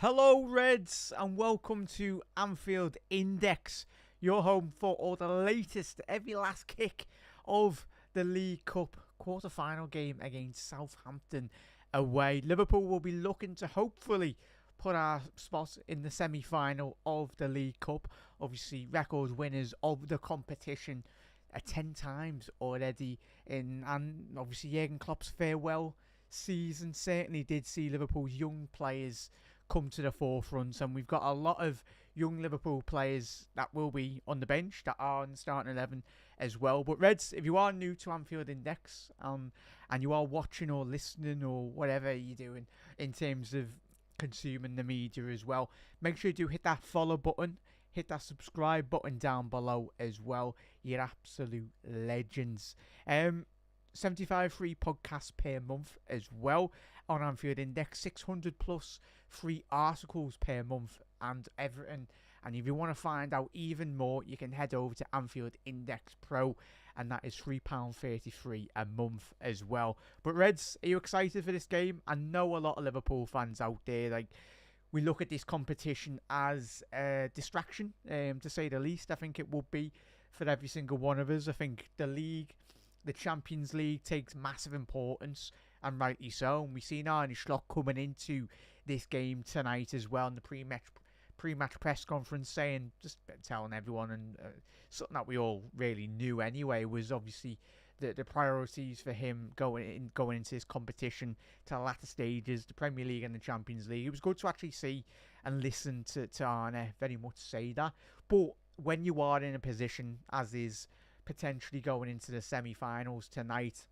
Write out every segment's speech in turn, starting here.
Hello Reds and welcome to Anfield Index, your home for all the latest, every last kick of the League Cup quarter-final game against Southampton away. Liverpool will be looking to hopefully put our spot in the semi-final of the League Cup. Obviously record winners of the competition 10 times already and obviously Jurgen Klopp's farewell season certainly did see Liverpool's young players come to the forefront, and we've got a lot of young Liverpool players that will be on the bench that are in the starting 11 as well. But Reds, if you are new to Anfield Index and you are watching or listening or whatever you're doing in terms of consuming the media as well, make sure you do hit that follow button, hit that subscribe button down below as well. You're absolute legends. 75 free podcasts per month as well on Anfield Index, 600 plus free articles per month and everything. And if you want to find out even more, you can head over to Anfield Index Pro, and that is £3.33 a month as well. But Reds, are you excited for this game? I know a lot of Liverpool fans out there, we look at this competition as a distraction, to say the least. I think it will be for every single one of us. I think the Champions League takes massive importance, and rightly so. And we've seen Arne Slot coming into this game tonight as well in the pre-match press conference, saying, just telling everyone, and something that we all really knew anyway, was obviously the priorities for him going into this competition to the latter stages, the Premier League and the Champions League. It was good to actually see and listen to Arne very much say that. But when you are in a position as is potentially going into the semi-finals tonight,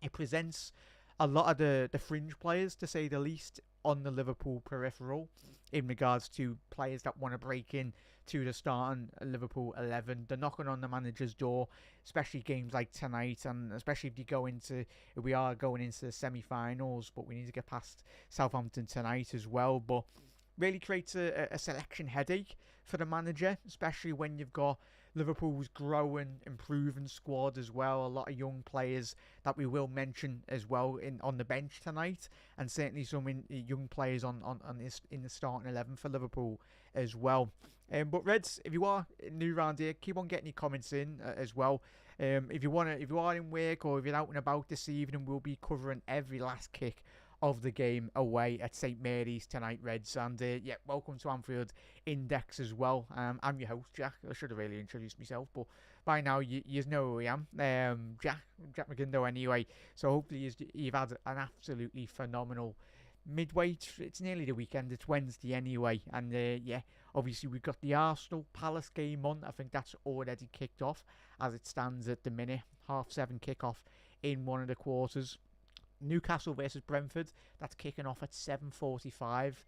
it presents a lot of the fringe players, to say the least, on the Liverpool peripheral in regards to players that want to break in to the starting Liverpool 11. They're knocking on the manager's door, especially games like tonight, and especially if we are going into the semi-finals, but we need to get past Southampton tonight as well. But really creates a selection headache for the manager, especially when you've got Liverpool's growing, improving squad as well. A lot of young players that we will mention as well on the bench tonight, and certainly some young players in the starting 11 for Liverpool as well. But Reds, if you are new around here, keep on getting your comments in as well. If you are in work or if you're out and about this evening, we'll be covering every last kick of the game away at St Mary's tonight, Reds. And welcome to Anfield Index as well. I'm your host, Jack. I should have really introduced myself, but by now you know who I am. Jack McIndoe anyway. So hopefully you've had an absolutely phenomenal midway. It's nearly the weekend. It's Wednesday anyway. And obviously we've got the Arsenal Palace game on. I think that's already kicked off as it stands at the minute. 7:30 kickoff in one of the quarters. Newcastle versus Brentford, that's kicking off at 7:45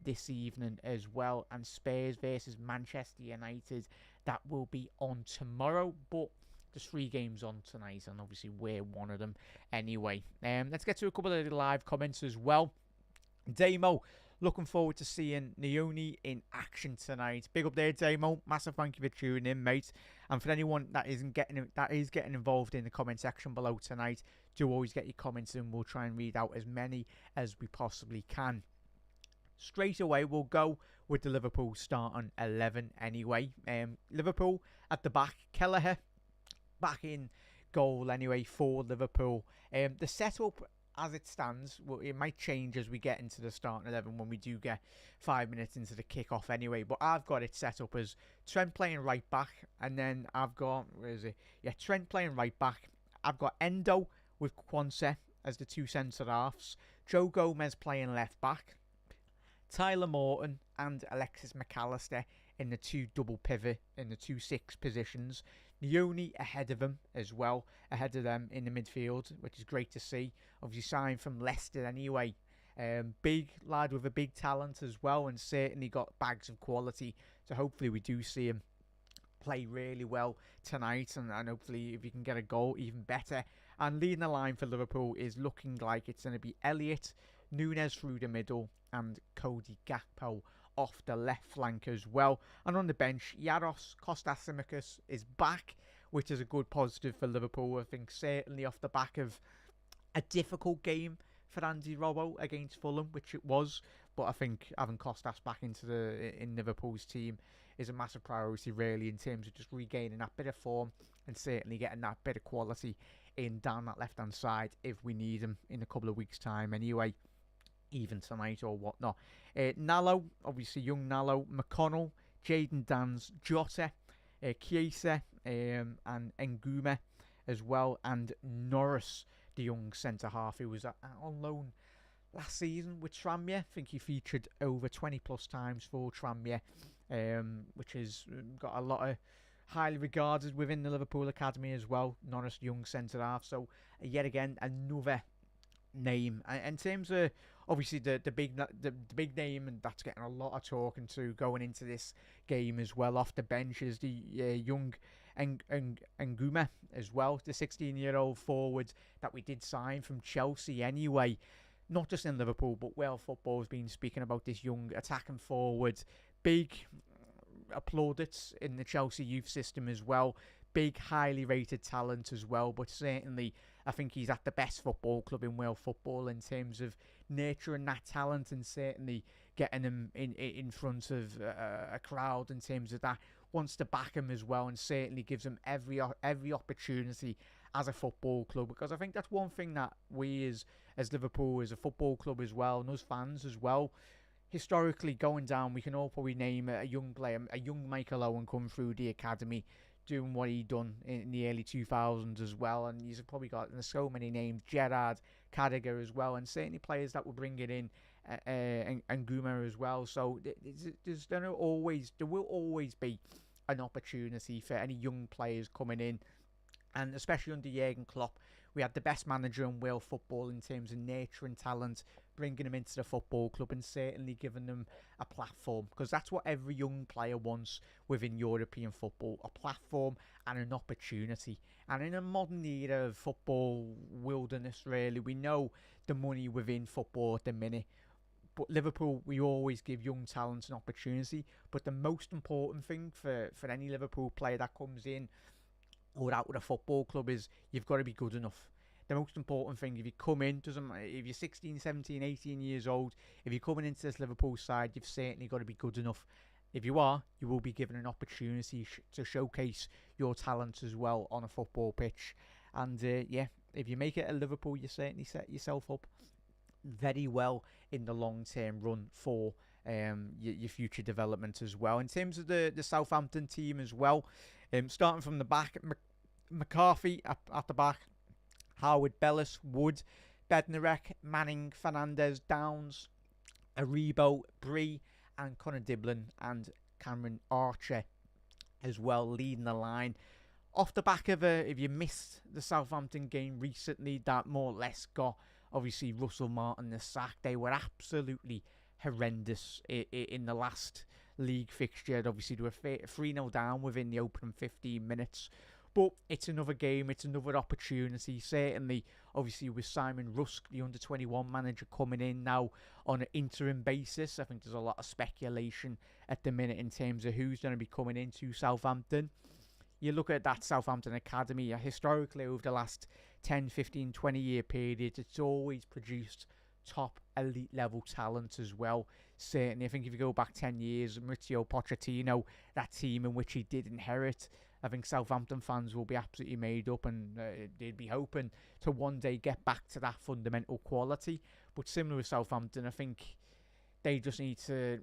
this evening as well. And Spurs versus Manchester United, that will be on tomorrow. But there's 3 games on tonight, and obviously we're one of them anyway. Let's get to a couple of the live comments as well. Damo, looking forward to seeing Nioni in action tonight. Big up there, Damo. Massive thank you for tuning in, mate. And for anyone that is getting involved in the comment section below tonight, do always get your comments in. We'll try and read out as many as we possibly can. Straight away, we'll go with the Liverpool starting 11 anyway. Liverpool at the back. Kelleher back in goal anyway for Liverpool. The setup as it stands, well, it might change as we get into the starting 11 when we do get 5 minutes into the kickoff anyway. But I've got it set up as Trent playing right back, and then I've got, Trent playing right back. I've got Endo with Quansah as the 2 centre halves. Joe Gomez playing left back. Tyler Morton and Alexis McAllister in the 2 double pivot in the 2-6 positions. Nioni ahead of them as well, ahead of them in the midfield, which is great to see. Obviously signed from Leicester anyway. Big lad with a big talent as well, and certainly got bags of quality. So hopefully we do see him play really well tonight, and hopefully if he can get a goal, even better. And leading the line for Liverpool is looking like it's going to be Elliott, Núñez through the middle, and Cody Gakpo off the left flank as well. And on the bench, Yaros Kostas is back, which is a good positive for Liverpool. I think certainly off the back of a difficult game for Andy Robbo against Fulham, which it was. but I think having Kostas back in Liverpool's team is a massive priority, really, in terms of just regaining that bit of form and certainly getting that bit of quality in down that left-hand side if we need him in a couple of weeks' time anyway, even tonight or whatnot. Nallo, obviously young Nallo, McConnell, Jayden Danns, Jota, Chiesa, and Ngume as well, and Norris, the young centre-half who was on loan last season with Tranmere. I think he featured over 20 plus times for Tranmere, which has got a lot of highly regarded within the Liverpool Academy as well. Norris, young centre-half. So, yet again, another name. In terms of, obviously, the big name, and that's getting a lot of talking to going into this game as well, off the bench, is the young Ngume as well, the 16-year-old forward that we did sign from Chelsea anyway. Not just in Liverpool, but World Football has been speaking about this young attacking forward. Big plaudits in the Chelsea youth system as well. Big, highly rated talent as well. But certainly, I think he's at the best football club in world football in terms of nurturing that talent and certainly getting him in front of a crowd in terms of that. Wants to back him as well and certainly gives him every opportunity as a football club, because I think that's one thing that we as Liverpool, as a football club as well, and us fans as well, historically going down, we can all probably name a young player, a young Michael Owen come through the academy, doing what he done in the early 2000s as well, and he's probably got so many names, Gerrard, Carragher as well, and certainly players that will bring it in, and Guma as well. So there will always be an opportunity for any young players coming in, and especially under Jurgen Klopp, we had the best manager in world football in terms of nurturing talent, bringing them into the football club and certainly giving them a platform, because that's what every young player wants within European football, a platform and an opportunity. And in a modern era of football wilderness, really, we know the money within football at the minute. But Liverpool, we always give young talents an opportunity. But the most important thing for any Liverpool player that comes in or out with a football club is you've got to be good enough. The most important thing, if you come in, doesn't matter if you're 16, 17, 18 years old, if you're coming into this Liverpool side, you've certainly got to be good enough. If you are, you will be given an opportunity to showcase your talents as well on a football pitch. And if you make it at Liverpool, you certainly set yourself up very well in the long-term run for your future development as well. In terms of the Southampton team as well, starting from the back, McCarthy at the back, Howard, Bellis, Wood, Bednarek, Manning, Fernandez, Downs, Aribo, Bree, and Conor Diblin and Cameron Archer as well, leading the line. Off the back of if you missed the Southampton game recently, that more or less got, obviously, Russell Martin the sack. They were absolutely horrendous in the last league fixture. Obviously, they were 3-0 down within the opening 15 minutes. But it's another game, it's another opportunity. Certainly, obviously, with Simon Rusk, the under-21 manager, coming in now on an interim basis, I think there's a lot of speculation at the minute in terms of who's going to be coming into Southampton. You look at that Southampton Academy, historically over the last 10, 15, 20-year period, it's always produced top elite level talent as well. Certainly, I think if you go back 10 years, Mauricio Pochettino, that team in which he did inherit, I think Southampton fans will be absolutely made up, and they'd be hoping to one day get back to that fundamental quality. But similar with Southampton, I think they just need to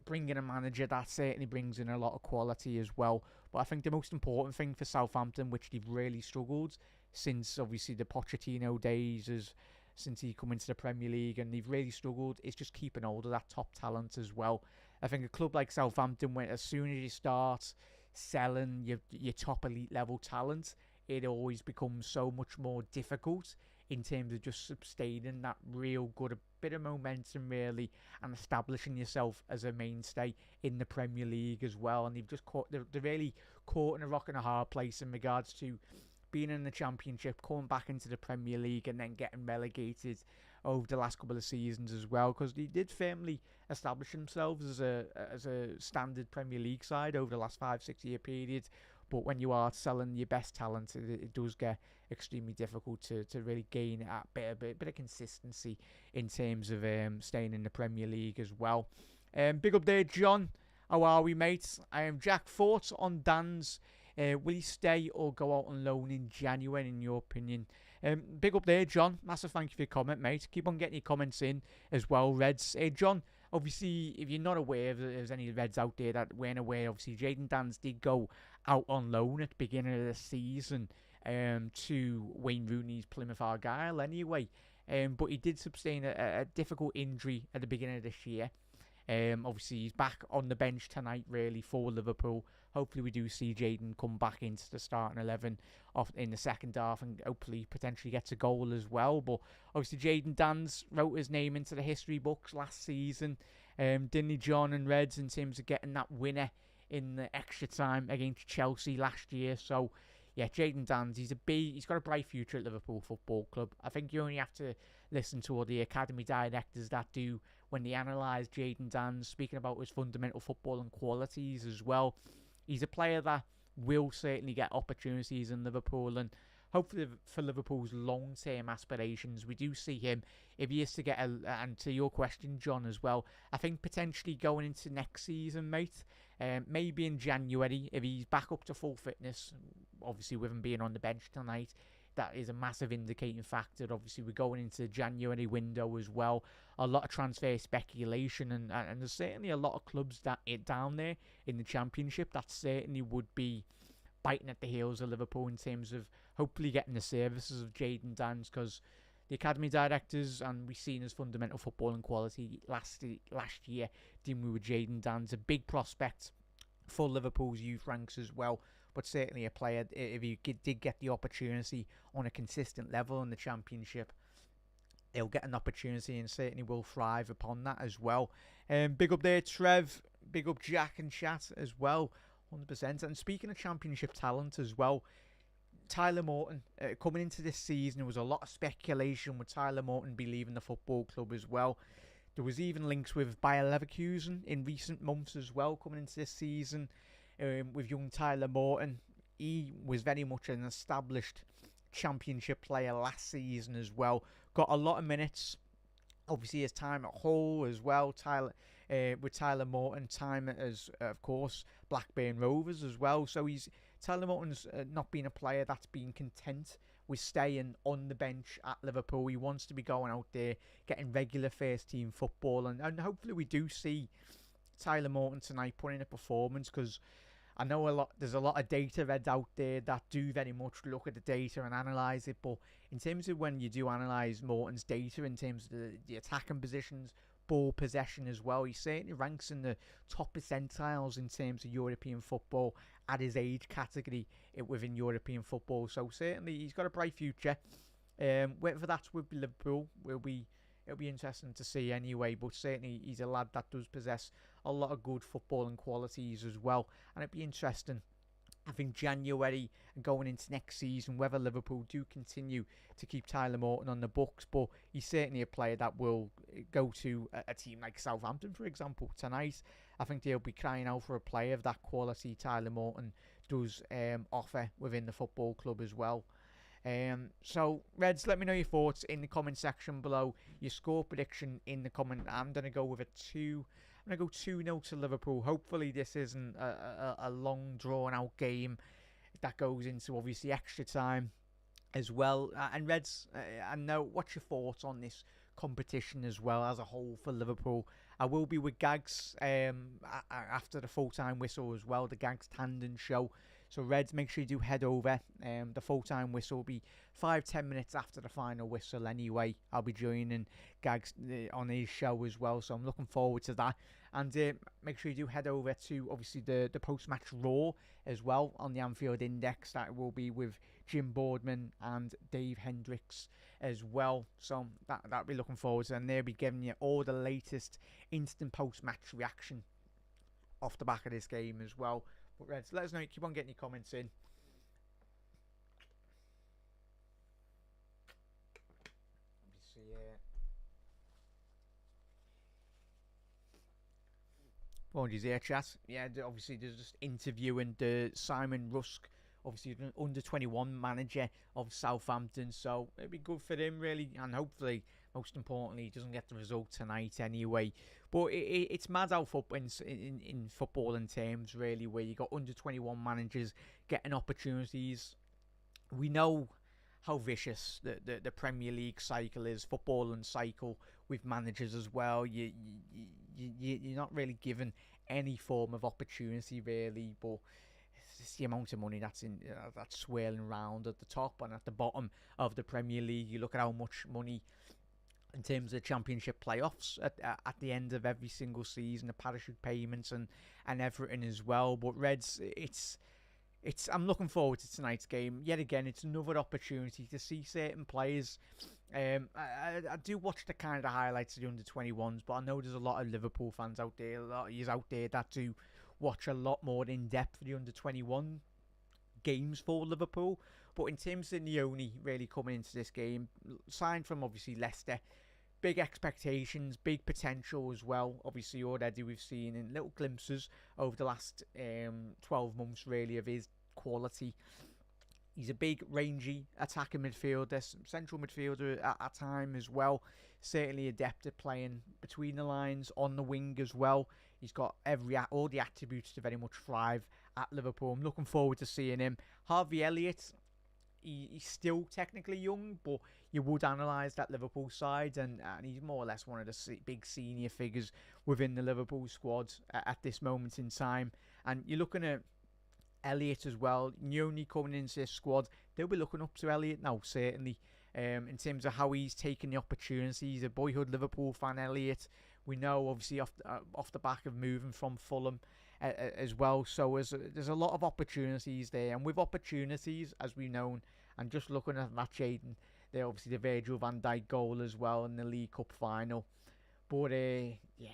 bring in a manager that certainly brings in a lot of quality as well. But I think the most important thing for Southampton, which they've really struggled since obviously the Pochettino days, since he come into the Premier League, and they've really struggled, is just keeping hold of that top talent as well. I think a club like Southampton, when as soon as you start selling your top elite level talent, it always becomes so much more difficult in terms of just sustaining that real good, a bit of momentum really, and establishing yourself as a mainstay in the Premier League as well. And they're really caught in a rock and a hard place in regards to being in the Championship, coming back into the Premier League, and then getting relegated over the last couple of seasons as well, because they did firmly establish themselves as a standard Premier League side over the last 5-6 year period. But when you are selling your best talent, it does get extremely difficult to really gain a bit of consistency in terms of staying in the Premier League as well. Big up there, John. How are we, mates? I am Jack. Thoughts on Dan's? Will he stay or go out on loan in January, in your opinion? Big up there, John. Massive thank you for your comment, mate. Keep on getting your comments in as well, Reds. John, obviously, if you're not aware if there's any Reds out there that weren't aware, obviously, Jayden Danns did go out on loan at the beginning of the season to Wayne Rooney's Plymouth Argyle anyway. But he did sustain a difficult injury at the beginning of this year. Obviously, he's back on the bench tonight, really, for Liverpool. Hopefully, we do see Jayden come back into the starting 11 in the second half and hopefully potentially gets a goal as well. But obviously, Jayden Danns wrote his name into the history books last season, didn't he, John and Reds, in terms of getting that winner in the extra time against Chelsea last year. So, yeah, Jayden Danns, he's got a bright future at Liverpool Football Club. I think you only have to listen to all the academy directors that do when they analyse Jayden Danns, speaking about his fundamental football and qualities as well. He's a player that will certainly get opportunities in Liverpool, and hopefully for Liverpool's long-term aspirations, we do see him, if he is to get and to your question, John, as well, I think potentially going into next season, mate, maybe in January, if he's back up to full fitness, obviously with him being on the bench tonight, that is a massive indicating factor. Obviously, we're going into the January window as well. A lot of transfer speculation, and there's certainly a lot of clubs down there in the Championship that certainly would be biting at the heels of Liverpool in terms of hopefully getting the services of Jayden Danns, because the academy directors, and we've seen his fundamental football and quality last year dealing with Jayden Danns, a big prospect for Liverpool's youth ranks as well. But certainly a player, if he did get the opportunity on a consistent level in the Championship, he'll get an opportunity and certainly will thrive upon that as well. Big up there, Trev. Big up Jack and chat as well, 100%. And speaking of Championship talent as well, Tyler Morton, coming into this season, there was a lot of speculation with Tyler Morton be leaving the football club as well. There was even links with Bayer Leverkusen in recent months as well, coming into this season. With young Tyler Morton, he was very much an established Championship player last season as well. Got a lot of minutes. Obviously, his time at Hull as well. With Tyler Morton, time as of course Blackburn Rovers as well. So Tyler Morton's not been a player that's been content with staying on the bench at Liverpool. He wants to be going out there, getting regular first team football, and hopefully we do see Tyler Morton tonight putting in a performance, because I know there's a lot of data heads out there that do very much look at the data and analyse it, but in terms of when you do analyse Morton's data in terms of the attacking positions, ball possession as well, he certainly ranks in the top percentiles in terms of European football at his age category within European football. So certainly he's got a bright future. Whether that's with Liverpool, it'll be interesting to see anyway, but certainly he's a lad that does possess a lot of good footballing qualities as well, and it'd be interesting, I think, January and going into next season, whether Liverpool do continue to keep Tyler Morton on the books. But he's certainly a player that will go to a team like Southampton, for example, tonight. I think they'll be crying out for a player of that quality Tyler Morton does offer within the football club as well. So, Reds, let me know your thoughts in the comment section below. Your score prediction in the comment. I'm going to go with a 2. I'm going to go 2-0 to Liverpool. Hopefully this isn't a long, drawn-out game that goes into, obviously, extra time as well. And Reds, I know, what's your thoughts on this competition as well as a whole for Liverpool? I will be with Gags after the full-time whistle as well, the Gags Tandem show. So Reds, make sure you do head over. The full-time whistle will be 5-10 minutes after the final whistle anyway. I'll be joining Gags on his show as well, so I'm looking forward to that. And make sure you do head over to, obviously, the post-match Raw as well on the Anfield Index. That will be with Jim Boardman and Dave Hendricks as well. So that'll be looking forward to. And they'll be giving you all the latest instant post-match reaction off the back of this game as well. But Reds, let us know. Keep on getting your comments in. Apologies here, chat. Yeah, obviously they're just interviewing the Simon Rusk, obviously the under 21 manager of Southampton. So it'd be good for him, really, and hopefully, most importantly, he doesn't get the result tonight anyway. But it's mad how in footballing terms, really, where you got under 21 managers getting opportunities. We know how vicious the Premier League cycle is, footballing cycle with managers as well. You're not really given any form of opportunity really, but it's just the amount of money that's swirling around at the top and at the bottom of the Premier League. You look at how much money in terms of Championship playoffs at the end of every single season, the parachute payments and everything as well. But Reds, I'm looking forward to tonight's game. Yet again, it's another opportunity to see certain players. I do watch the kind of highlights of the under-21s, but I know there's a lot of Liverpool fans out there, a lot of you out there that do watch a lot more in depth for the under-21 games for Liverpool. But in terms of Neone really coming into this game, signed from obviously Leicester, big expectations, big potential as well. Obviously, already we've seen in little glimpses over the last 12 months, really, of his quality. He's a big, rangy attacking midfielder, central midfielder at time as well. Certainly adept at playing between the lines, on the wing as well. He's got all the attributes to very much thrive at Liverpool. I'm looking forward to seeing him. Harvey Elliott, he's still technically young, but you would analyse that Liverpool side, and he's more or less one of the big senior figures within the Liverpool squad at this moment in time. And you're looking at Elliott as well. Neone coming into this squad, they'll be looking up to Elliott now, certainly, in terms of how he's taken the opportunity. He's a boyhood Liverpool fan, Elliott. We know, obviously, off the back of moving from Fulham as well. So there's a lot of opportunities there. And with opportunities, as we've known, and just looking at that, Jaden, they're obviously the Virgil van Dijk goal as well in the League Cup final. But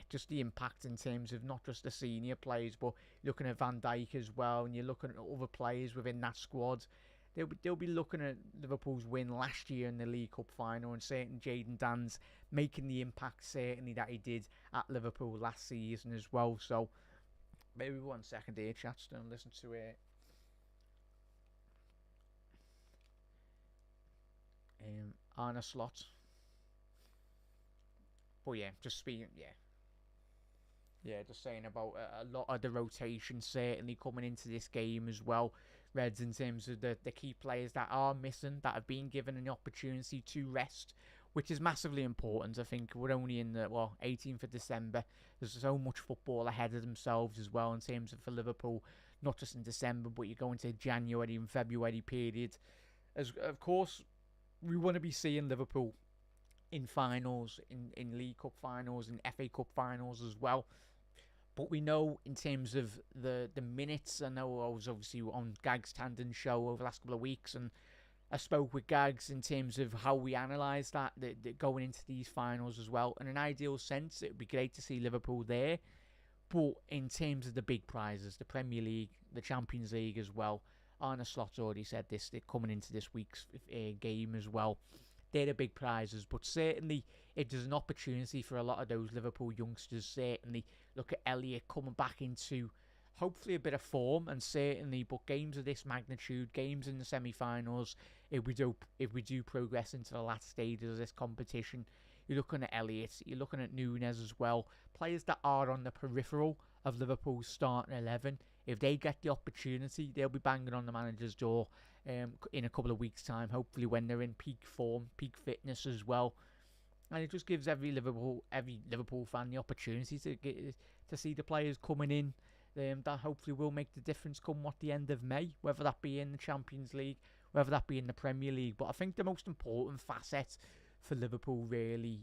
just the impact in terms of not just the senior players, but looking at Van Dijk as well, and you're looking at other players within that squad. They'll be looking at Liverpool's win last year in the League Cup final, and certainly Jadon Dan's making the impact certainly that he did at Liverpool last season as well. So maybe 1 second here, chat, and listen to it. Arne Slot. But yeah, just speaking, just saying about a lot of the rotation certainly coming into this game as well. Reds, in terms of the key players that are missing, that have been given an opportunity to rest, which is massively important. I think we're only in the 18th of December. There's so much football ahead of themselves as well in terms of for Liverpool, not just in December, but you go into January and February period. As of course, we want to be seeing Liverpool in finals, in League Cup finals, and FA Cup finals as well. But we know in terms of the minutes, I know I was obviously on Gag's Tandon show over the last couple of weeks, and I spoke with Gags in terms of how we analyse that going into these finals as well. In an ideal sense, it would be great to see Liverpool there. But in terms of the big prizes, the Premier League, the Champions League as well, Arne Slot's already said this, they're coming into this week's game as well. They're the big prizes, but certainly if there's an opportunity for a lot of those Liverpool youngsters, certainly look at Elliott coming back into hopefully a bit of form, and certainly, but games of this magnitude, games in the semi-finals, if we do progress into the last stages of this competition, you're looking at Elliott, you're looking at Núñez as well, players that are on the peripheral of Liverpool's starting 11. If they get the opportunity, they'll be banging on the manager's door in a couple of weeks' time, hopefully when they're in peak form, peak fitness as well. And it just gives every Liverpool fan the opportunity to see the players coming in that hopefully will make the difference come the end of May, whether that be in the Champions League, whether that be in the Premier League. But I think the most important facet for Liverpool, really,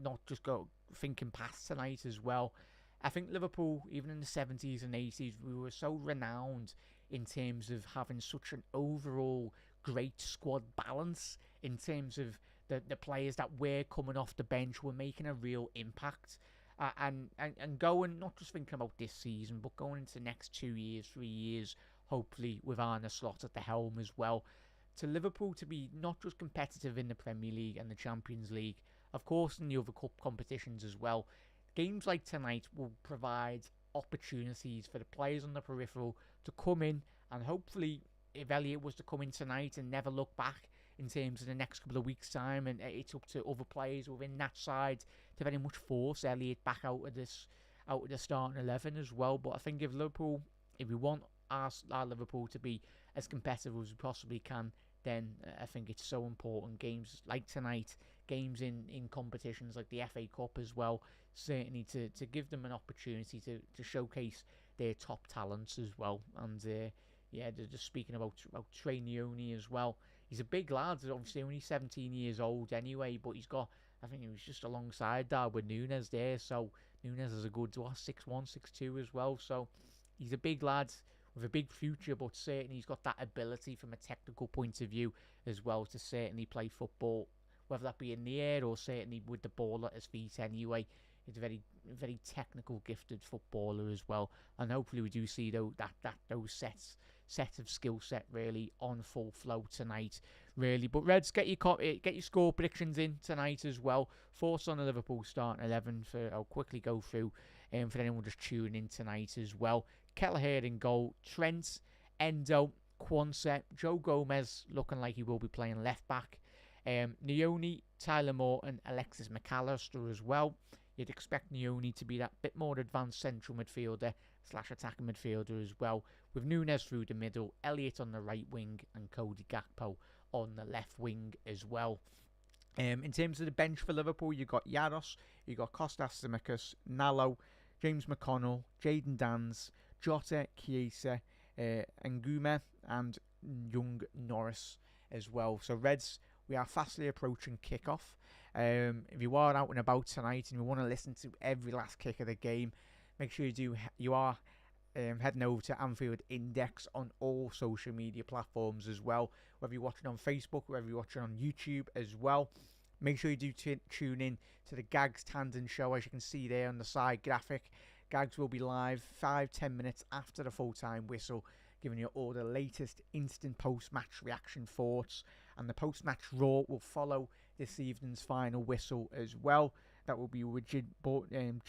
not just thinking past tonight as well, I think Liverpool, even in the 70s and 80s, we were so renowned in terms of having such an overall great squad balance, in terms of the players that were coming off the bench were making a real impact. And going, not just thinking about this season, but going into the next 2 years, 3 years, hopefully with Arne Slot at the helm as well, to Liverpool to be not just competitive in the Premier League and the Champions League, of course in the other cup competitions as well. Games like tonight will provide opportunities for the players on the peripheral to come in, and hopefully, if Elliott was to come in tonight and never look back in terms of the next couple of weeks' time, and it's up to other players within that side to very much force Elliott back out of the starting 11 as well. But I think if we want our Liverpool to be as competitive as we possibly can, then I think it's so important. Games like tonight, games in competitions like the FA Cup as well, certainly to give them an opportunity to showcase their top talents as well. And they're just speaking about Trey Nioni as well. He's a big lad, obviously only 17 years old anyway, but I think he was just alongside that with Nunes there, so Nunes is a good 6'1", 6'2" as well, so he's a big lad with a big future, but certainly he's got that ability from a technical point of view as well to certainly play football, whether that be in the air or certainly with the ball at his feet anyway. He's a very, very technical, gifted footballer as well, and hopefully we do see those set of skill set really on full flow tonight, really. But Reds, get your score predictions in tonight as well. Thoughts on the Liverpool starting 11 I'll quickly go through for anyone just tuning in tonight as well. Kelleher in goal, Trent, Endo, Quansah, Joe Gomez looking like he will be playing left back, Nioni, Tyler Morton, Alexis McAllister as well. You'd expect Nioni to be that bit more advanced central midfielder / attacking midfielder as well, with Nunes through the middle, Elliott on the right wing, and Cody Gakpo on the left wing as well. In terms of the bench for Liverpool, you've got Yaros, you've got Kostas Tsimikas, Nallo, James McConnell, Jayden Danns, Jota, Chiesa, Nguema, and Young Norris as well. So Reds, we are fastly approaching kickoff. If you are out and about tonight and you want to listen to every last kick of the game, make sure you are heading over to Anfield Index on all social media platforms as well. Whether you're watching on Facebook, whether you're watching on YouTube as well. Make sure you do tune in to the Gags Tandem Show, as you can see there on the side graphic. Gags will be live 5-10 minutes after the full-time whistle, giving you all the latest instant post-match reaction thoughts. And the post-match Raw will follow this evening's final whistle as well. That will be with Jim Boardman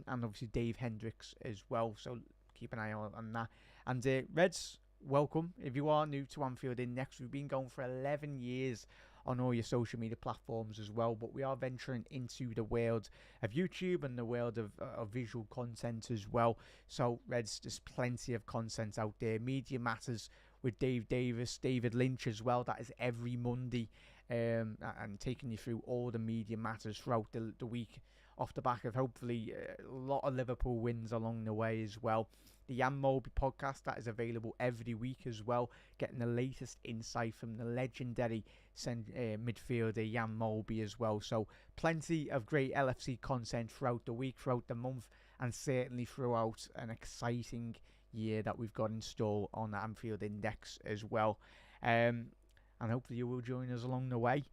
and obviously Dave Hendricks as well. So keep an eye on that. And Reds, welcome. If you are new to Anfield Index, we've been going for 11 years on all your social media platforms as well, but we are venturing into the world of YouTube and the world of visual content as well. So Reds, there's plenty of content out there. Media Matters with Dave Davis, David Lynch as well. That is every Monday, and taking you through all the media matters throughout the week, off the back of hopefully a lot of Liverpool wins along the way as well. The Jan Molby podcast, that is available every week as well, getting the latest insight from the legendary midfielder Jan Molby as well. So plenty of great LFC content throughout the week, throughout the month, and certainly throughout an exciting year that we've got in store on the Anfield Index as well. And hopefully you will join us along the way.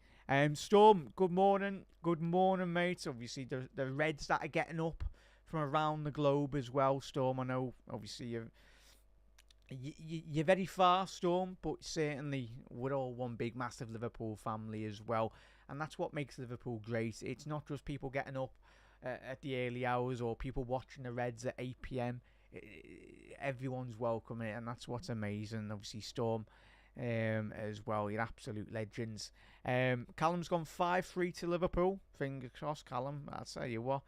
Storm, good morning, mate. Obviously the Reds that are getting up from around the globe as well. Storm, I know obviously you're very far, Storm, but certainly we're all one big massive Liverpool family as well, and that's what makes Liverpool great. It's not just people getting up at the early hours or people watching the Reds at 8 p.m. Everyone's welcome, and that's what's amazing. Obviously Storm as well, you're absolute legends. Callum's gone 5-3 to Liverpool. Fingers crossed, Callum. I'll tell you what,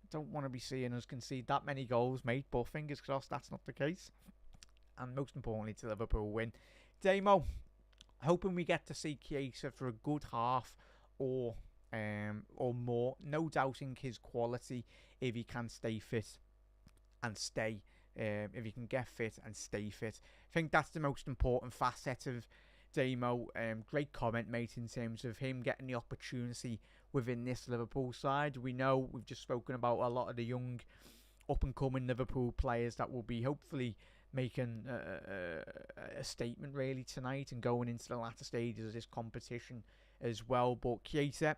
I don't want to be seeing us concede that many goals, mate, but fingers crossed that's not the case. And most importantly, to Liverpool win. Damo, hoping we get to see Chiesa for a good half or more. No doubting his quality if he can stay fit and stay. If he can get fit and stay fit. I think that's the most important facet of Damo. Great comment, mate, in terms of him getting the opportunity within this Liverpool side. We know we've just spoken about a lot of the young up-and-coming Liverpool players that will be hopefully making a statement really tonight and going into the latter stages of this competition as well. But Chiesa,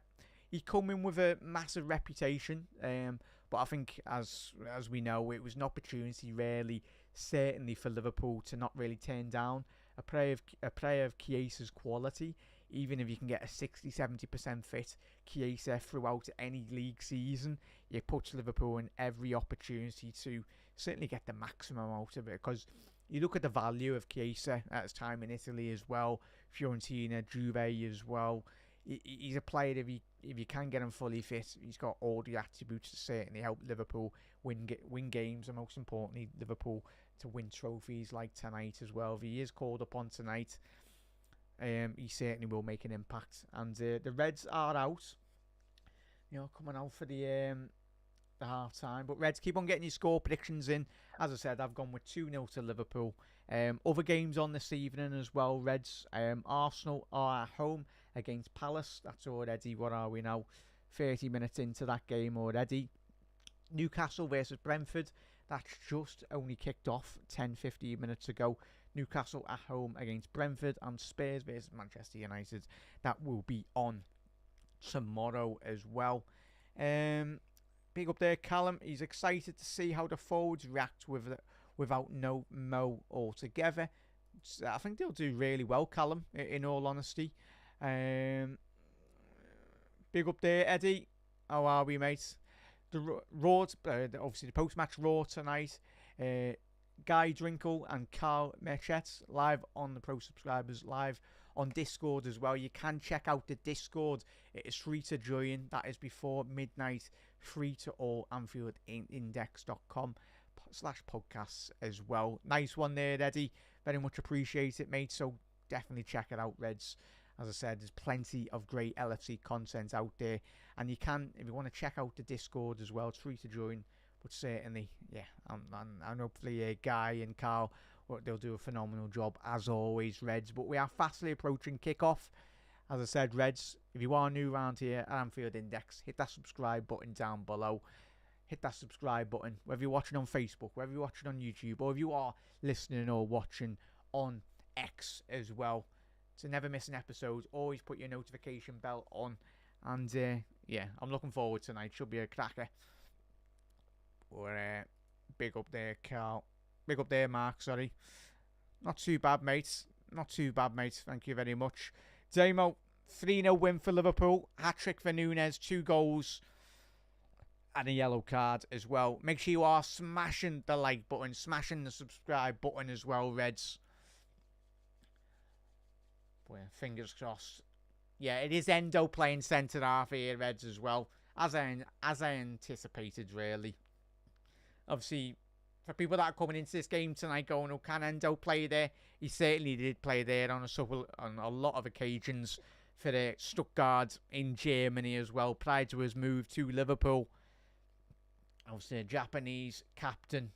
he come in with a massive reputation, but I think as we know, it was an opportunity really, certainly for Liverpool to not really turn down a player of Chiesa's quality. even if you can get a 60-70% fit Chiesa throughout any league season, it puts Liverpool in every opportunity to certainly get the maximum out of it. Because you look at the value of Chiesa at his time in Italy as well, Fiorentina, Juve as well. He's a player, if you can get him fully fit, he's got all the attributes to certainly help Liverpool win games, and most importantly, Liverpool to win trophies like tonight as well. If he is called upon tonight, he certainly will make an impact. And the Reds are out, coming out for the half time. But Reds, keep on getting your score predictions in. As I said, I've gone with 2-0 to Liverpool. Other games on this evening as well, Reds. Arsenal are at home against Palace. That's already, what are we now? 30 minutes into that game already. Newcastle versus Brentford. That's just only kicked off 10-15 minutes ago. Newcastle at home against Brentford, and Spurs versus Manchester United. That will be on tomorrow as well. Big up there, Callum. He's excited to see how the forwards react without no Mo altogether. I think they'll do really well, Callum, in all honesty. Big up there, Eddie. How are we, mate? The Raw, obviously the post-match Raw tonight. Guy Drinkle and Carl Merchet live on the Pro Subscribers, live on Discord as well. You can check out the Discord. It is free to join. That is before midnight. Free to all. AnfieldIndex.com/podcasts as well. Nice one there, Eddie. Very much appreciate it, mate. So definitely check it out, Reds. As I said, there's plenty of great LFC content out there. And you can, if you want to check out the Discord as well, it's free to join. But certainly, yeah, and hopefully Guy and Carl, they'll do a phenomenal job as always, Reds. But we are fastly approaching kickoff. As I said, Reds, if you are new around here at Anfield Index, hit that subscribe button down below. Hit that subscribe button, whether you're watching on Facebook, whether you're watching on YouTube, or if you are listening or watching on X as well. To never miss an episode, always put your notification bell on. And yeah, I'm looking forward tonight. Should be a cracker. Or big up there, Carl. Big up there, Mark, sorry. Not too bad, mate. Not too bad, mate. Thank you very much. Damo, 3-0 win for Liverpool. Hat-trick for Núñez, 2 goals. And a yellow card as well. Make sure you are smashing the like button, smashing the subscribe button as well, Reds. Boy, fingers crossed. Yeah, it is Endo playing centre half here, Reds, as well. As I anticipated, really. Obviously, for people that are coming into this game tonight going, oh, can Endo play there? He certainly did play there on a lot of occasions for the Stuttgart in Germany as well, prior to his move to Liverpool. Obviously, a Japanese captain.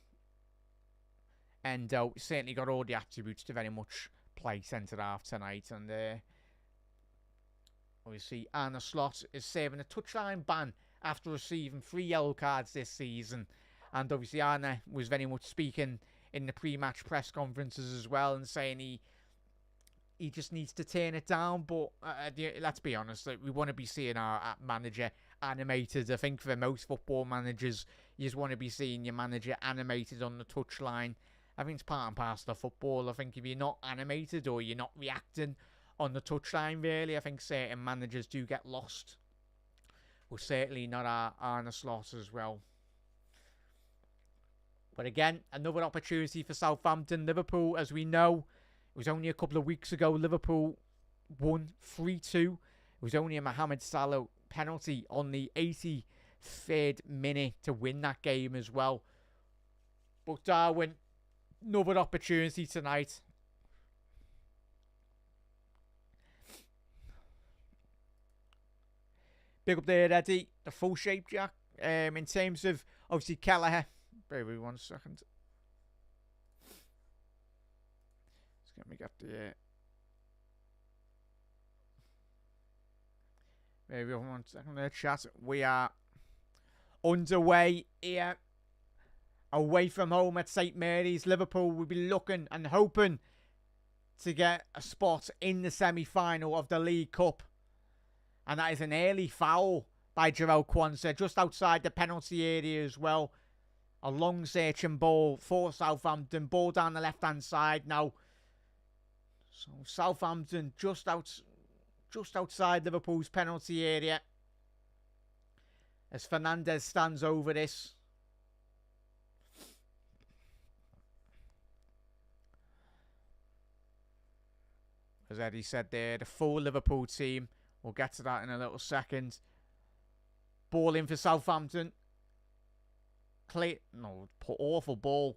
Endo certainly got all the attributes to very much play centre-half tonight. And obviously, Arne Slot is serving a touchline ban after receiving 3 yellow cards this season. And obviously Arne was very much speaking in the pre-match press conferences as well and saying he just needs to turn it down. But let's be honest, we want to be seeing our manager animated. I think for most football managers, you just want to be seeing your manager animated on the touchline. I think it's part and parcel of football. I think if you're not animated or you're not reacting on the touchline, really, I think certain managers do get lost. Well, certainly not our Arne Slot as well. But again, another opportunity for Southampton. Liverpool, as we know, it was only a couple of weeks ago, Liverpool won 3-2. It was only a Mohamed Salah penalty on the 83rd minute to win that game as well. But Darwin, another opportunity tonight. Big up there, Eddie. The full shape, Jack. In terms of, obviously, Kelleher. Bear with me 1 second. Let me get the... Bear with me 1 second there, chat. We are underway here. Away from home at St Mary's. Liverpool will be looking and hoping to get a spot in the semi-final of the League Cup. And that is an early foul by Jarell Quansah just outside the penalty area as well. A long searching ball for Southampton. Ball down the left-hand side now. So Southampton just out just outside Liverpool's penalty area as Fernandes stands over this. As Eddie said there, the full Liverpool team. We'll get to that in a little second. Ball in for Southampton. Awful ball.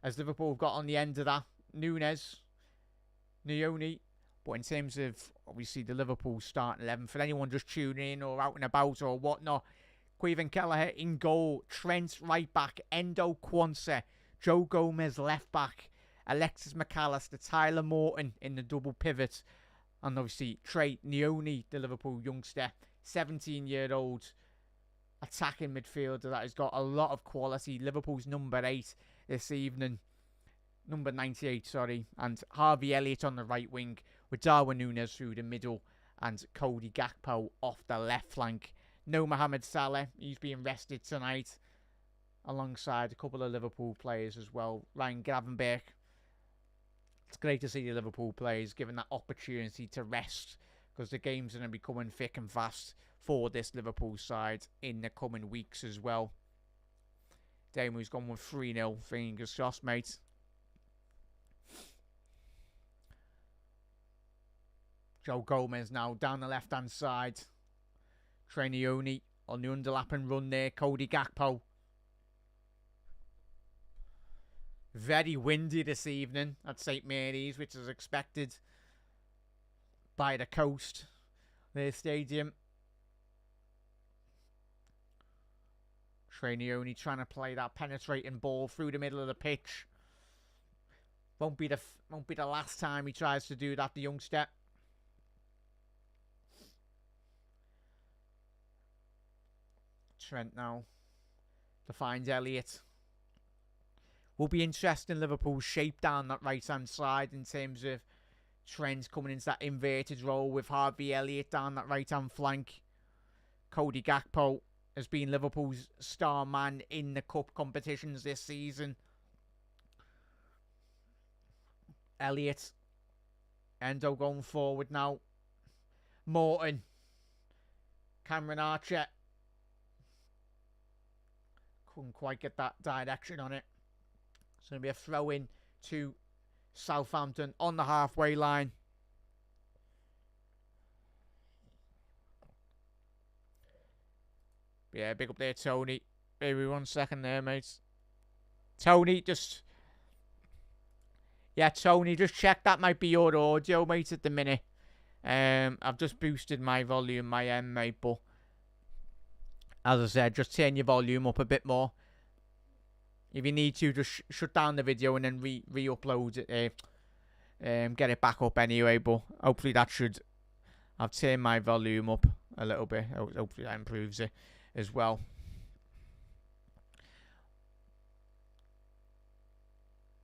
As Liverpool got on the end of that. Nioni. But in terms of, obviously, the Liverpool starting 11, for anyone just tuning in or out and about or whatnot, Quaven Kelleher in goal. Trent right back. Endo Quansah. Joe Gomez left back. Alexis McAllister, Tyler Morton in the double pivot. And obviously Trey Nioni, the Liverpool youngster, 17-year-old attacking midfielder that has got a lot of quality. Liverpool's number 8 this evening. Number 98, sorry. And Harvey Elliott on the right wing with Darwin Núñez through the middle and Cody Gakpo off the left flank. No Mohamed Salah, he's being rested tonight alongside a couple of Liverpool players as well. Ryan Gravenberch. It's great to see the Liverpool players given that opportunity to rest because the game's going to be coming thick and fast for this Liverpool side in the coming weeks as well. Damo's gone with 3-0. Fingers crossed, mate. Joe Gomez now down the left-hand side. Trey Nioni on the underlapping run there. Cody Gakpo. Very windy this evening at St Mary's, which is expected by the coast, their stadium. Trey Nioni trying to play that penetrating ball through the middle of the pitch. Won't be the last time he tries to do that, the youngster. Trent now to find Elliott. Will be interesting Liverpool's shape down that right-hand side in terms of Trent coming into that inverted role with Harvey Elliott down that right-hand flank. Cody Gakpo has been Liverpool's star man in the cup competitions this season. Elliott. Endo going forward now. Morton. Cameron Archer. Couldn't quite get that direction on it. It's going to be a throw-in to Southampton on the halfway line. Yeah, big up there, Tony. Maybe 1 second there, mate. Tony, just... Yeah, Tony, just check that might be your audio, mate, at the minute. I've just boosted my volume, my end, mate, but... As I said, just turn your volume up a bit more. If you need to, just shut down the video and then re-upload it. Get it back up anyway, but hopefully that should... I've turned my volume up a little bit. Hopefully that improves it as well.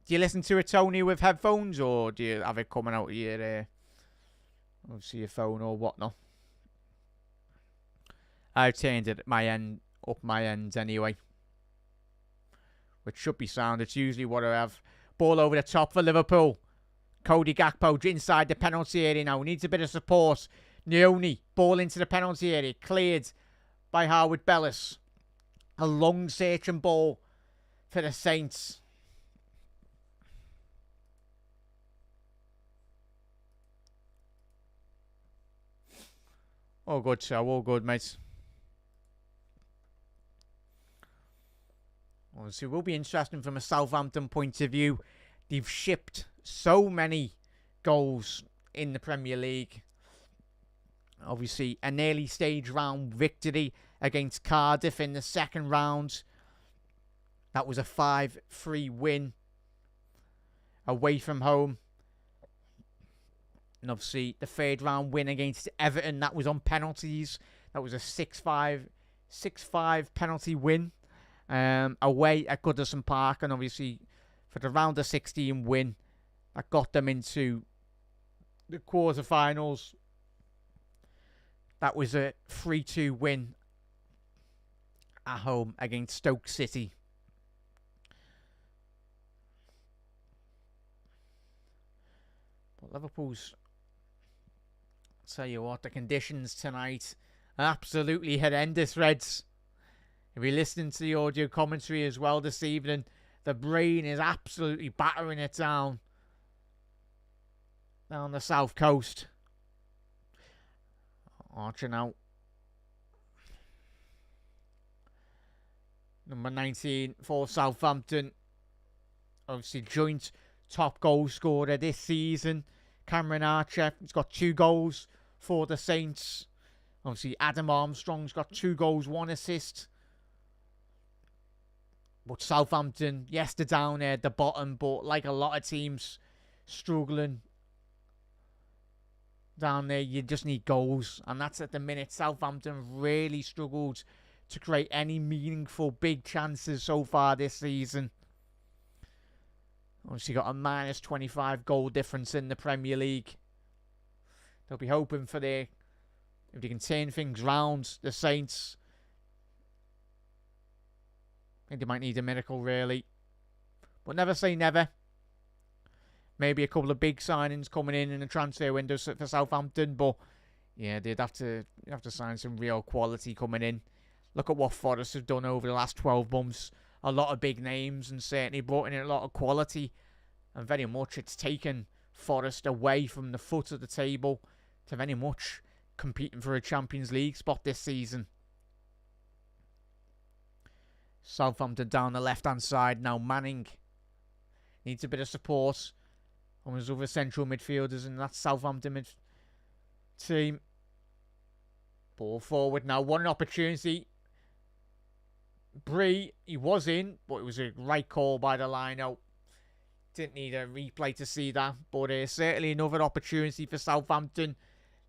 Do you listen to it, Tony, with headphones, or do you have it coming out of your, obviously your phone or whatnot? I've turned it up my end anyway, which should be sound. It's usually what I have. Ball over the top for Liverpool. Cody Gakpo inside the penalty area now. Needs a bit of support. Nioni, ball into the penalty area. Cleared by Howard Bellis. A long searching ball for the Saints. All good, sir. All good, mate. Obviously, it will be interesting from a Southampton point of view. They've shipped so many goals in the Premier League. Obviously, an early stage round victory against Cardiff in the second round. That was a 5-3 win away from home. And obviously, the third round win against Everton, that was on penalties. That was a 6-5 penalty win. Away at Goodison Park, and obviously for the round of 16 win that got them into the quarterfinals. That was a 3-2 win at home against Stoke City. But Liverpool's tell you what, the conditions tonight are absolutely horrendous, Reds. If you're listening to the audio commentary as well this evening, the brain is absolutely battering it down the south coast. Arching out. Number 19 for Southampton. Obviously joint top goal scorer this season. Cameron Archer has got 2 goals for the Saints. Obviously Adam Armstrong's got 2 goals, 1 assist. But Southampton, yes, they're down there at the bottom, but like a lot of teams struggling down there, you just need goals. And that's at the minute. Southampton really struggled to create any meaningful big chances so far this season. Obviously got a minus 25 goal difference in the Premier League. They'll be hoping for if they can turn things round, the Saints. I think they might need a miracle, really. But never say never. Maybe a couple of big signings coming in the transfer window for Southampton. But yeah, they'd have to sign some real quality coming in. Look at what Forest have done over the last 12 months. A lot of big names and certainly brought in a lot of quality. And very much it's taken Forest away from the foot of the table to very much competing for a Champions League spot this season. Southampton down the left-hand side now. Manning needs a bit of support on his other central midfielders in that Southampton team. Ball forward now. What an opportunity. Bree, he was in, but it was a right call by the line-out. Didn't need a replay to see that, but certainly another opportunity for Southampton.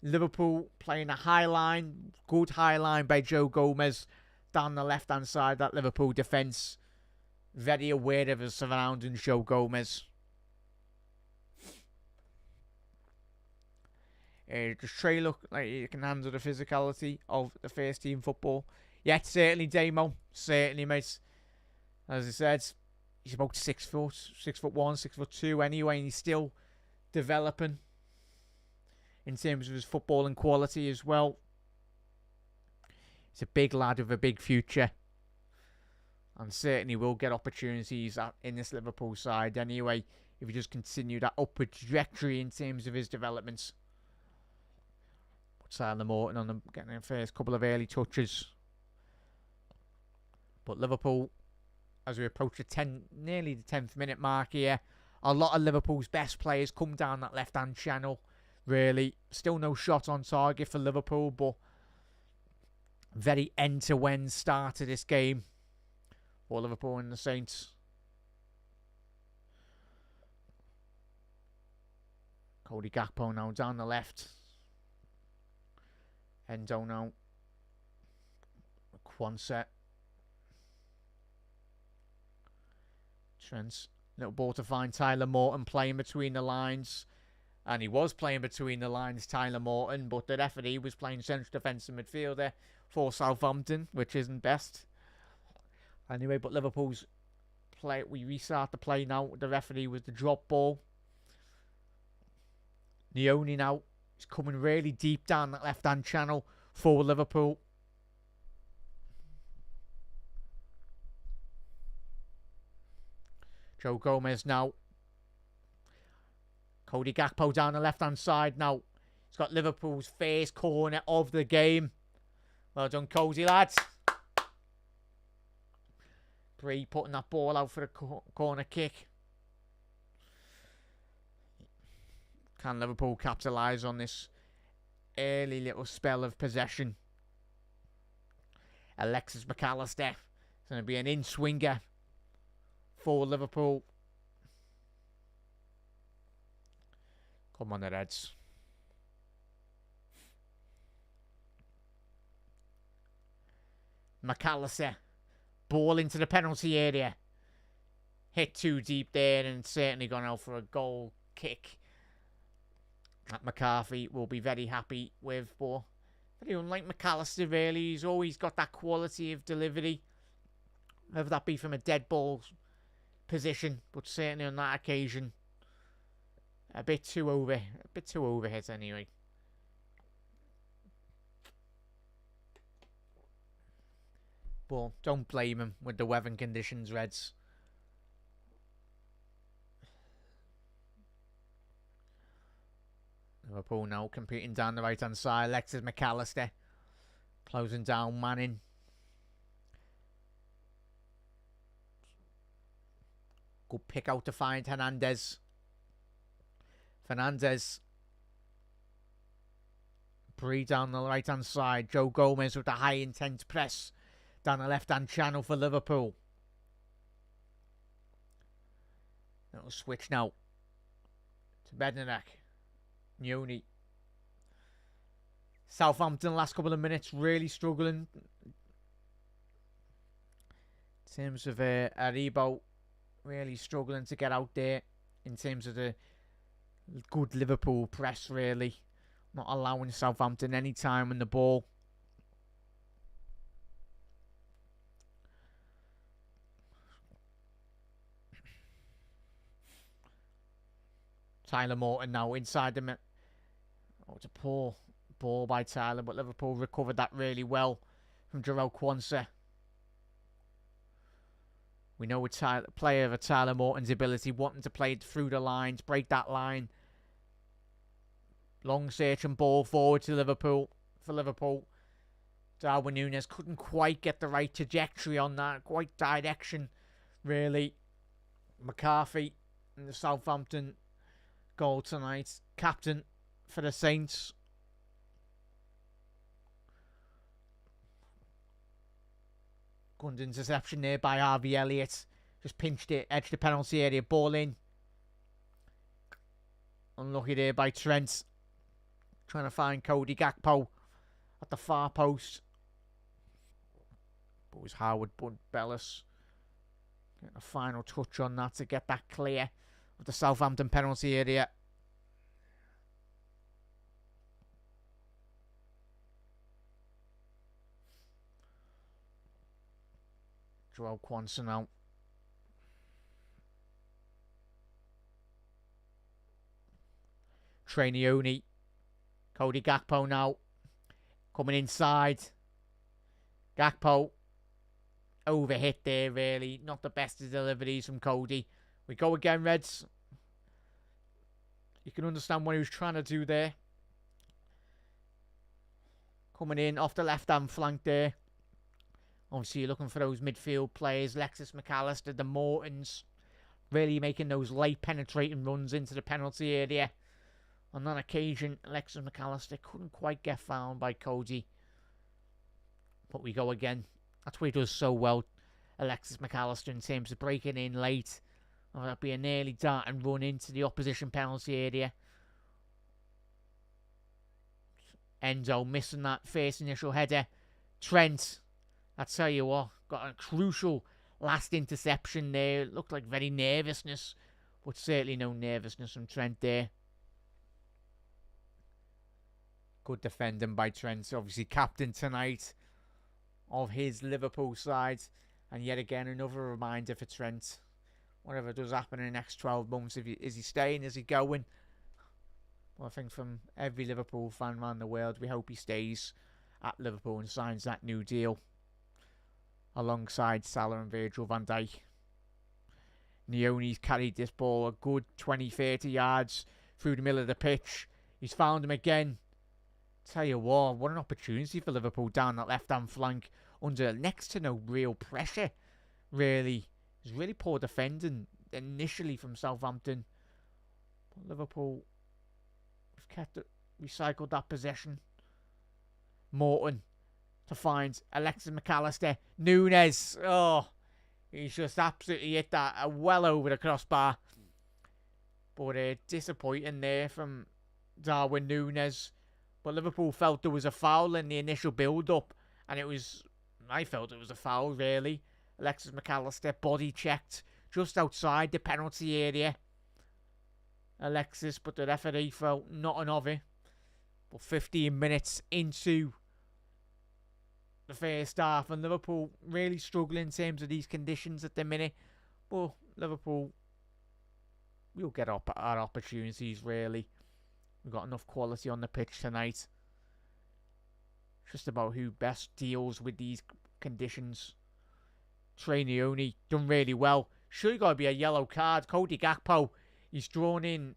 Liverpool playing a high line, good high line by Joe Gomez down the left-hand side. That Liverpool defence, very aware of his surroundings, Joe Gomez. Does Trey look like he can handle the physicality of the first team football? Yeah, certainly, Damo. Certainly, mate. As I said, he's about 6 foot, 6'1", 6'2" anyway, and he's still developing in terms of his footballing quality as well. He's a big lad with a big future, and certainly will get opportunities in this Liverpool side anyway, if he just continue that upward trajectory in terms of his developments. Tyler Morton on getting the first couple of early touches. But Liverpool, as we approach nearly the 10th minute mark here, a lot of Liverpool's best players come down that left-hand channel, really. Still no shot on target for Liverpool, but very end-to-end start to this game for Liverpool and the Saints. Cody Gakpo now down the left. Endo now. Quonset. Trent. Little ball to find Tyler Morton playing between the lines. And he was playing between the lines, Tyler Morton, but the referee was playing central defensive midfielder for Southampton, which isn't best. Anyway, but Liverpool's play, we restart the play now. The referee was the drop ball. Leone now. He's coming really deep down that left-hand channel for Liverpool. Joe Gomez now. Cody Gakpo down the left-hand side now. He's got Liverpool's first corner of the game. Well done, Cody, lads. Bree putting that ball out for a corner kick. Can Liverpool capitalise on this early little spell of possession? Alexis McAllister is going to be an in-swinger for Liverpool. Come on, the Reds. McAllister. Ball into the penalty area. Hit too deep there and certainly gone out for a goal kick. That McCarthy will be very happy with, but very unlike McAllister, really. He's always got that quality of delivery, whether that be from a dead ball position, but certainly on that occasion, a bit too overhit anyway. But don't blame him with the weather conditions, Reds. Liverpool now competing down the right-hand side. Alexis McAllister closing down Manning. Good pick out to find Hernandez. Fernandez. Bree down the right-hand side. Joe Gomez with the high intense press down the left-hand channel for Liverpool. It'll switch now to Bednarik. Newny. Southampton last couple of minutes really struggling. In terms of Aribo really struggling to get out there. In terms of the good Liverpool press, really. Not allowing Southampton any time on the ball. Tyler Morton now inside the... Oh, it's a poor ball by Tyler, but Liverpool recovered that really well from Jarrell Quansah. We know a player of Tyler Morton's ability, wanting to play through the lines, break that line. Long searching ball forward to Liverpool. For Liverpool, Darwin Núñez couldn't quite get the right trajectory on that. Quite direction, really. McCarthy in the Southampton goal tonight. Captain for the Saints. Good interception there by Harvey Elliott. Just pinched it, edged the penalty area, ball in. Unlucky there by Trent. Trying to find Cody Gakpo at the far post. But it was Howard Bellis getting a final touch on that to get that clear of the Southampton penalty area. Joel Quansah now. Trainioni. Cody Gakpo now. Coming inside. Gakpo. Overhit there, really. Not the best of deliveries from Cody. We go again, Reds. You can understand what he was trying to do there. Coming in off the left-hand flank there. Obviously, you're looking for those midfield players. Alexis McAllister, the Mortons. Really making those late penetrating runs into the penalty area. On that occasion, Alexis McAllister couldn't quite get found by Cody. But we go again. That's what he does so well, Alexis McAllister, in terms of breaking in late. Oh, that'd be an early dart and run into the opposition penalty area. Enzo missing that first initial header. Trent, I tell you what, got a crucial last interception there. It looked like very nervousness, but certainly no nervousness from Trent there. Good defending by Trent, obviously captain tonight of his Liverpool side. And yet again, another reminder for Trent. Whatever does happen in the next 12 months, is he staying, is he going? Well, I think from every Liverpool fan around the world, we hope he stays at Liverpool and signs that new deal. Alongside Salah and Virgil van Dijk. Neoni's carried this ball a good 20-30 yards through the middle of the pitch. He's found him again. Tell you what an opportunity for Liverpool down that left-hand flank under next to no real pressure, really. It was really poor defending initially from Southampton. But Liverpool have recycled that possession. Morton to find Alexis McAllister. Núñez. Oh, he's just absolutely hit that well over the crossbar. But disappointing there from Darwin Núñez. But Liverpool felt there was a foul in the initial build-up. And I felt it was a foul, really. Alexis McAllister body checked just outside the penalty area. Alexis, but the referee felt nothing of it. But 15 minutes into the first half, and Liverpool really struggling in terms of these conditions at the minute. But Liverpool, we'll get our opportunities, really. We've got enough quality on the pitch tonight. Just about who best deals with these conditions. Trainioni done really well. Should got to be a yellow card. Cody Gakpo, he's drawn in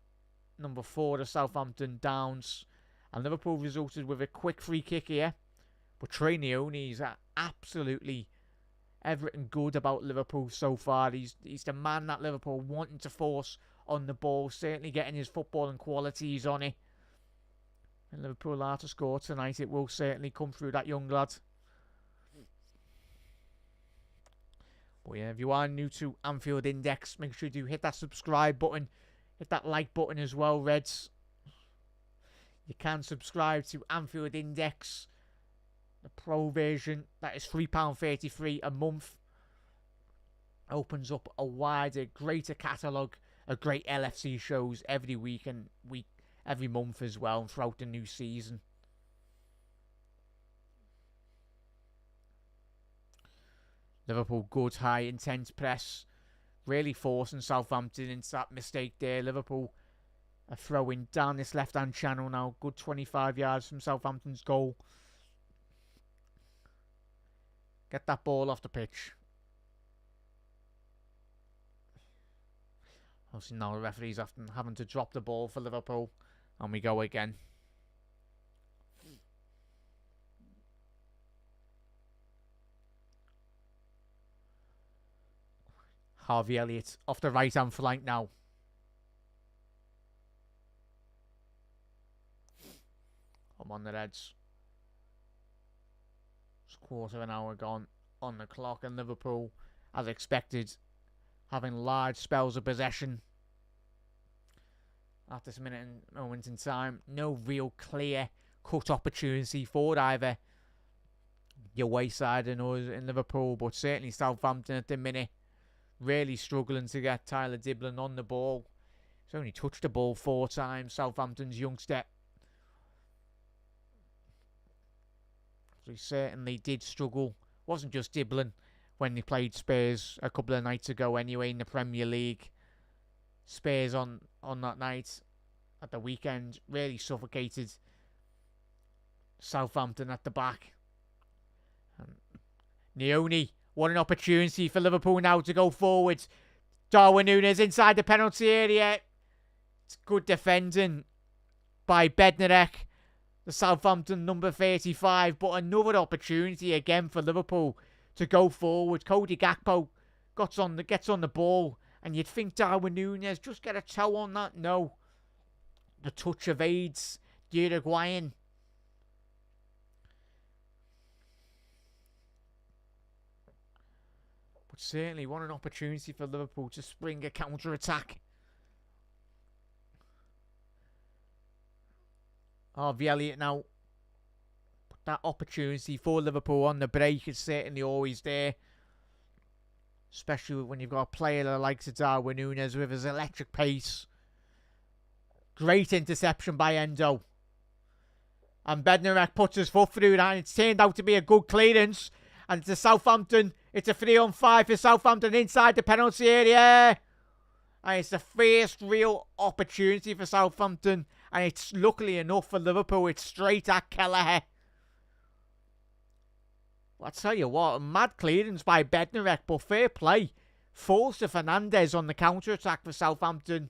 number 4 to Southampton Downs. And Liverpool resulted with a quick free kick here. But Trainioni's absolutely everything good about Liverpool so far. He's the man that Liverpool wanting to force on the ball. Certainly getting his footballing qualities on it. And Liverpool are to score tonight. It will certainly come through that young lad. But yeah, if you are new to Anfield Index, make sure you do hit that subscribe button. Hit that like button as well, Reds. You can subscribe to Anfield Index, the Pro version. That is £3.33 a month. Opens up a wider, greater catalogue of great LFC shows every week and every month as well, and throughout the new season. Liverpool good, high, intense press. Really forcing Southampton into that mistake there. Liverpool are throwing down this left-hand channel now. Good 25 yards from Southampton's goal. Get that ball off the pitch. Obviously now the referee's often having to drop the ball for Liverpool. And we go again. Harvey Elliott off the right-hand flank now. I'm on the Reds. It's a quarter of an hour gone on the clock, and Liverpool, as expected, having large spells of possession. At this moment in time, no real clear cut opportunity for either your wayside and us in Liverpool, but certainly Southampton at the minute really struggling to get Tyler Diblin on the ball. He's only touched the ball 4 times, Southampton's youngster. So he certainly did struggle. Wasn't just Diblin when they played Spurs a couple of nights ago anyway in the Premier League. Spurs on that night at the weekend really suffocated Southampton at the back. Nioni, what an opportunity for Liverpool now to go forward. Darwin Núñez inside the penalty area. It's good defending by Bednarek, the Southampton number 35, but another opportunity again for Liverpool to go forward. Cody Gakpo gets on the ball, and you'd think Darwin Núñez just get a toe on that. No. The touch evades the Uruguayan. But certainly what an opportunity for Liverpool to spring a counter-attack. Harvey Elliott now. But that opportunity for Liverpool on the break is certainly always there. Especially when you've got a player that likes Darwin Núñez with his electric pace. Great interception by Endo. And Bednarek puts his foot through that, and it's turned out to be a good clearance. And it's a Southampton. It's a 3-on-5 for Southampton inside the penalty area. And it's the first real opportunity for Southampton. And it's luckily enough for Liverpool. It's straight at Kelleher. Well, I tell you what, a mad clearance by Bednarek, but fair play. Forced to Fernandes on the counter-attack for Southampton.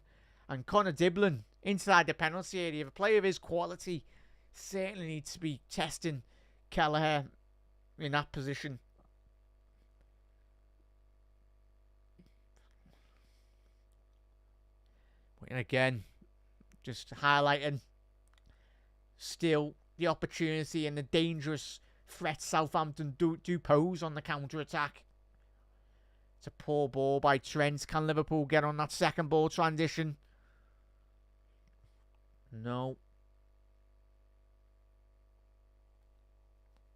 And Connor Diblin inside the penalty area. A player of his quality certainly needs to be testing Kelleher in that position. And again, just highlighting still the opportunity and the dangerous threat Southampton do pose on the counter-attack. It's a poor ball by Trent. Can Liverpool get on that second ball transition? No.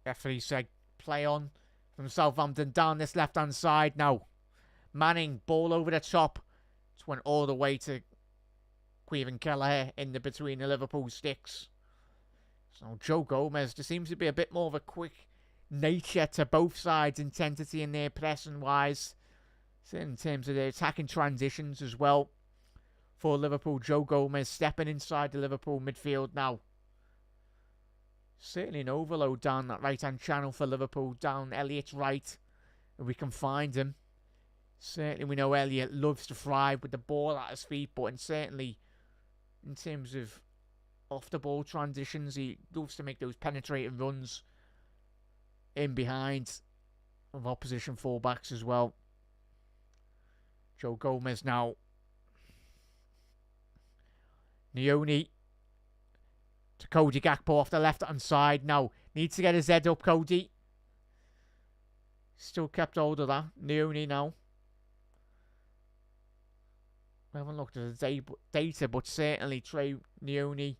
Referee said play on from Southampton down this left-hand side now. Manning, ball over the top. It went all the way to Queven Kelleher in the between the Liverpool sticks. So Joe Gomez, there seems to be a bit more of a quick nature to both sides, intensity in their pressing wise. So in terms of their attacking transitions as well. For Liverpool, Joe Gomez stepping inside the Liverpool midfield now. certainly an overload down that right-hand channel for Liverpool, down Elliott's right, if we can find him. Certainly we know Elliott loves to thrive with the ball at his feet, but certainly in terms of off-the-ball transitions, he loves to make those penetrating runs in behind of opposition fullbacks as well. Joe Gomez now. Nioni to Cody Gakpo off the left-hand side now. Needs to get his head up, Cody. Still kept hold of that. Nioni now. We haven't looked at the data, but certainly Trey Nioni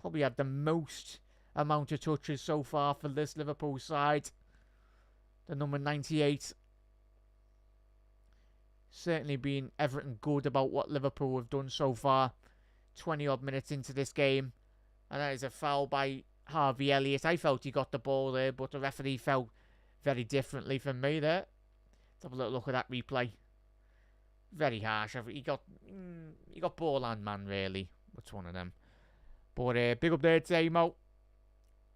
probably had the most amount of touches so far for this Liverpool side. The number 98. Certainly been everything good about what Liverpool have done so far. 20 odd minutes into this game. And that is a foul by Harvey Elliott. I felt he got the ball there, but the referee felt very differently from me there. Let's have a little look at that replay. Very harsh. He got ball and man, really. What's one of them? But big up there today, Mo.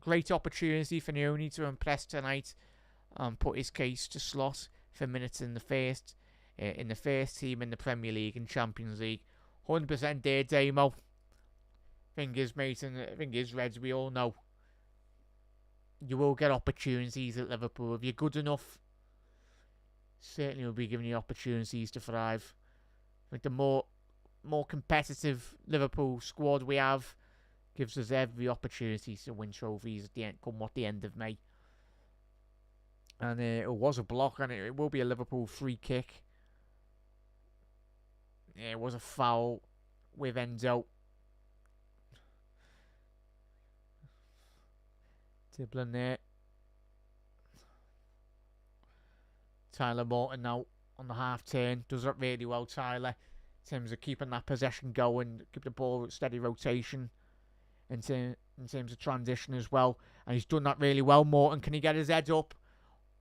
Great opportunity for Nioni to impress tonight and put his case to slot for minutes in the first team in the Premier League and Champions League. 100% there, Damo. Fingers, mate, and fingers, Reds, we all know. You will get opportunities at Liverpool. If you're good enough, certainly will be given you opportunities to thrive. I think the more competitive Liverpool squad we have gives us every opportunity to win trophies at the end, come what the end of May. And it was a block, and it will be a Liverpool free kick. Yeah, it was a foul with Enzo. Tibbling there. Tyler Morton now on the half turn. Does that really well, Tyler. In terms of keeping that possession going. Keep the ball at steady rotation. In terms of transition as well. And he's done that really well, Morton. Can he get his head up?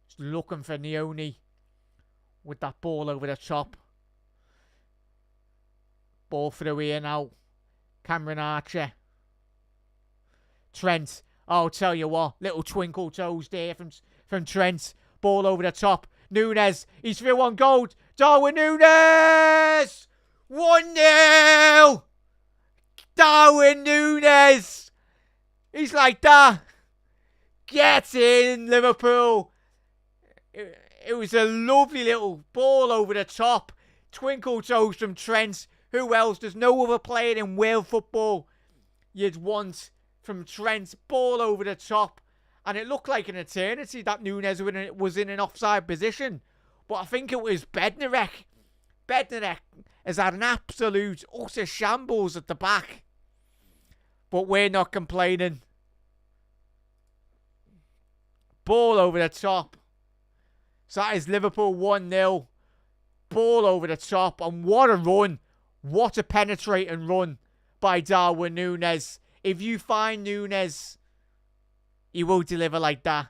Just looking for Nioni. With that ball over the top. Ball through here now. Cameron Archer. Trent. I'll tell you what. Little twinkle toes there from Trent. Ball over the top. Nunes. He's through on goal. Darwin Nunes! 1-0! Darwin Nunes! He's like that. Get in, Liverpool. It was a lovely little ball over the top. Twinkle toes from Trent. Who else? There's no other player in Wales football you'd want from Trent. Ball over the top. And it looked like an eternity that Nunes was in an offside position. But I think it was Bednarek. Bednarek has had an absolute utter shambles at the back. But we're not complaining. Ball over the top. So that is Liverpool 1-0. Ball over the top. And what a run. What a penetrating run by Darwin Nunes. If you find Nunes, he will deliver like that.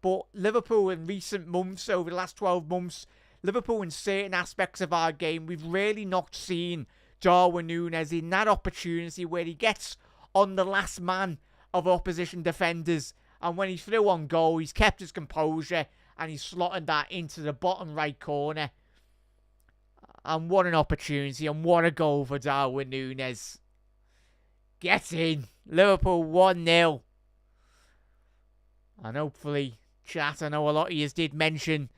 But Liverpool in recent months, over the last 12 months, Liverpool in certain aspects of our game, we've really not seen Darwin Nunes in that opportunity where he gets on the last man of opposition defenders. And when he's through on goal, he's kept his composure and he's slotted that into the bottom right corner. And what an opportunity and what a goal for Darwin Nunes. Get in. Liverpool 1-0. And hopefully, chat, I know a lot of you did mention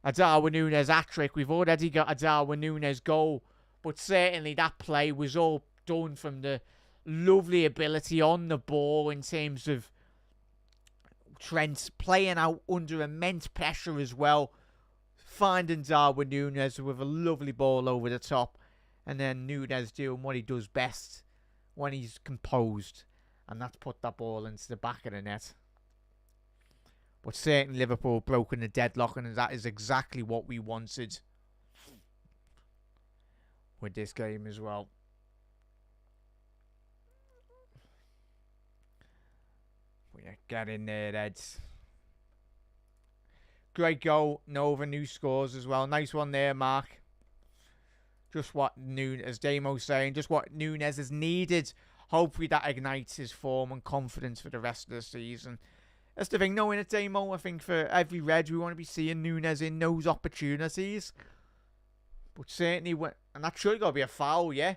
a Darwin Nunes hat-trick. We've already got a Darwin Nunes goal. But certainly that play was all done from the lovely ability on the ball in terms of Trent playing out under immense pressure as well. Finding Darwin Nunes with a lovely ball over the top. And then Nunes doing what he does best when he's composed. And that's put that ball into the back of the net. But certainly Liverpool broken the deadlock. And that is exactly what we wanted with this game as well. But yeah, get in there, Eds. Great goal. No other new scores as well. Nice one there, Mark. Just what Nunes, as Damo's saying, just what Nunes has needed hopefully that ignites his form and confidence for the rest of the season. That's the thing, knowing it, Damo. I think for every Reds, we want to be seeing Núñez in those opportunities. But certainly, and that's surely got to be a foul, yeah?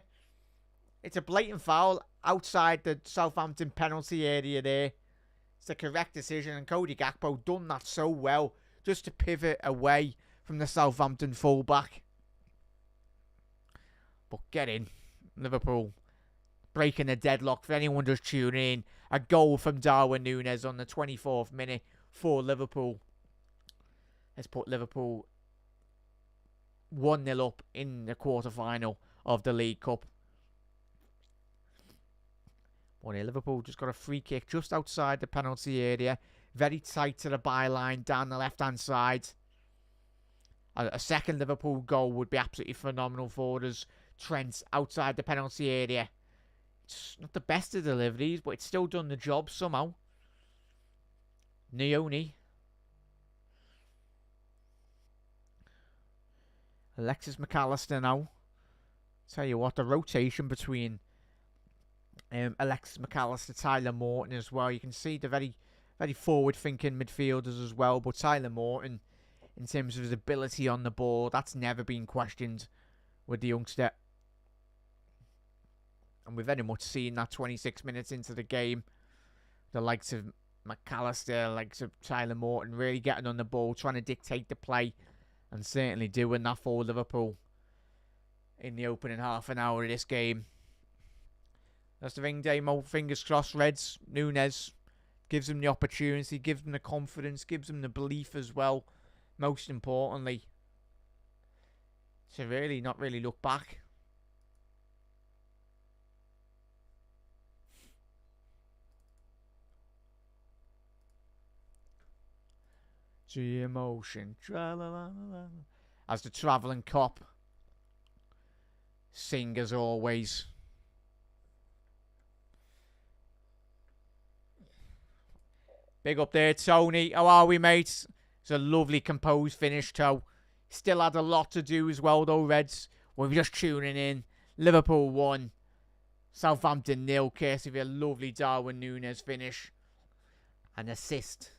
It's a blatant foul outside the Southampton penalty area there. It's the correct decision, and Cody Gakpo done that so well, just to pivot away from the Southampton fullback. But get in, Liverpool. Breaking the deadlock for anyone just tuning in. A goal from Darwin Núñez on the 24th minute for Liverpool. Let's put Liverpool 1-0 up in the quarter-final of the League Cup. Well, Liverpool just got a free kick just outside the penalty area. Very tight to the byline down the left-hand side. A second Liverpool goal would be absolutely phenomenal for us. Trent outside the penalty area. It's not the best of deliveries, but it's still done the job somehow. Nioni. Alexis McAllister now. Tell you what, the rotation between Alexis McAllister, Tyler Morton as well. You can see the very, very forward-thinking midfielders as well. But Tyler Morton, in terms of his ability on the ball, that's never been questioned with the youngster. And we've very much seen that 26 minutes into the game. The likes of McAllister, the likes of Tyler Morton really getting on the ball, trying to dictate the play. And certainly doing that for Liverpool in the opening half an hour of this game. That's the thing, Damo. Fingers crossed, Reds. Núñez gives them the opportunity, gives them the confidence, gives them the belief as well. Most importantly, to really not really look back. The emotion, as the travelling cop sing as always. Big up there, Tony. How are we, mates? It's a lovely composed finish, Toe. Still had a lot to do as well, though, Reds. We're just tuning in. Liverpool 1, Southampton 0. Courtesy of a lovely Darwin Núñez finish. An assist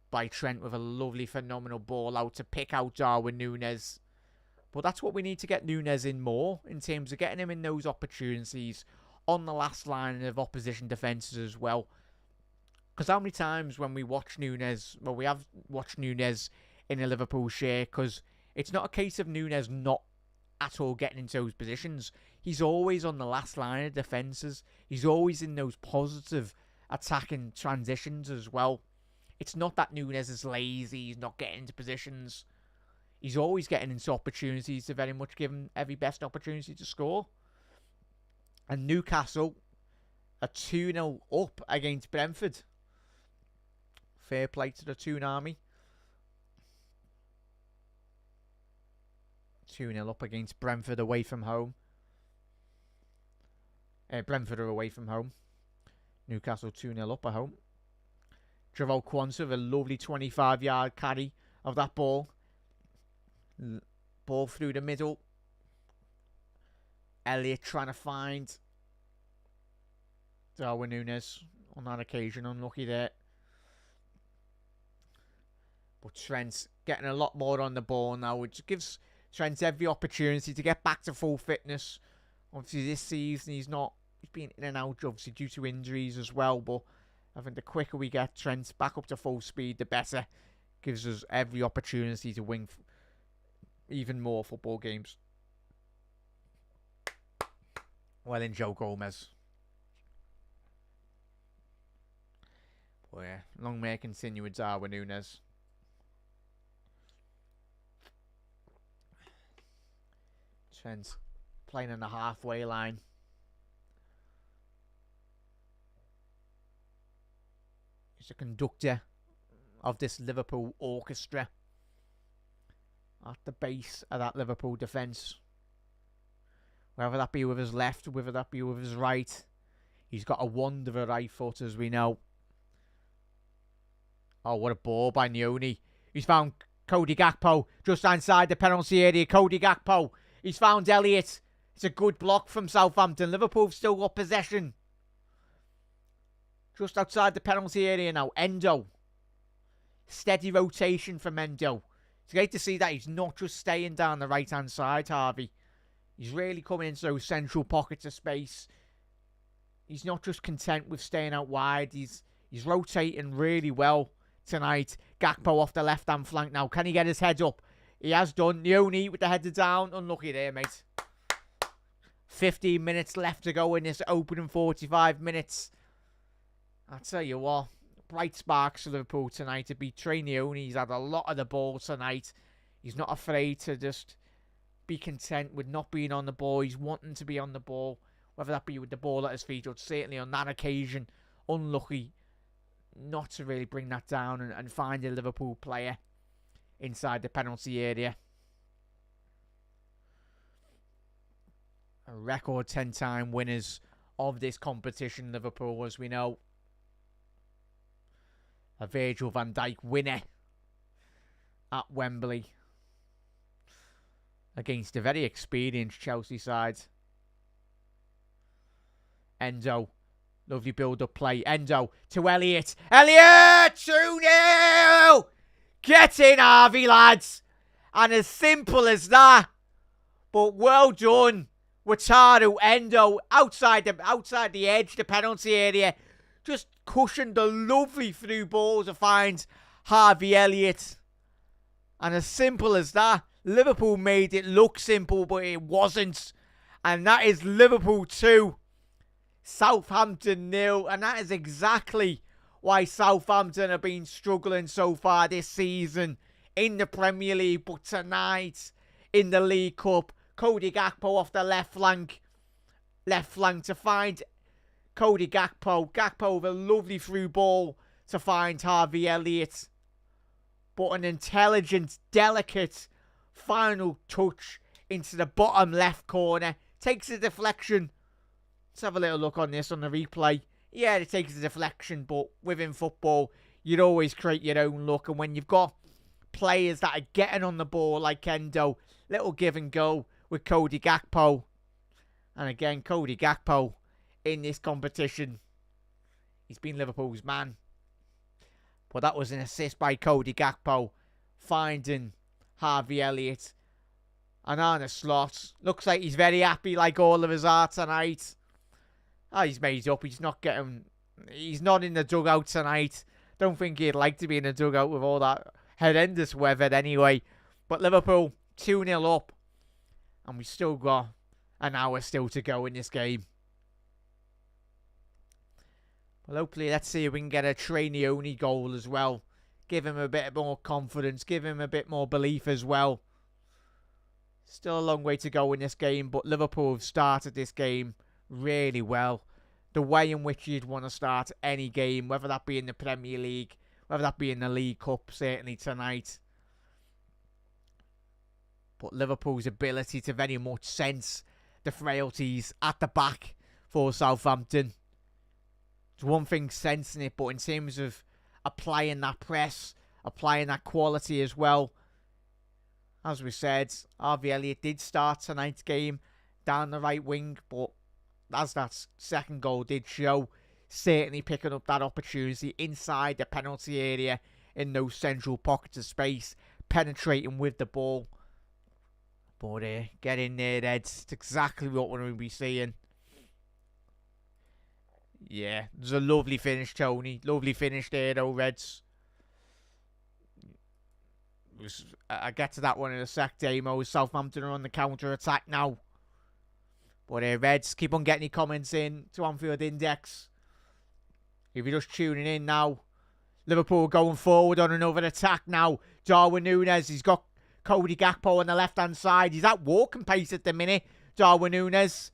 by Trent with a lovely, phenomenal ball out to pick out Darwin Núñez. But that's what we need to get Núñez in more, in terms of getting him in those opportunities on the last line of opposition defences as well. Because how many times when we watch Núñez, well, we have watched Núñez in a Liverpool share, because it's not a case of Núñez not at all getting into those positions. He's always on the last line of defences. He's always in those positive attacking transitions as well. It's not that Núñez is lazy, he's not getting into positions. He's always getting into opportunities to very much give him every best opportunity to score. And Newcastle are 2-0 up against Brentford. Fair play to the Toon Army. 2-0 up against Brentford away from home. Brentford are away from home. Newcastle 2-0 up at home. Jarell Quansah with a lovely 25-yard carry of that ball. Ball through the middle. Elliott trying to find Darwin Núñez on that occasion. Unlucky there. But Trent getting a lot more on the ball now, which gives Trent every opportunity to get back to full fitness. Obviously this season he's been in and out, obviously due to injuries as well, but I think the quicker we get Trent back up to full speed, the better. Gives us every opportunity to win even more football games. Well in Joe Gomez. But yeah, long may it continue with Darwin Núñez. Trent playing in the halfway line. He's the conductor of this Liverpool orchestra at the base of that Liverpool defence. Whether that be with his left, whether that be with his right, he's got a wonder of a right foot, as we know. Oh, what a ball by Nioni. He's found Cody Gakpo just inside the penalty area. Cody Gakpo. He's found Elliott. It's a good block from Southampton. Liverpool have still got possession. Just outside the penalty area now. Endo. Steady rotation from Endo. It's great to see that he's not just staying down the right-hand side, Harvey. He's really coming into those central pockets of space. He's not just content with staying out wide. He's rotating really well tonight. Gakpo off the left-hand flank now. Can he get his head up? He has done. Leone with the header down. Unlucky there, mate. 15 minutes left to go in this opening 45 minutes. I'll tell you what. Bright sparks for Liverpool tonight to beat Trey Leone. He's had a lot of the ball tonight. He's not afraid to just be content with not being on the ball. He's wanting to be on the ball, whether that be with the ball at his feet or certainly on that occasion. Unlucky not to really bring that down and find a Liverpool player inside the penalty area. A record 10-time winners of this competition, Liverpool, as we know. A Virgil van Dijk winner at Wembley against a very experienced Chelsea side. Endo. Lovely build-up play. Endo to Elliott. Elliott! 2-0! Get in, Harvey, lads. And as simple as that. But well done. Wataru Endo outside the edge, the penalty area. Just cushioned the lovely through ball to find Harvey Elliott. And as simple as that, Liverpool made it look simple, but it wasn't. And that is Liverpool 2, Southampton 0. And that is exactly why Southampton have been struggling so far this season in the Premier League. But tonight, in the League Cup, Cody Gakpo off the left flank to find Cody Gakpo. Gakpo with a lovely through ball to find Harvey Elliott. But an intelligent, delicate final touch into the bottom left corner. Takes a deflection. Let's have a little look on this on the replay. Yeah, it takes a deflection, but within football, you'd always create your own look. And when you've got players that are getting on the ball like Endo, little give and go with Cody Gakpo. And again, Cody Gakpo in this competition, he's been Liverpool's man. But that was an assist by Cody Gakpo, finding Harvey Elliott. And Arne Slot looks like he's very happy, like all of us are tonight. Oh, he's made up. He's not in the dugout tonight. Don't think he'd like to be in the dugout with all that horrendous weather anyway. But Liverpool 2-0 up. And we still got an hour still to go in this game. Well, hopefully, let's see if we can get a Trey Leone goal as well. Give him a bit more confidence. Give him a bit more belief as well. Still a long way to go in this game, but Liverpool have started this game really well. The way in which you'd want to start any game, whether that be in the Premier League, whether that be in the League Cup, certainly tonight. But Liverpool's ability to very much sense the frailties at the back for Southampton. It's one thing sensing it, but in terms of applying that press, applying that quality as well. As we said, Harvey Elliott did start tonight's game down the right wing, but as that second goal did show, certainly picking up that opportunity inside the penalty area in those central pockets of space, penetrating with the ball. But get in there, Ed. It's exactly what we're going to be seeing. Yeah, there's a lovely finish, Tony. Lovely finish there, though, Reds. I'll get to that one in a sec, Damo. Southampton are on the counter-attack now. But Reds, keep on getting your comments in to Anfield Index. If you're just tuning in now, Liverpool going forward on another attack now. Darwin Núñez, he's got Cody Gakpo on the left-hand side. He's at walking pace at the minute, Darwin Núñez.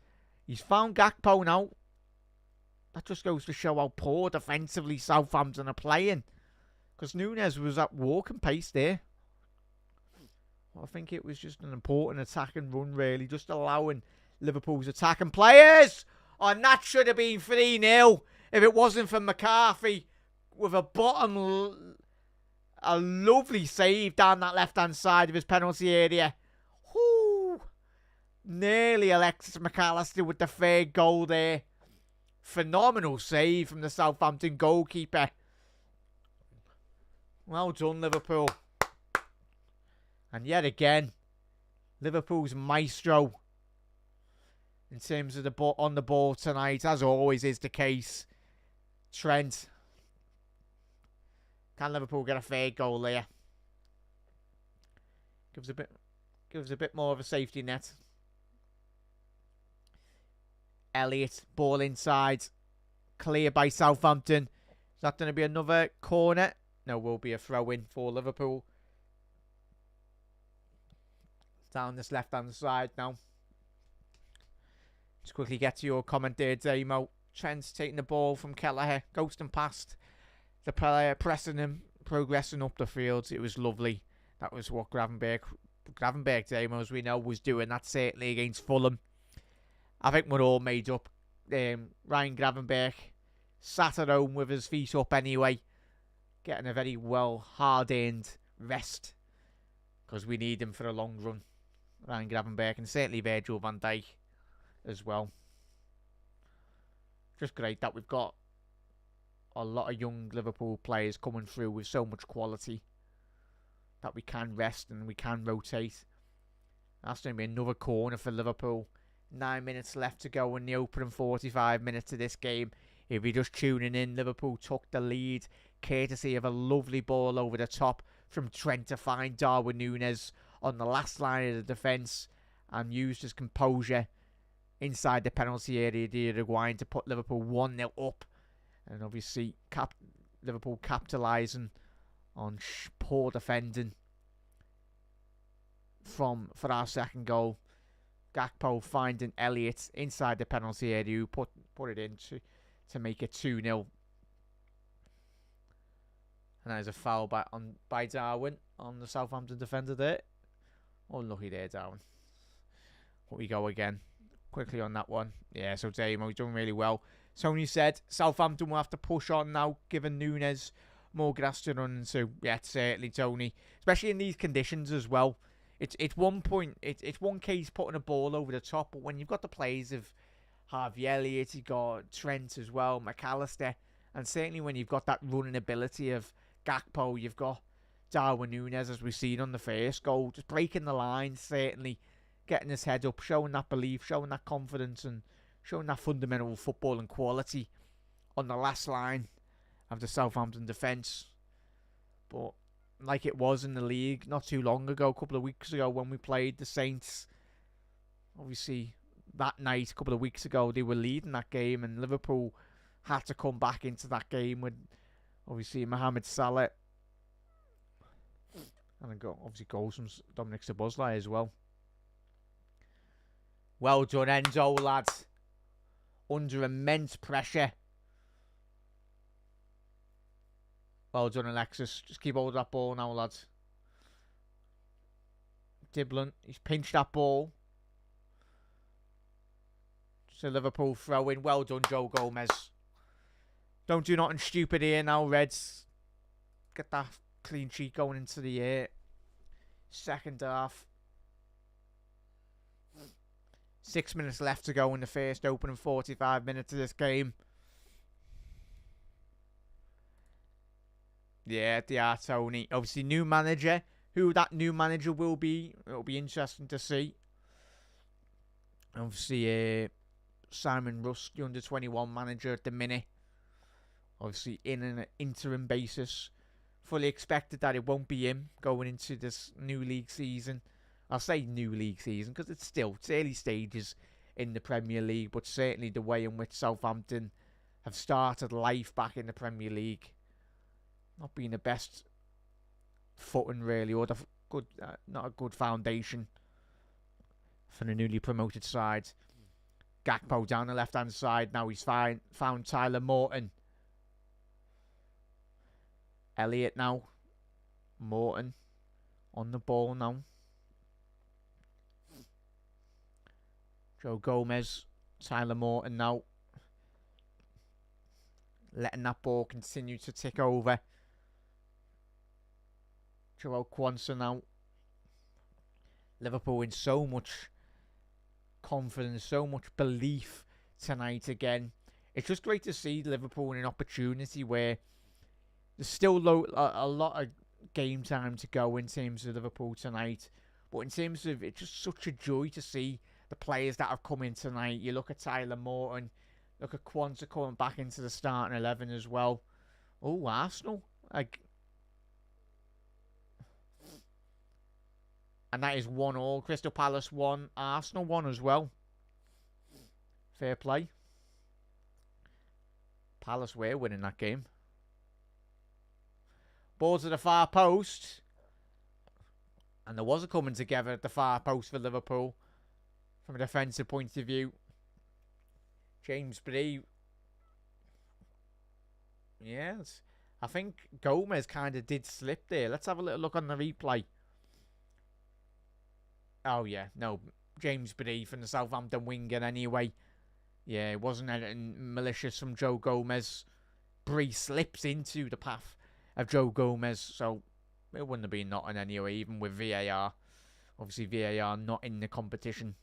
He's found Gakpo now. That just goes to show how poor defensively Southampton are playing. Because Núñez was at walking pace there. Well, I think it was just an important attacking run, really. Just allowing Liverpool's attacking players. Oh, and that should have been 3-0 if it wasn't for McCarthy with a lovely save down that left-hand side of his penalty area. Whoo! Nearly Alexis McAllister with the third goal there. Phenomenal save from the Southampton goalkeeper. Well done, Liverpool. And yet again, Liverpool's maestro in terms of the ball on the ball tonight, as always is the case, Trent. Can Liverpool get a third goal here? Gives a bit more of a safety net. Elliott, ball inside. Clear by Southampton. Is that going to be another corner? No, will be a throw-in for Liverpool. Down this left-hand side now. Just quickly get to your comment there, Damo. Trent's taking the ball from Kelleher. Ghosting past the player, pressing him, progressing up the field. It was lovely. That was what Gravenberg, Damo, as we know, was doing. That certainly against Fulham. I think we're all made up. Ryan Gravenberg sat at home with his feet up anyway. Getting a very well hard-earned rest. Because we need him for a long run. Ryan Gravenberg and certainly Virgil van Dijk as well. Just great that we've got a lot of young Liverpool players coming through with so much quality that we can rest and we can rotate. That's going to be another corner for Liverpool. 9 minutes left to go in the opening 45 minutes of this game. If you're just tuning in, Liverpool took the lead courtesy of a lovely ball over the top from Trent to find Darwin Núñez on the last line of the defence and used his composure inside the penalty area, the Uruguayan, to put Liverpool 1-0 up. And obviously Liverpool capitalising on poor defending for our second goal. Gakpo finding Elliott inside the penalty area, who put it in to make it 2-0. And that is a foul by Darwin on the Southampton defender there. Unlucky there, Darwin. But we go again. Quickly on that one. Yeah, so Damo's done really well. Tony said Southampton will have to push on now, giving Núñez more grass to run into. Yeah, certainly, Tony. Especially in these conditions as well. It's one case putting a ball over the top, but when you've got the players of Harvey Elliott, you've got Trent as well, McAllister, and certainly when you've got that running ability of Gakpo, you've got Darwin Núñez, as we've seen on the first goal, just breaking the line, certainly getting his head up, showing that belief, showing that confidence, and showing that fundamental football and quality on the last line of the Southampton defence. But like it was in the league not too long ago, a couple of weeks ago when we played the Saints, obviously that night, a couple of weeks ago, they were leading that game and Liverpool had to come back into that game with obviously Mohamed Salah and obviously goals from Dominic Szoboszlai as well. Well done, Enzo, lads. Under immense pressure. Well done, Alexis. Just keep hold of that ball now, lads. Diblin, he's pinched that ball. So Liverpool throw in. Well done, Joe Gomez. Don't do nothing stupid here now, Reds. Get that clean sheet going into the second half. 6 minutes left to go in the first opening 45 minutes of this game. Yeah, they are, Tony. Obviously, new manager. Who that new manager will be, it'll be interesting to see. Obviously, Simon Rusk, the under-21 manager at the minute. Obviously, in an interim basis. Fully expected that it won't be him going into this new league season. I'll say new league season because it's early stages in the Premier League, but certainly the way in which Southampton have started life back in the Premier League, not being the best footing really, or not a good foundation for the newly promoted side. Gakpo down the left hand side now. He's found Tyler Morton. Elliott now. Morton on the ball now. Joe Gomez, Tyler Morton now. Letting that ball continue to tick over. Joel Quansah now. Liverpool in so much confidence, so much belief tonight again. it's just great to see Liverpool in an opportunity where there's still a lot of game time to go in terms of Liverpool tonight. But in terms of, it's just such a joy to see the players that have come in tonight. You look at Tyler Morton, look at Quanta coming back into the starting 11 as well. Oh, Arsenal. And that is 1-1. Crystal Palace 1, Arsenal 1 as well. Fair play. Palace were winning that game. Ball to the far post. And there was a coming together at the far post for Liverpool. From a defensive point of view. James Bree. Yes. I think Gomez kind of did slip there. Let's have a little look on the replay. Oh, yeah. No. James Bree from the Southampton winger anyway. Yeah, it wasn't anything malicious from Joe Gomez. Bree slips into the path of Joe Gomez. So, it wouldn't have been nothing anyway, even with VAR. Obviously, VAR not in the competition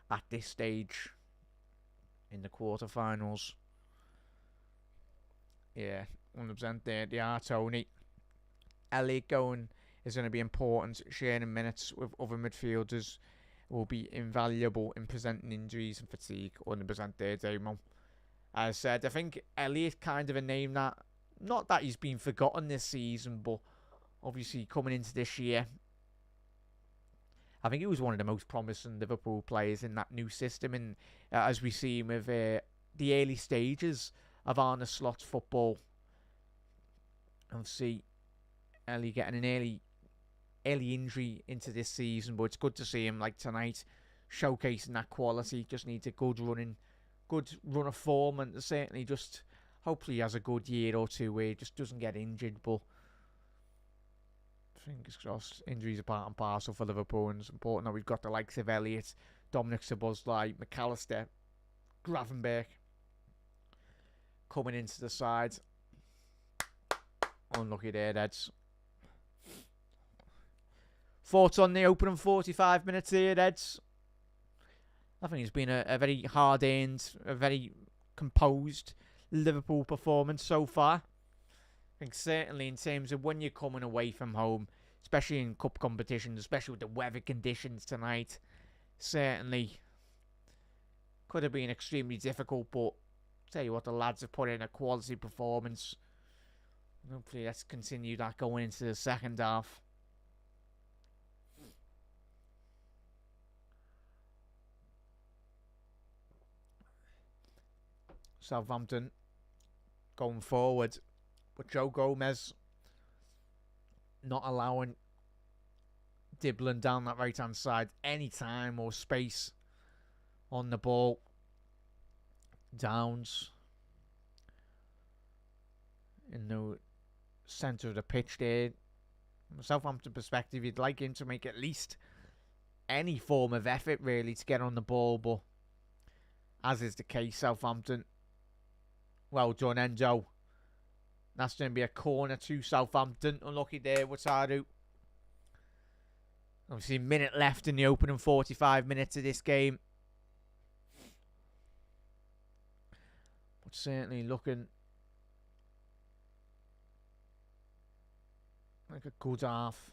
at this stage in the quarterfinals. Yeah, 100% there. They are, Tony. Elliott going is going to be important. Sharing minutes with other midfielders will be invaluable in presenting injuries and fatigue. 100% there, Damo. As I said, I think Elliott kind of a name that, not that he's been forgotten this season, but obviously coming into this year, I think he was one of the most promising Liverpool players in that new system. And as we see with the early stages of Arne Slot's football, obviously Ellie getting an early injury into this season, but it's good to see him like tonight showcasing that quality. Just needs a good run of form, and certainly just hopefully he has a good year or two where he just doesn't get injured. But fingers crossed, injuries are part and parcel for Liverpool, and it's important that we've got the likes of Elliott, Dominic Szoboszlai, McAllister, Gravenberch coming into the side. Unlucky there, Eds. Thoughts on the opening 45 minutes here, Eds? I think it's been a very hard-earned, a very composed Liverpool performance so far. I think certainly in terms of when you're coming away from home, especially in cup competitions, especially with the weather conditions tonight, certainly could have been extremely difficult, but tell you what, the lads have put in a quality performance. Hopefully let's continue that going into the second half. Southampton going forward, but Joe Gomez not allowing Dibbling down that right hand side any time or space on the ball. Downs in the centre of the pitch there. From a Southampton perspective, you'd like him to make at least any form of effort really to get on the ball, but as is the case, Southampton. Well done, Endo. That's going to be a corner to Southampton. Unlucky there, Wataru. Obviously, a minute left in the opening 45 minutes of this game. But certainly looking like a good half.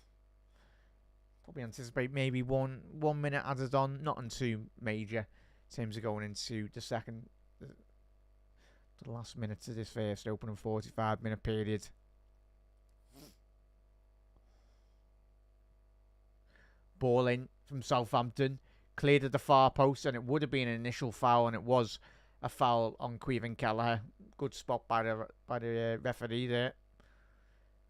Probably anticipate maybe one minute added on. Nothing too major in terms of going into the second, the last minutes of this first opening 45-minute period. Ball in from Southampton. Cleared at the far post, and it would have been an initial foul, and it was a foul on Caoimhin Kelleher. Good spot by the referee there.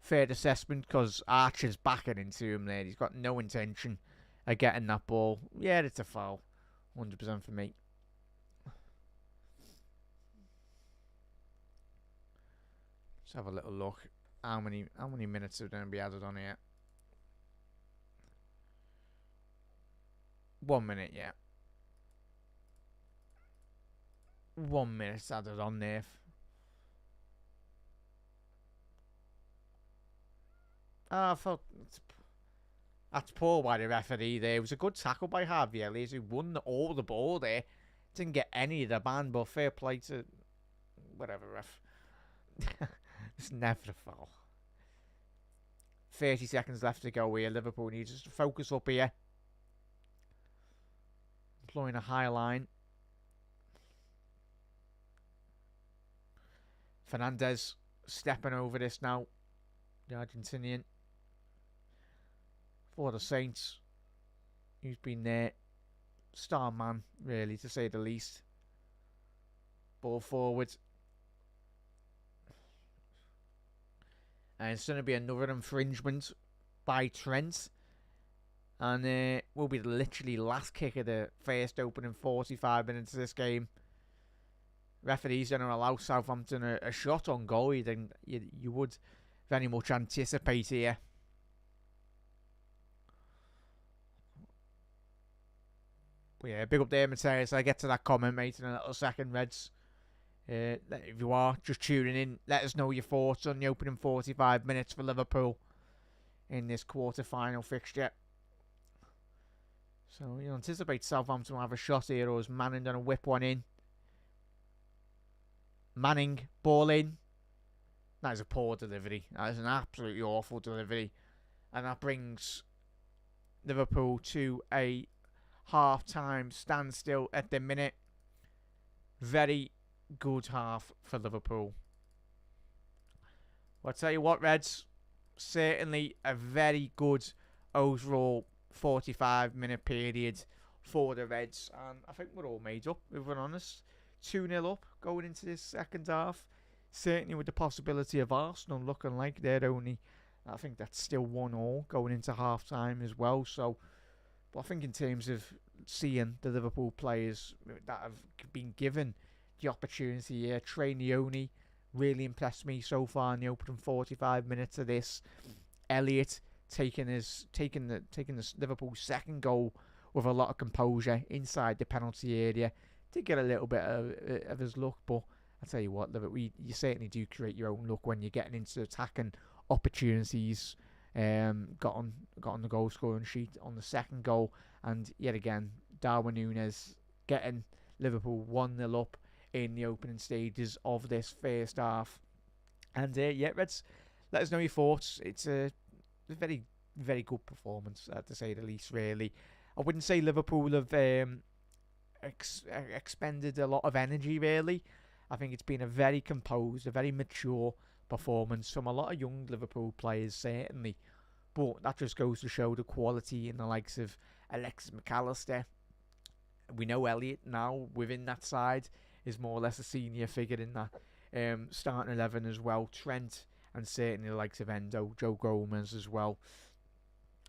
Fair assessment, because Archer's backing into him there. He's got no intention of getting that ball. Yeah, it's a foul. 100% for me. Let's have a little look. How many minutes are going to be added on here? 1 minute, yeah. 1 minute added on there. I thought that's poor by the referee there. It was a good tackle by Harvey Elliott, who won all the ball there Didn't get any of the ban, but fair play to whatever ref. It's never a foul. 30 seconds left to go here. Liverpool needs to focus up here. Employing a high line. Fernandez stepping over this now. The Argentinian. For the Saints. He's been there. Star man, really, to say the least. Ball forward. And it's going to be another infringement by Trent. And it will be literally last kick of the first opening 45 minutes of this game. Referee's going to allow Southampton a shot on goal. You would very much anticipate here. But yeah, big up there, Matthias. I'll get to that comment, mate, in a little second, Reds. If you are just tuning in, let us know your thoughts on the opening 45 minutes for Liverpool in this quarter-final fixture. So you anticipate Southampton will have a shot here, or is Manning going to whip one in? Manning, ball in. That is a poor delivery. That is an absolutely awful delivery. And that brings Liverpool to a half-time standstill at the minute. Very good half for Liverpool. Well, I'll tell you what, Reds, certainly a very good overall 45-minute period for the Reds, and I think we're all made up, if we're honest. 2-0 up going into this second half, certainly with the possibility of Arsenal looking like they're only, I think that's still 1-1 going into half-time as well. So, but I think in terms of seeing the Liverpool players that have been given the opportunity here, Trey Leone really impressed me so far in the opening 45 minutes of this. Elliott taking the Liverpool's second goal with a lot of composure inside the penalty area. Did get a little bit of his luck, but I tell you what, Liverpool, you certainly do create your own luck when you're getting into attacking opportunities. Got on the goal scoring sheet on the second goal, and yet again Darwin Núñez getting Liverpool 1-0 up in the opening stages of this first half. And yeah, Reds, let us know your thoughts. It's a very, very good performance, to say the least, really. I wouldn't say Liverpool have expended a lot of energy, really. I think it's been a very composed, a very mature performance from a lot of young Liverpool players, certainly. But that just goes to show the quality in the likes of Alexis McAllister. We know Elliott now within that side is more or less a senior figure in that starting 11 as well. Trent, and certainly the likes of Endo, Joe Gomez as well.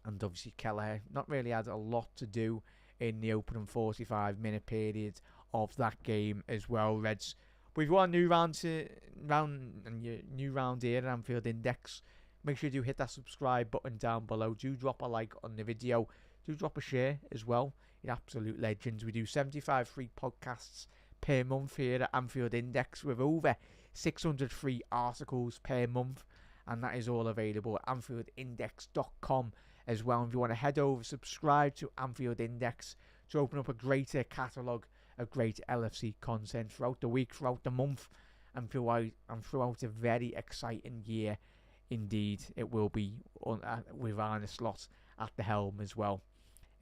And obviously Kelleher not really had a lot to do in the opening 45-minute period of that game as well, Reds. We've got a new round here at Anfield Index. Make sure you do hit that subscribe button down below. Do drop a like on the video. Do drop a share as well. You're absolute legends. We do 75 free podcasts per month here at Anfield Index with over 600 free articles per month. And that is all available at AnfieldIndex.com as well. If you want to head over, subscribe to Anfield Index to open up a greater catalogue of great LFC content throughout the week, throughout the month, and throughout a very exciting year. Indeed, it will be with Arne Slot at the helm as well.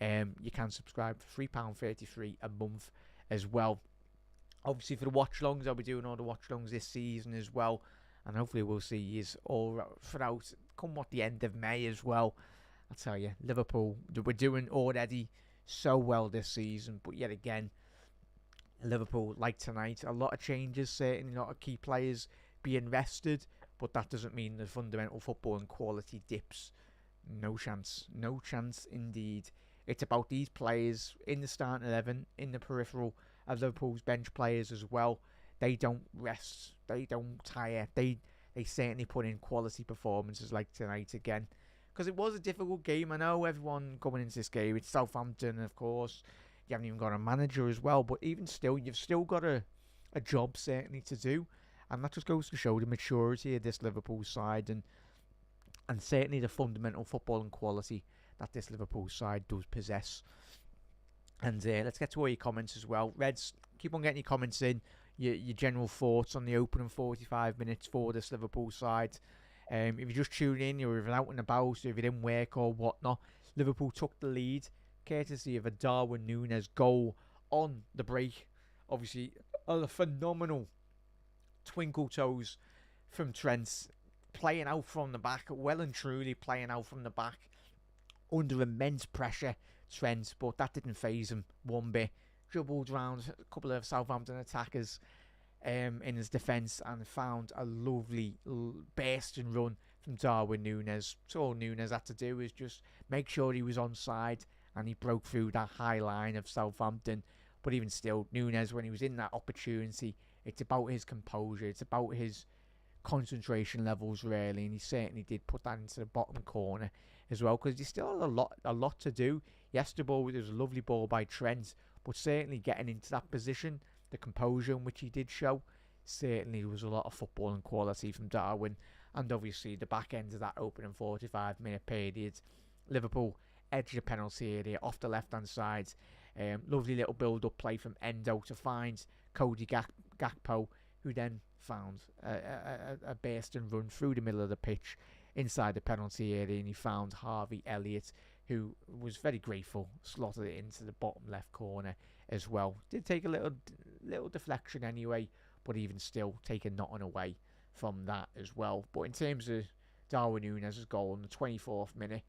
You can subscribe for £3.33 a month as well. Obviously, for the watch-longs, I'll be doing all the watch-longs this season as well. And hopefully we'll see you all throughout, come what the end of May as well. I'll tell you, Liverpool, we're doing already so well this season. But yet again, Liverpool, like tonight, a lot of changes, certainly a lot of key players being rested. But that doesn't mean the fundamental football and quality dips. No chance. No chance indeed. It's about these players in the starting 11, in the peripheral of Liverpool's bench players as well. They don't rest. They don't tire. They certainly put in quality performances like tonight again. Because it was a difficult game. I know everyone going into this game, it's Southampton, of course. You haven't even got a manager as well. But even still, you've still got a job certainly to do. And that just goes to show the maturity of this Liverpool side and certainly the fundamental football and quality that this Liverpool side does possess. And let's get to all your comments as well. Reds, Keep on getting your comments in, your general thoughts on the opening 45 minutes for this Liverpool side. If you just tune in, you're either out and about, or if you didn't work or whatnot, Liverpool took the lead, courtesy of a Darwin Núñez goal on the break. Obviously, a phenomenal twinkle toes from Trent, playing out from the back, well and truly playing out from the back, under immense pressure, Trent, but that didn't faze him one bit. Dribbled round a couple of Southampton attackers in his defence and found a lovely bursting run from Darwin Núñez. So all Núñez had to do was just make sure he was onside, and he broke through that high line of Southampton. But even still, Núñez, when he was in that opportunity, it's about his composure, it's about his concentration levels, really, and he certainly did put that into the bottom corner as well, because he still had a lot to do. Yes, the ball, there was a lovely ball by Trent, but certainly getting into that position, the composure in which he did show, certainly was a lot of footballing quality from Darwin. And obviously the back end of that opening 45-minute period, Liverpool edged the penalty area off the left hand side. Lovely little build-up play from Endo to find Cody Gakpo, who then found a burst and run through the middle of the pitch inside the penalty area, and he found Harvey Elliott, who was very grateful, slotted it into the bottom left corner as well. Did take a little deflection anyway, but even still taking nothing away from that as well. But in terms of Darwin Núñez's goal in the 24th minute,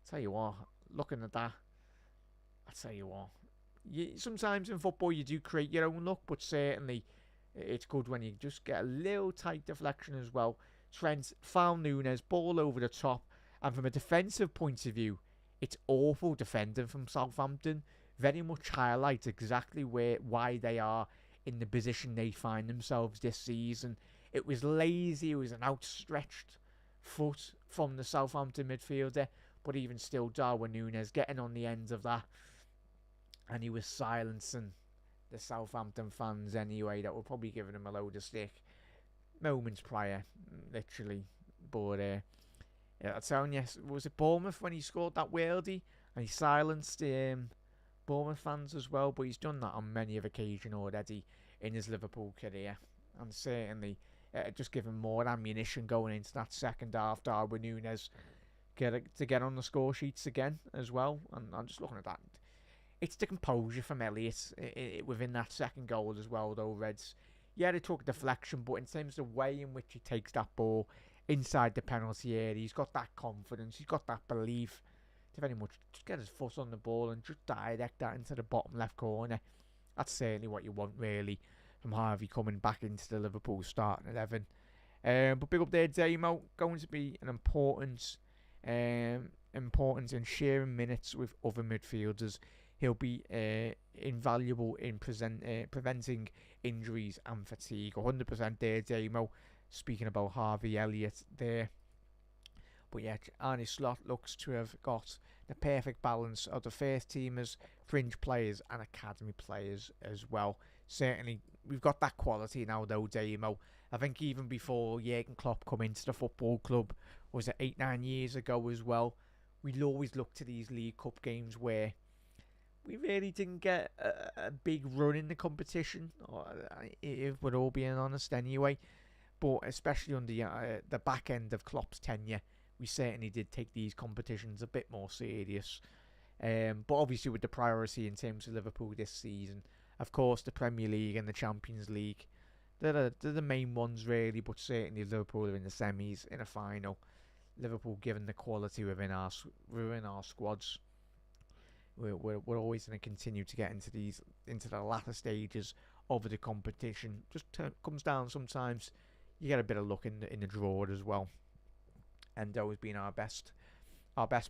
tell you what, looking at that, I tell you what, sometimes in football you do create your own luck, but certainly it's good when you just get a little tight deflection as well. Trent found Núñez, ball over the top, and from a defensive point of view, it's awful defending from Southampton. Very much highlights exactly why they are in the position they find themselves this season. It was lazy, it was an outstretched foot from the Southampton midfielder, but even still, Darwin Núñez getting on the ends of that, and he was silencing the Southampton fans anyway, that were probably giving him a load of stick moments prior, literally. But I'm telling you, was it Bournemouth when he scored that worldie and he silenced Bournemouth fans as well? But he's done that on many of occasions already in his Liverpool career, and certainly just giving more ammunition going into that second half. Darwin Núñez to get on the score sheets again as well, and I'm just looking at that. It's the composure from Elliott within that second goal as well, though, Reds. Yeah, they took a deflection, but in terms of the way in which he takes that ball inside the penalty area, he's got that confidence, he's got that belief to very much just get his foot on the ball and just direct that into the bottom left corner. That's certainly what you want, really, from Harvey coming back into the Liverpool starting 11. But big up there, Damo, going to be an important in sharing minutes with other midfielders. He'll be invaluable in preventing injuries and fatigue. 100% there, Damo. Speaking about Harvey Elliott there. But yeah, Arne Slot looks to have got the perfect balance of the first teamers, fringe players and academy players as well. Certainly, we've got that quality now, though, Damo. I think even before Jurgen Klopp come into the football club, was it 8-9 years ago as well, we'd always look to these League Cup games where we really didn't get a big run in the competition, if we're all being honest anyway. But especially on the back end of Klopp's tenure, we certainly did take these competitions a bit more serious. But obviously with the priority in terms of Liverpool this season, of course the Premier League and the Champions League, they're the main ones really, but certainly Liverpool are in the semis, in a final. Liverpool, given the quality within our squads, we're always going to continue to get into the latter stages of the competition. Just comes down sometimes. You get a bit of luck in the draw as well. Endo has been our best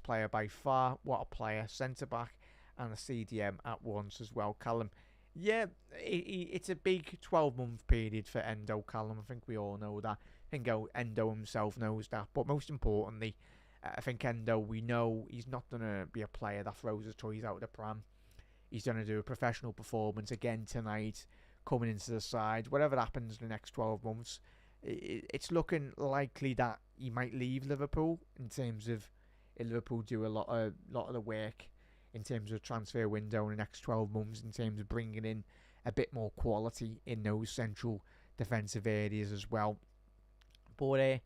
player by far. What a player, centre back and a CDM at once as well. Callum, yeah, it's a big 12-month period for Endo. Callum, I think we all know that. I think Endo himself knows that. But most importantly, I think Endo, we know he's not going to be a player that throws his toys out of the pram. He's going to do a professional performance again tonight, coming into the side. Whatever happens in the next 12 months, it's looking likely that he might leave Liverpool, in terms of Liverpool do a lot of the work in terms of transfer window in the next 12 months, in terms of bringing in a bit more quality in those central defensive areas as well. But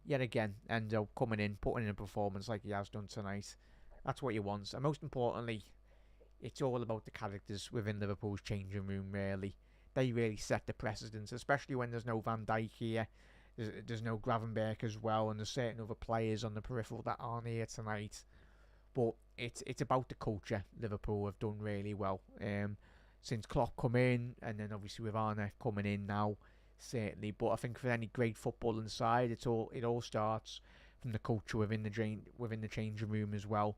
yet again, Endo coming in, putting in a performance like he has done tonight. That's what you want. And most importantly, it's all about the characters within Liverpool's changing room, really. They really set the precedence, especially when there's no Van Dijk here. There's no Gravenberch as well, and there's certain other players on the peripheral that aren't here tonight. But it's about the culture. Liverpool have done really well since Klopp come in, and then obviously with Arne coming in now, certainly. But I think for any great football inside, it all starts from the culture within the changing room as well.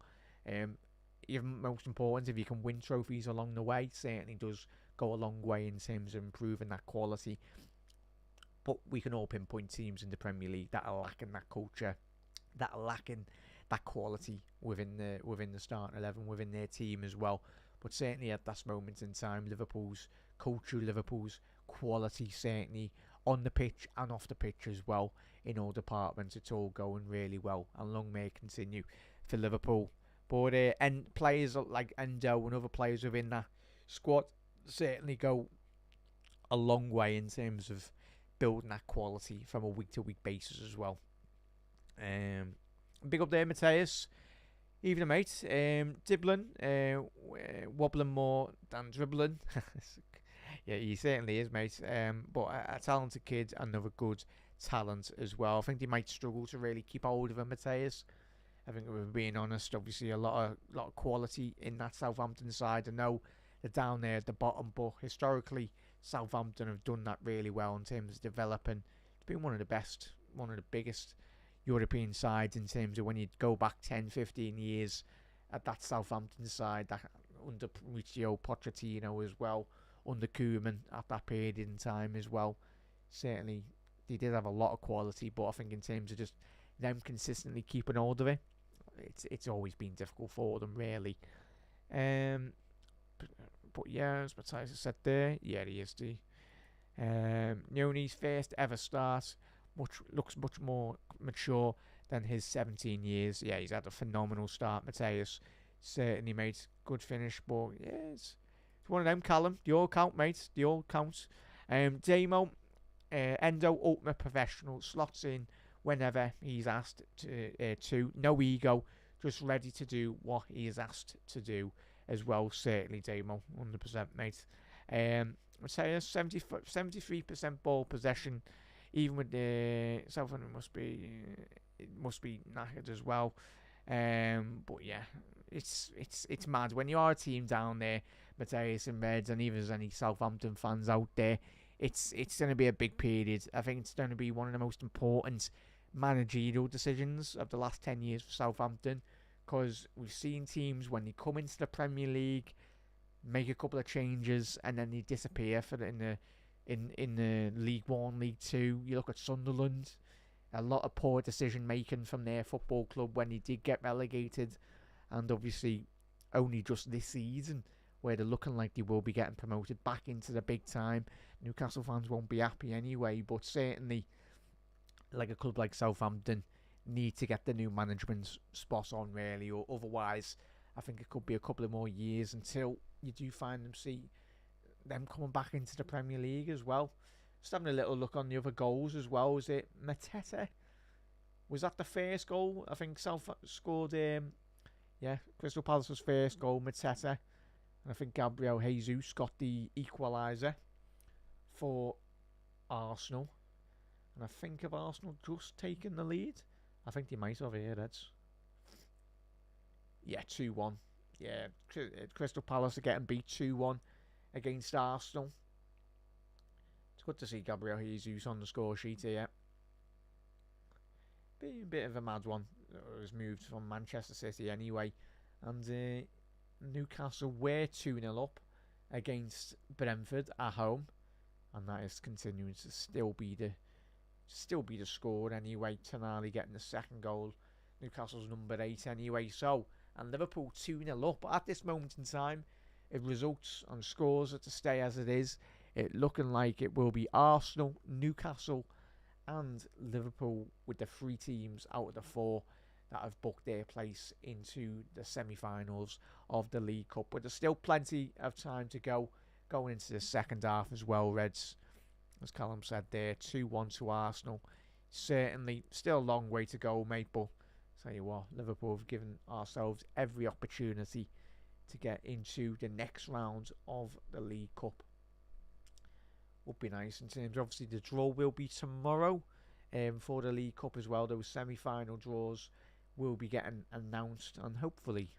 Even most important, if you can win trophies along the way, certainly does go a long way in terms of improving that quality. But we can all pinpoint teams in the Premier League that are lacking that culture, that are lacking that quality within the starting 11, within their team as well. But certainly at this moment in time, Liverpool's culture, Liverpool's quality, certainly on the pitch and off the pitch as well, in all departments, it's all going really well, and long may it continue for Liverpool. But and players like Endo and other players within that squad certainly go a long way in terms of building that quality from a week-to-week basis as well. Big up there, Mateus. Even a mate. Dibbling, wobbling more than dribbling. Yeah, he certainly is, mate. But a talented kid, another good talent as well. I think they might struggle to really keep hold of him, Mateus. I think, if we're being honest, obviously a lot of quality in that Southampton side. I know they're down there at the bottom, but historically Southampton have done that really well in terms of developing. It's been one of the best, one of the biggest European sides in terms of when you go back 10, 15 years at that Southampton side, that under Mauricio Pochettino as well, under Koeman at that period in time as well. Certainly they did have a lot of quality, but I think in terms of just them consistently keeping hold of it, it's always been difficult for them, really. But yeah, as Matthias said there, yeah, he is the Noni's first ever start. Looks much more mature than his 17 years. Yeah, he's had a phenomenal start, Mateus. Certainly made good finish, but yeah, it's one of them, Callum. They all count, mate. They all count. Damo, Endo, ultimate professional, slots in whenever he's asked to. No ego, just ready to do what he is asked to do as well. Certainly, Damo, 100%, mate. Mateus, 73% ball possession. Even with the Southampton must be knackered as well. But yeah, it's mad when you are a team down there, Mateus and Reds, and even if there's any Southampton fans out there. It's going to be a big period. I think it's going to be one of the most important managerial decisions of the last 10 years for Southampton, because we've seen teams when they come into the Premier League make a couple of changes and then they disappear in the League 1, League 2. You look at Sunderland, a lot of poor decision making from their football club when they did get relegated, and obviously only just this season where they're looking like they will be getting promoted back into the big time. Newcastle fans won't be happy anyway, but certainly like a club like Southampton need to get the new management spot on, really, or otherwise I think it could be a couple of more years until you do find them coming back into the Premier League as well. Just having a little look on the other goals as well. Was it Mateta? Was that the first goal? I think South scored, Crystal Palace's first goal, Mateta. And I think Gabriel Jesus got the equaliser for Arsenal. And I think have Arsenal just taken the lead? I think they might have here, Reds. Yeah, 2-1. Yeah, Crystal Palace are getting beat 2-1 against Arsenal. It's good to see Gabriel Jesus on the score sheet here. Being a bit of a mad one. It was moved from Manchester City anyway. And Newcastle were 2-0 up against Brentford at home. And that is continuing to still be the score anyway. Tonali getting the second goal. Newcastle's number 8 anyway. So, and Liverpool 2-0 up. But at this moment in time, it results on scores are to stay as it is. It looking like it will be Arsenal, Newcastle and Liverpool, with the 3 teams out of the 4 that have booked their place into the semi-finals of the League Cup. But there's still plenty of time to go going into the second half as well, Reds. As Callum said there, 2-1 to Arsenal. Certainly, still a long way to go, mate, but tell you what, Liverpool have given ourselves every opportunity to get into the next round of the League Cup. Would be nice in terms of, obviously, the draw will be tomorrow for the League Cup as well. Those semi-final draws will be getting announced, and hopefully,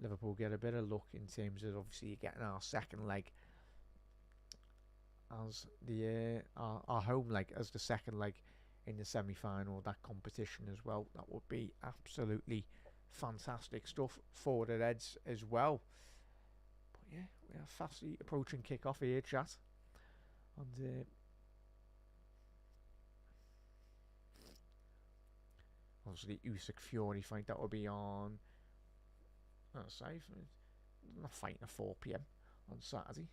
Liverpool get a bit of luck in terms of obviously getting our second leg as the our home leg as the second leg in the semi-final of that competition as well. That would be absolutely fantastic stuff for the Reds as well. But yeah, we are fastly approaching kick-off here, chat. And obviously the Usyk Fury fight, that will be on safe. Not fighting at 4 PM on Saturday.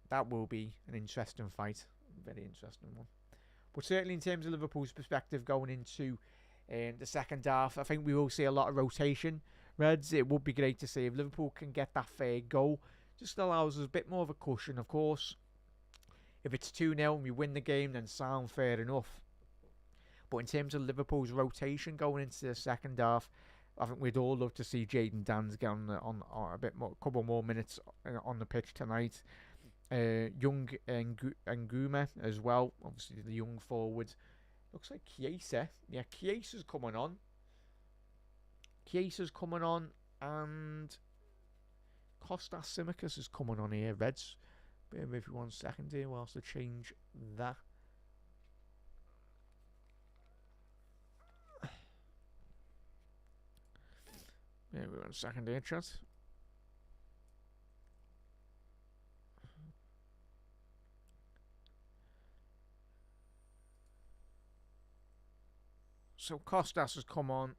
That will be an interesting fight, very interesting one. But certainly in terms of Liverpool's perspective going into the second half, I think we will see a lot of rotation. Reds, it would be great to see if Liverpool can get that third goal. Just allows us a bit more of a cushion, of course. If it's 2-0 and we win the game, then sound fair enough. But in terms of Liverpool's rotation going into the second half, I think we'd all love to see Jadon Danns get on a bit more, a couple more minutes on the pitch tonight. Young Nguema as well, obviously the young forward. Looks like Chiesa. Yeah, Chiesa's coming on. And Kostas Tsimikas is coming on here, Reds. Bear with me 1 second here whilst I change that. Bear with me 1 second here, chat. So Kostas has come on.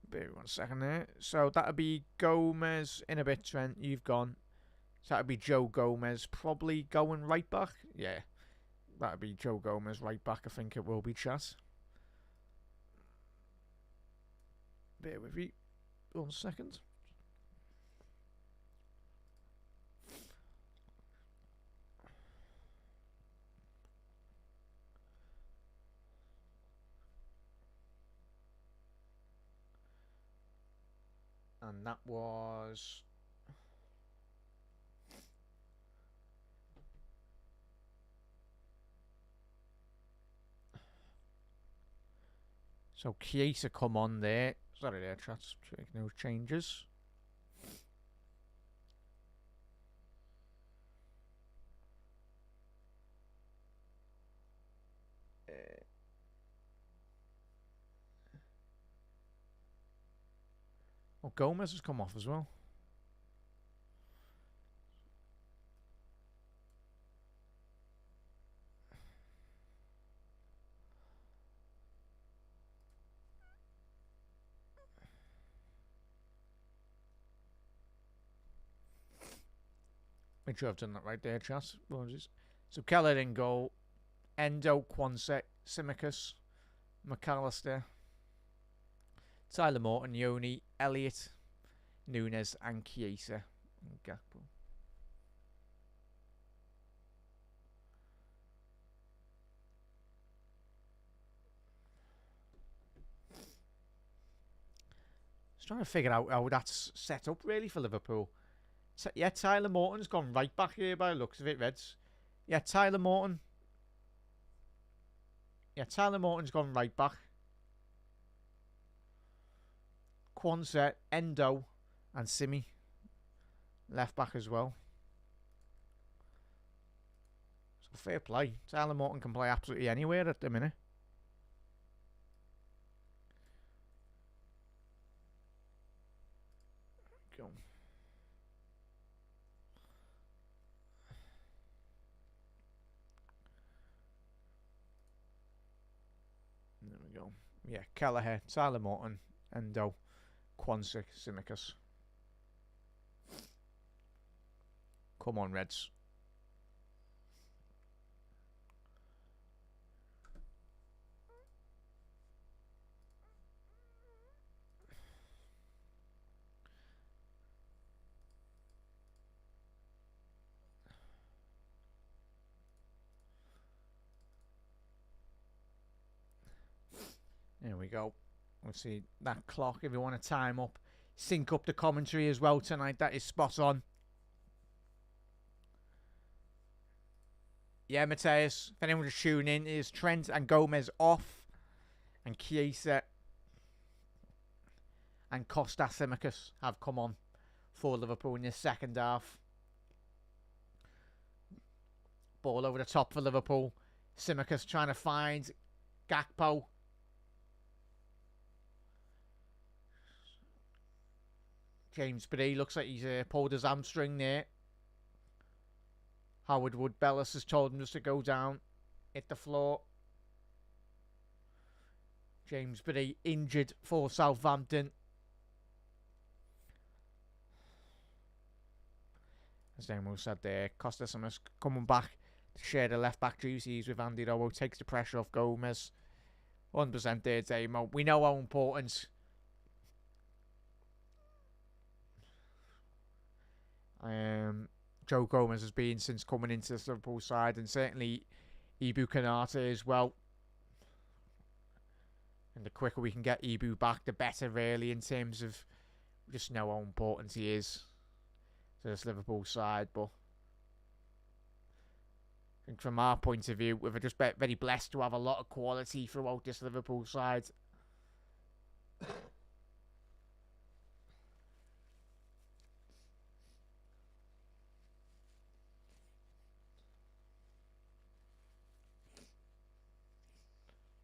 Bear 1 second there. So that'll be Gomez in a bit, Trent. You've gone. So that'll be Joe Gomez probably going right back. Yeah. That'll be Joe Gomez right back. I think it will be, chat. Bear with me 1 second. And that was... So Chiesa come on there. Sorry there, chat's making those changes. Oh, Gomez has come off as well. Make sure I've done that right there, chat. So Keller in goal. Endo, Quansett, Tsimikas, McAllister, Tyler Morton, Yoni, Elliott, Nunes, and Chiesa. And Gakpo. Just trying to figure out how that's set up really for Liverpool. Yeah, Tyler Morton's gone right back here by the looks of it, Reds. Yeah, Tyler Morton's gone right back. Quansett, Endo, and Simi left back as well. So fair play. Tyler Morton can play absolutely anywhere at the minute. Go. There we go. Yeah, Kelleher, Tyler Morton, Endo, Quansett, Tsimikas. Come on, Reds. There we go. We'll see that clock if you want to time up. Sync up the commentary as well tonight. That is spot on. Yeah, Mateus, if anyone just tuning in, is Trent and Gomez off. And Chiesa and Kostas Tsimikas have come on for Liverpool in the second half. Ball over the top for Liverpool. Tsimikas trying to find Gakpo. James Bree looks like he's pulled his hamstring there. Howard Wood-Bellis has told him just to go down, hit the floor. James Bree injured for Southampton. As Damo said there, Kostas Tsimikas coming back to share the left-back duties with Andy Rowe. Takes the pressure off Gomez. 100% there, Damo. We know how important Joe Gomez has been since coming into the Liverpool side, and certainly Ibu Kanate as well. And the quicker we can get Ibu back, the better, really, in terms of just know how important he is to this Liverpool side. But I think from our point of view, we're just very blessed to have a lot of quality throughout this Liverpool side.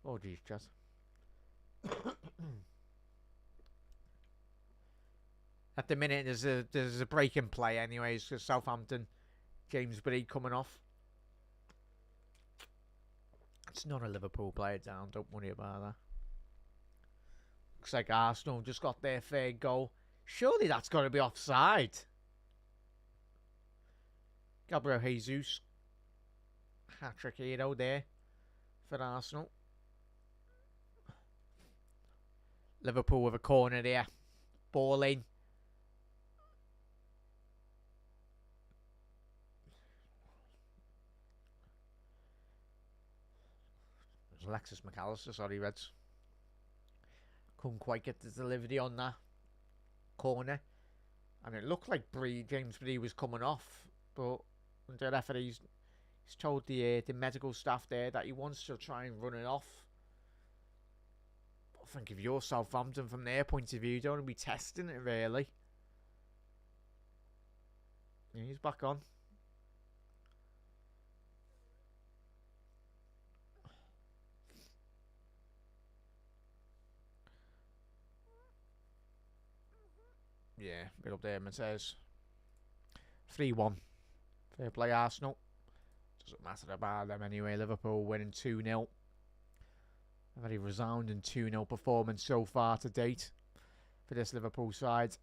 Oh, geez, chat. At the minute, there's a break in play anyways, because Southampton, James Bree coming off. It's not a Liverpool player down, don't worry about that. Looks like Arsenal just got their third goal. Surely that's got to be offside. Gabriel Jesus. Hat-trick hero there for Arsenal. Liverpool with a corner there. Ball in. Alexis McAllister, sorry, Reds. Couldn't quite get the delivery on that corner. And it looked like James Bree was coming off. But the referee's told the medical staff there that he wants to try and run it off. But I think if you're Southampton, from their point of view, you don't want to be testing it, really. Yeah, he's back on. Yeah, bit up there, Mateus. 3-1. Fair play, Arsenal. Doesn't matter about them anyway. Liverpool winning 2-0. A very resounding 2-0 performance so far to date for this Liverpool side.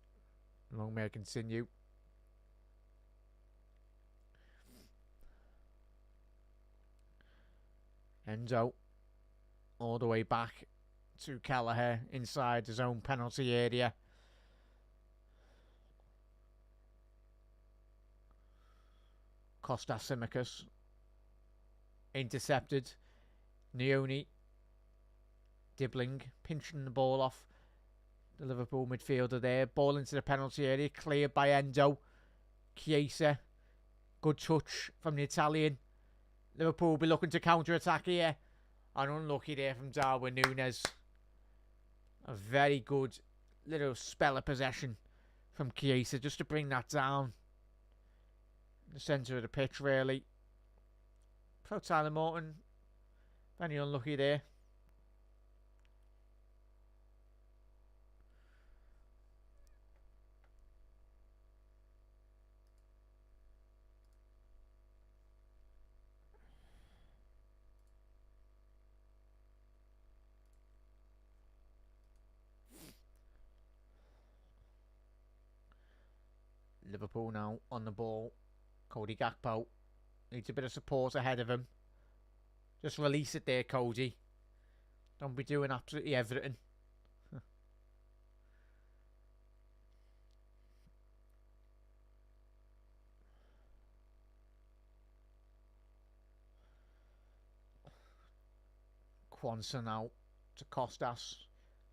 Long may it continue. Endo all the way back to Kelleher inside his own penalty area. Kostas Tsimikas intercepted. Neoni dibbling, pinching the ball off the Liverpool midfielder there. Ball into the penalty area, cleared by Endo. Chiesa, good touch from the Italian. Liverpool will be looking to counter-attack here. And unlucky there from Darwin Núñez. A very good little spell of possession from Chiesa just to bring that down. The centre of the pitch, really. Pro Tyler Morton, very unlucky there. Liverpool now on the ball. Cody Gakpo needs a bit of support ahead of him. Just release it there, Cody. Don't be doing absolutely everything. Quansah now to Costas.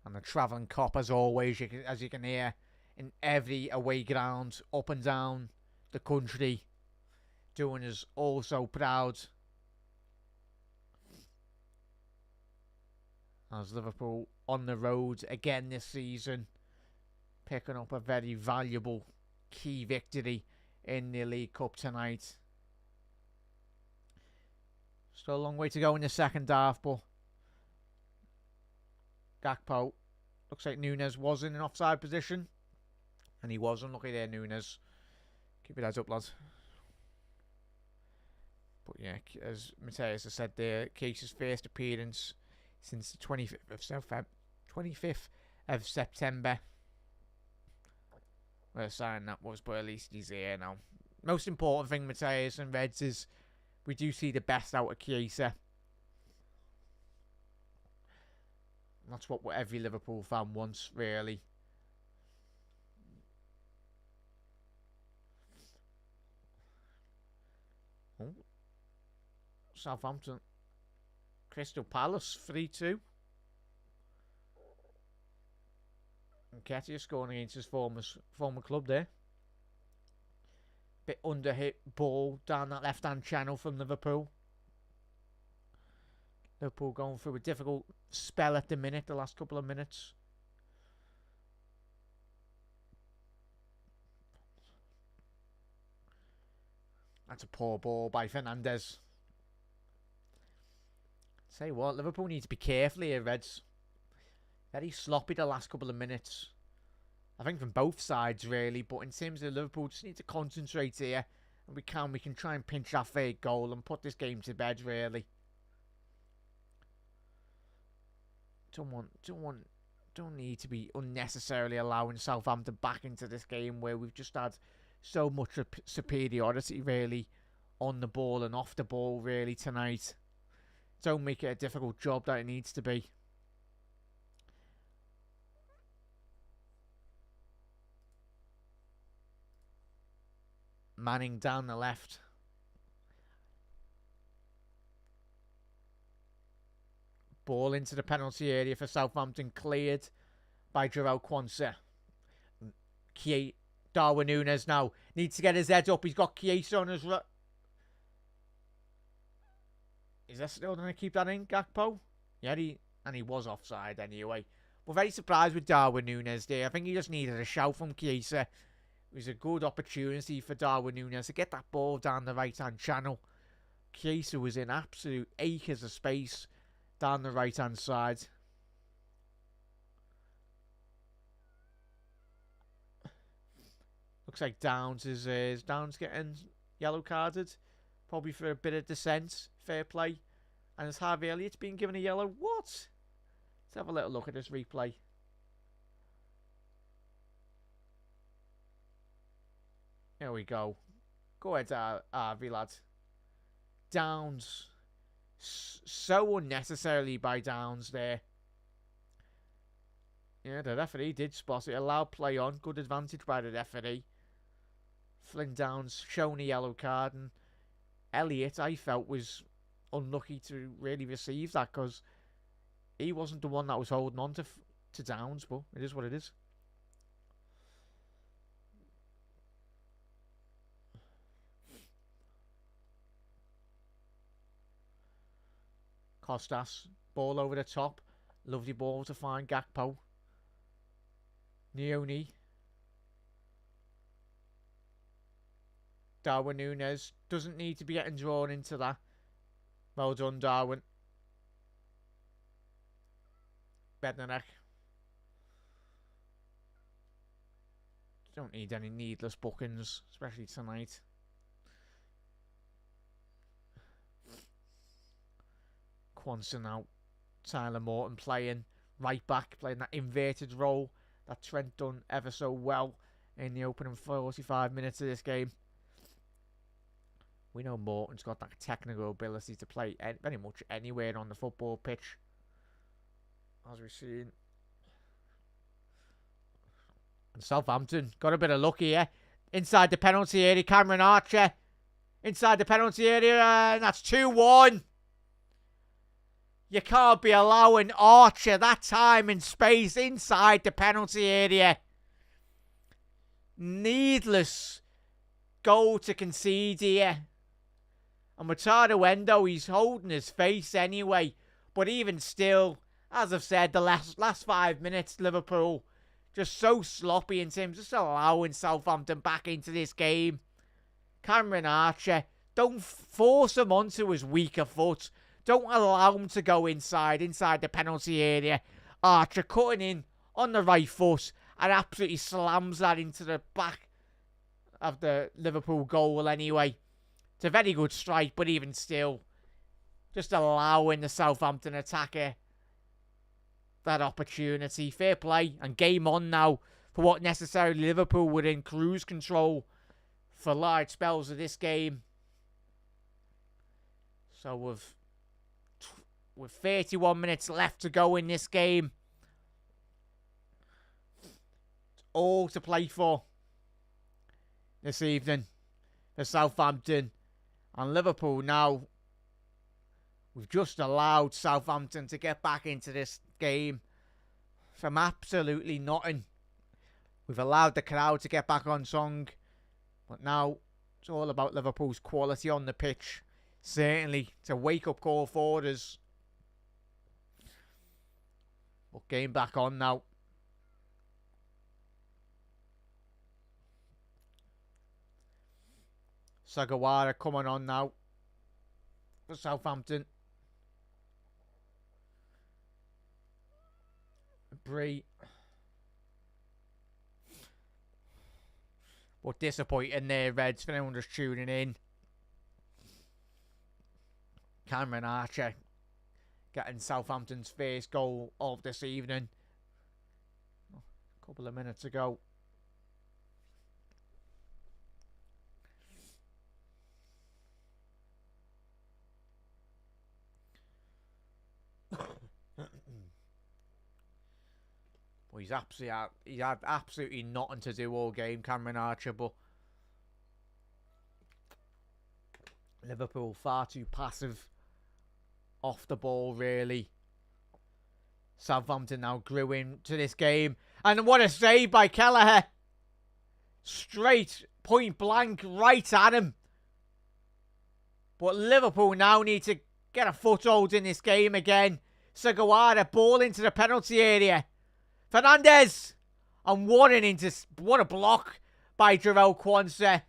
And the travelling cop, as always, as you can hear, in every away ground, up and down the country, doing us all so proud. As Liverpool on the road again this season, picking up a very valuable key victory in the League Cup tonight. Still a long way to go in the second half, but Gakpo, looks like Nunes was in an offside position, and he was unlucky there, Nunes. Keep your heads up, lads. But yeah, as Mateus has said there, Case's first appearance since the 25th of September. What a sign that was, but at least he's here now. Most important thing, Mateus and Reds, is we do see the best out of Chiesa. That's what every Liverpool fan wants, really. Oh. Southampton. Crystal Palace, 3-2. And Ketia scoring against his former club there. Bit under-hit ball down that left-hand channel from Liverpool. Liverpool going through a difficult spell at the minute, the last couple of minutes. That's a poor ball by Fernandes. Say what, Liverpool need to be careful here, Reds. Very sloppy the last couple of minutes. I think from both sides, really. But in terms of Liverpool, just need to concentrate here. And we can try and pinch that third goal and put this game to bed, really. Don't need to be unnecessarily allowing Southampton back into this game where we've just had so much superiority, really, on the ball and off the ball, really, tonight. Don't make it a difficult job that it needs to be. Manning down the left. Ball into the penalty area for Southampton, cleared by Jarrell Quansah. Darwin Núñez now needs to get his head up. He's got Chiesa on his right. Is that still going to keep that in, Gakpo? Yeah, he was offside anyway. We're very surprised with Darwin Núñez there. I think he just needed a shout from Chiesa. It was a good opportunity for Darwin Núñez to get that ball down the right-hand channel. Chiesa was in absolute acres of space down the right-hand side. Looks like Downs is Downs getting yellow carded. Probably for a bit of dissent. Fair play. And is Harvey Elliott being given a yellow? What? Let's have a little look at this replay. Here we go. Go ahead, Harvey, lad. Downs. So unnecessarily by Downs there. Yeah, the referee did spot it. Allowed play on. Good advantage by the referee. Flynn Downs shown a yellow card. And Elliott, I felt, was unlucky to really receive that because he wasn't the one that was holding on to Downs, but it is what it is. Costas, ball over the top. Lovely ball to find Gakpo. Nioni. Darwin Núñez doesn't need to be getting drawn into that. Well done, Darwin. Bednarek. Don't need any needless bookings, especially tonight. Quansah now. Tyler Morton playing right back, playing that inverted role that Trent done ever so well in the opening 45 minutes of this game. We know Morton's got that technical ability to play very much anywhere on the football pitch, as we've seen. And Southampton got a bit of luck here. Inside the penalty area, Cameron Archer. Inside the penalty area, and that's 2-1. You can't be allowing Archer that time and space inside the penalty area. Needless goal to concede here. And Endo, he's holding his face anyway. But even still, as I've said, the last 5 minutes, Liverpool just so sloppy in terms of just allowing Southampton back into this game. Cameron Archer, don't force him onto his weaker foot. Don't allow him to go inside the penalty area. Archer cutting in on the right foot and absolutely slams that into the back of the Liverpool goal anyway. It's a very good strike, but even still, just allowing the Southampton attacker that opportunity. Fair play and game on now for what necessarily Liverpool would in cruise control for large spells of this game. So with 31 minutes left to go in this game, it's all to play for this evening for Southampton. And Liverpool now, we've just allowed Southampton to get back into this game from absolutely nothing. We've allowed the crowd to get back on song. But now it's all about Liverpool's quality on the pitch. Certainly, it's a wake-up call for us. But game back on now. Sagawara coming on now for Southampton. Bree. But disappointing there, Reds, for anyone just tuning in. Cameron Archer getting Southampton's first goal of this evening. A couple of minutes ago. Well, he had absolutely nothing to do all game, Cameron Archer, but Liverpool far too passive off the ball, really. Southampton now grew into this game. And what a save by Kelleher. Straight, point blank, right at him. But Liverpool now need to get a foothold in this game again. Sagawara, ball into the penalty area. Fernandez. And what a block by Jarell Quansah.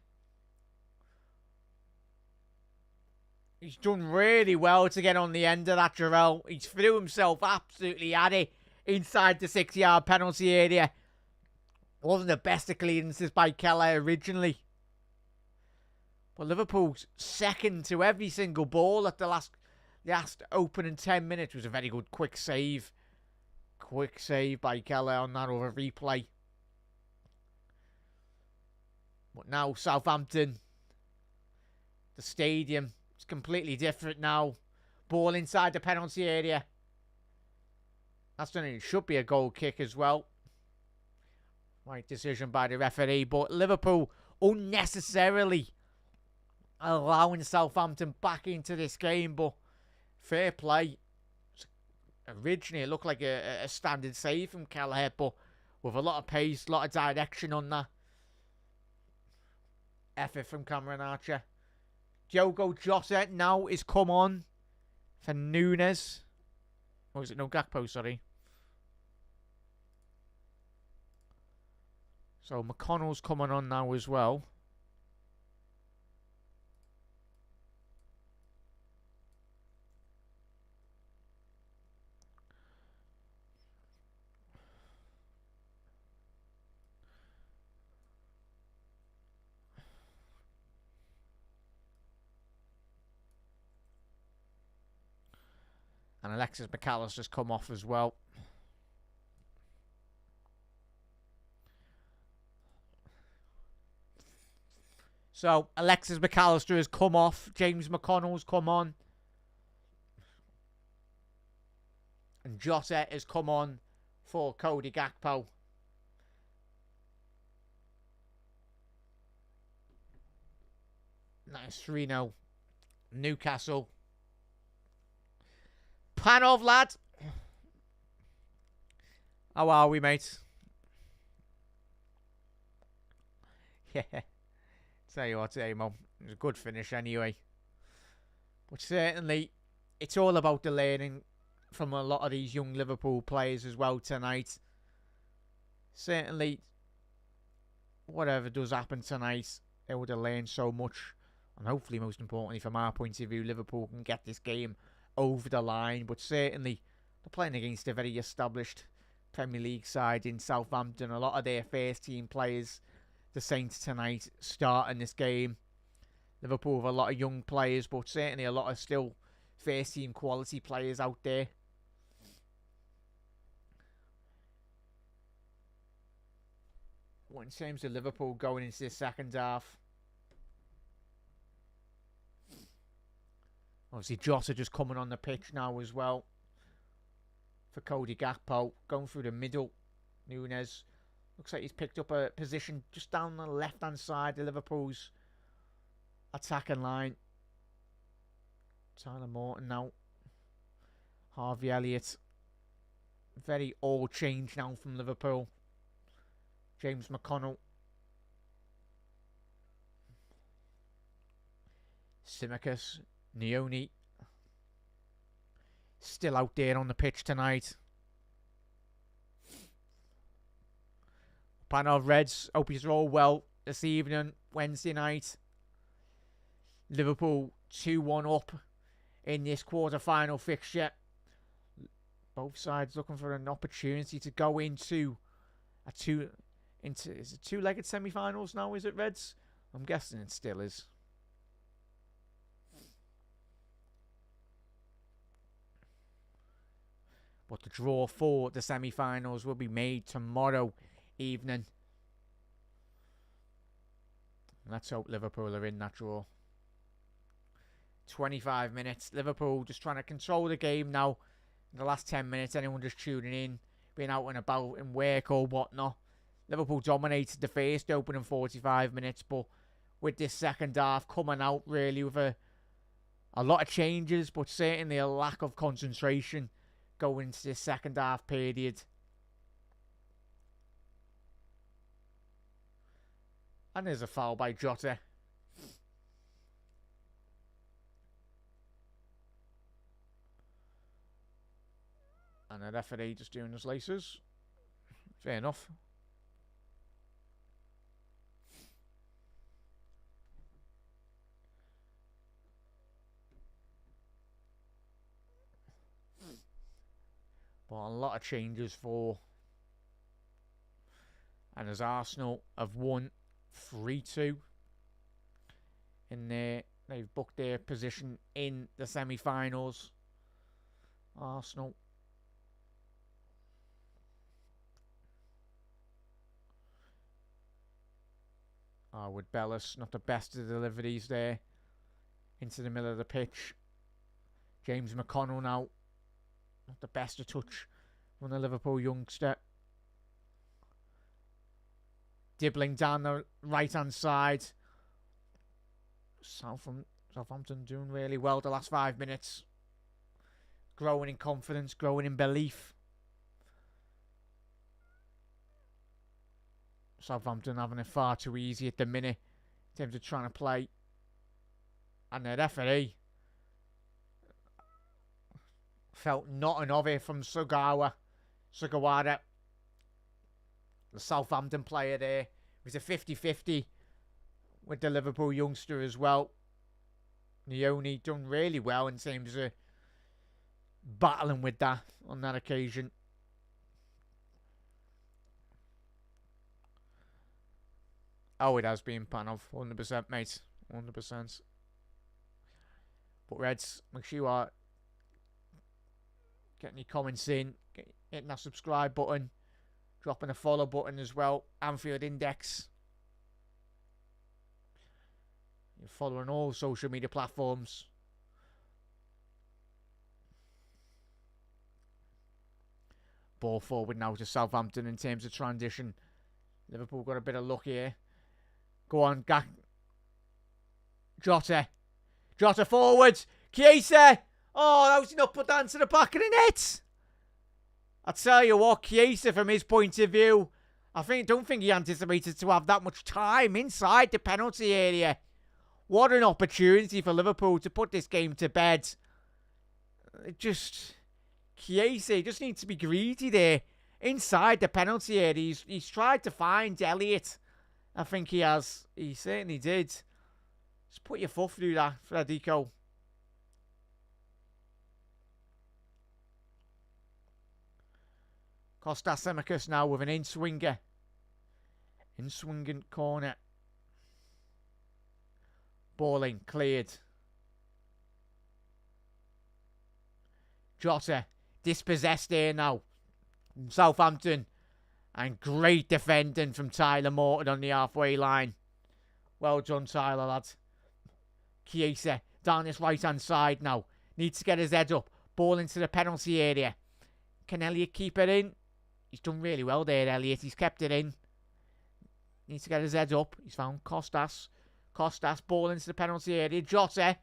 He's done really well to get on the end of that, Jarell. He threw himself absolutely at it inside the 6-yard penalty area. Wasn't the best of clearances by Kelleher originally. But Liverpool's second to every single ball at the last opening 10 minutes was a very good quick save. Quick save by Kelleher on that over replay. But now Southampton, the stadium, it's completely different now. Ball inside the penalty area. That's done. It should be a goal kick as well. Right decision by the referee. But Liverpool unnecessarily allowing Southampton back into this game. But fair play. Originally, it looked like a standard save from Kelleher, but with a lot of pace, a lot of direction on that. Effort from Cameron Archer. Diogo Jota now is come on for Nunes. Or is it no Gakpo, sorry. So McConnell's coming on now as well. And Alexis McAllister's come off as well. So Alexis McAllister has come off. James McConnell's come on. And Jota has come on for Cody Gakpo. Nice 3-0. Newcastle. Panov, lad. How are we, mate? Yeah. Tell you what, Mo. It was a good finish anyway. But certainly, it's all about the learning from a lot of these young Liverpool players as well tonight. Certainly, whatever does happen tonight, they would have learned so much. And hopefully, most importantly, from our point of view, Liverpool can get this game over the line. But certainly, they're playing against a very established Premier League side in Southampton. A lot of their first team players, the Saints tonight, starting this game. Liverpool have a lot of young players, but certainly a lot of still first team quality players out there. Well, in terms of Liverpool going into the second half, obviously Jota just coming on the pitch now as well for Cody Gakpo, going through the middle. Nunes looks like he's picked up a position just down the left hand side of Liverpool's attacking line. Tyler Morton now. Harvey Elliott. Very all change now from Liverpool. James McConnell. Tsimikas. Nioni. Still out there on the pitch tonight. Panov Reds. Hope you're all well this evening, Wednesday night. Liverpool 2-1 up in this quarter-final fixture. Both sides looking for an opportunity to go into is it two-legged semi-finals now, is it, Reds? I'm guessing it still is. But the draw for the semi-finals will be made tomorrow evening. Let's hope Liverpool are in that draw. 25 minutes. Liverpool just trying to control the game now. In the last 10 minutes, anyone just tuning in, being out and about in work or whatnot. Liverpool dominated the first opening 45 minutes, but with this second half coming out really with a lot of changes, but certainly a lack of concentration going into this second half period. And there's a foul by Jota. And the referee just doing his laces. Fair enough. But a lot of changes for. And as Arsenal have won 3-2 in there, they've booked their position in the semi-finals. Arsenal. With Bellis, not the best of the deliveries there. Into the middle of the pitch. James McConnell now. Not the best of touch from the Liverpool youngster. Dibbling down the right-hand side. Southampton doing really well the last 5 minutes. Growing in confidence, growing in belief. Southampton having it far too easy at the minute in terms of trying to play. And the referee felt nothing of it from Sugawara, the Southampton player there. It was a 50-50 with the Liverpool youngster as well. Nioni done really well in terms of battling with that on that occasion. Oh, it has been Panov, 100%, mate. 100%. But Reds, make sure you are getting your comments in, hitting that subscribe button, dropping a follow button as well. Anfield Index. You're following all social media platforms. Ball forward now to Southampton in terms of transition. Liverpool got a bit of luck here. Go on, Jota. Jota forwards. Chiesa. Oh, how was he not put that into the back of the net? I tell you what, Chiesa, from his point of view, don't think he anticipated to have that much time inside the penalty area. What an opportunity for Liverpool to put this game to bed. Chiesa just needs to be greedy there. Inside the penalty area, he's tried to find Elliott. I think he has. He certainly did. Just put your foot through that, Federico. Kostas Tsimikas now with an in-swinger. In-swinging corner. Ball in, cleared. Jota, dispossessed here now. Southampton. And great defending from Tyler Morton on the halfway line. Well done, Tyler, lads. Chiesa down this right-hand side now. Needs to get his head up. Ball into the penalty area. Can Elliott keep it in? He's done really well there, Elliott. He's kept it in. Needs to get his head up. He's found Kostas. Kostas, ball into the penalty area. Jota.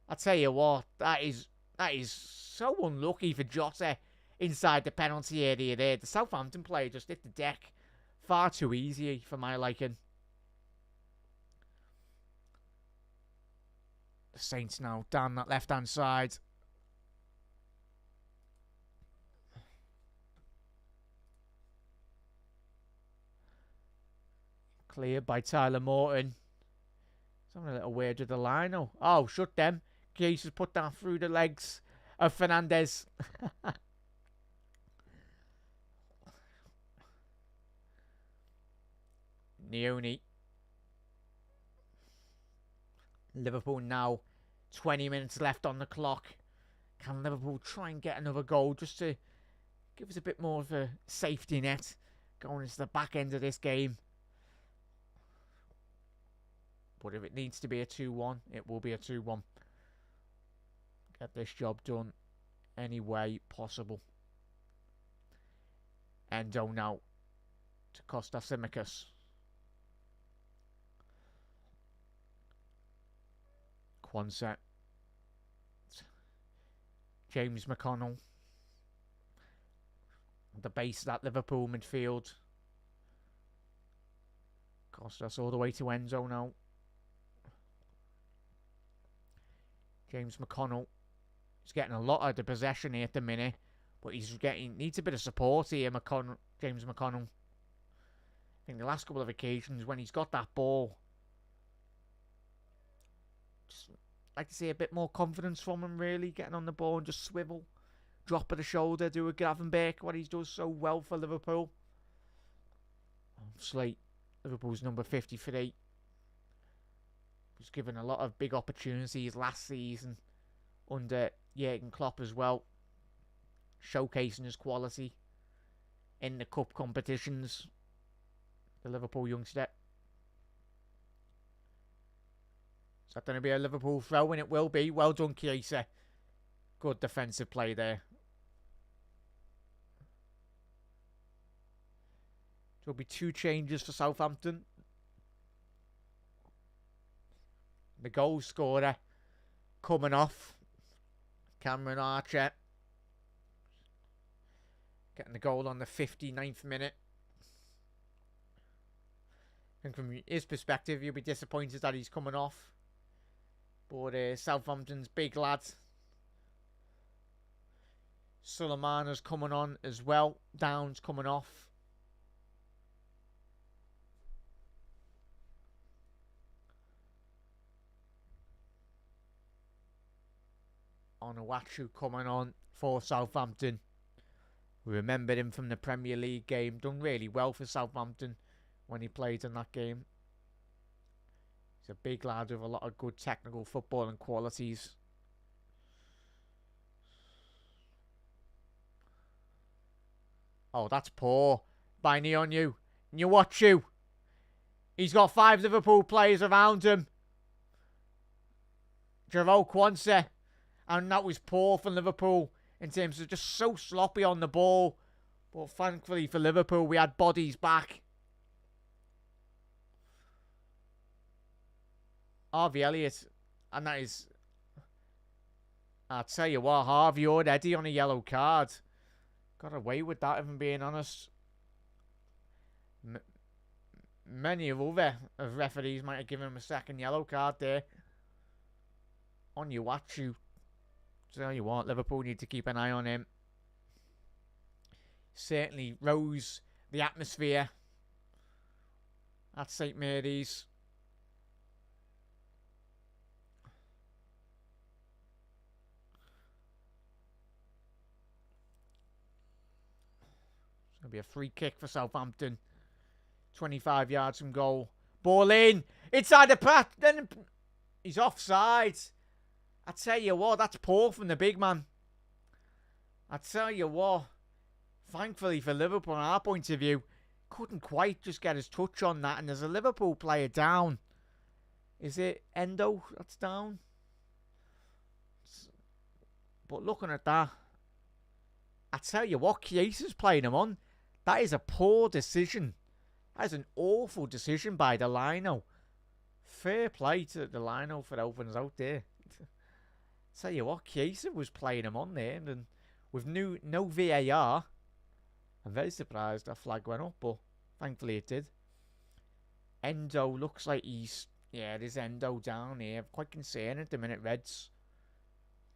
I tell you what, that is so unlucky for Jota inside the penalty area there. The Southampton player just hit the deck far too easy for my liking. The Saints now down that left-hand side. Cleared by Tyler Morton. Something a little weird with the line. Oh, shut them. Chiesa's put that through the legs of Fernandez. Nioni. Liverpool now 20 minutes left on the clock. Can Liverpool try and get another goal just to give us a bit more of a safety net going into the back end of this game? But if it needs to be a 2-1, it will be a 2-1. Get this job done any way possible. Endo now to Kostas Tsimikas. Quansah. James McConnell. The base of that Liverpool midfield. Kostas all the way to Enzo now. James McConnell. He's getting a lot of the possession here at the minute, but needs a bit of support here, James McConnell. I think the last couple of occasions when he's got that ball, just like to see a bit more confidence from him, really, getting on the ball and just swivel, drop of the shoulder, do a Gravenberch, what he does so well for Liverpool. Slate, Liverpool's number 53. Was given a lot of big opportunities last season under Jurgen Klopp as well, showcasing his quality in the cup competitions. The Liverpool youngster. Is that going to be a Liverpool throw? And it will be. Well done, Chiesa. Good defensive play there. There'll be 2 changes for Southampton. The goal scorer coming off. Cameron Archer. Getting the goal on the 59th minute. I think from his perspective, you'll be disappointed that he's coming off. But Southampton's big lad. Sulemana's coming on as well. Downs coming off. Onuachu coming on for Southampton. We remembered him from the Premier League game. Done really well for Southampton when he played in that game. He's a big lad with a lot of good technical footballing qualities. Oh, that's poor by Nionu. Nwachu. He's got 5 Liverpool players around him. Jarrell Quansah. And that was poor for Liverpool in terms of just so sloppy on the ball. But thankfully for Liverpool, we had bodies back. Harvey Elliott. And that is I'll tell you what, Harvey already on a yellow card. Got away with that, if I'm being honest. Many of other referees might have given him a second yellow card there. On you, watch you. Tell you what, Liverpool need to keep an eye on him. Certainly rose the atmosphere at St Mary's. It's going to be a free kick for Southampton. 25 yards from goal. Ball in. Inside the path. Then he's offside. I tell you what, that's poor from the big man. I tell you what, thankfully for Liverpool, from our point of view, couldn't quite just get his touch on that. And there's a Liverpool player down. Is it Endo that's down? But looking at that, I tell you what, Chiesa's playing him on. That is a poor decision. That is an awful decision by Delino. Fair play to Delino for opens out there. Tell you what, Chiesa was playing him on there, and with no VAR, I'm very surprised that flag went up, but thankfully it did. Endo looks like he's, yeah, there's Endo down here. I'm quite concerned at the minute, Reds.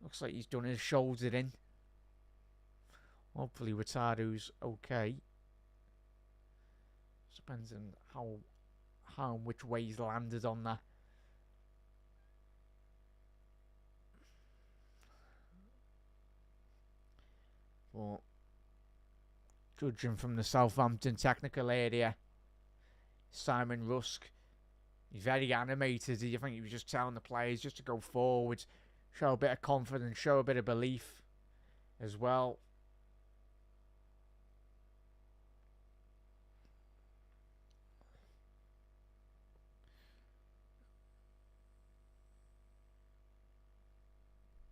Looks like he's done his shoulder in. Hopefully Wataru's okay. Depends on how and which way he's landed on that. But judging from the Southampton technical area, Simon Rusk, he's very animated. I think he was just telling the players just to go forward, show a bit of confidence, show a bit of belief as well.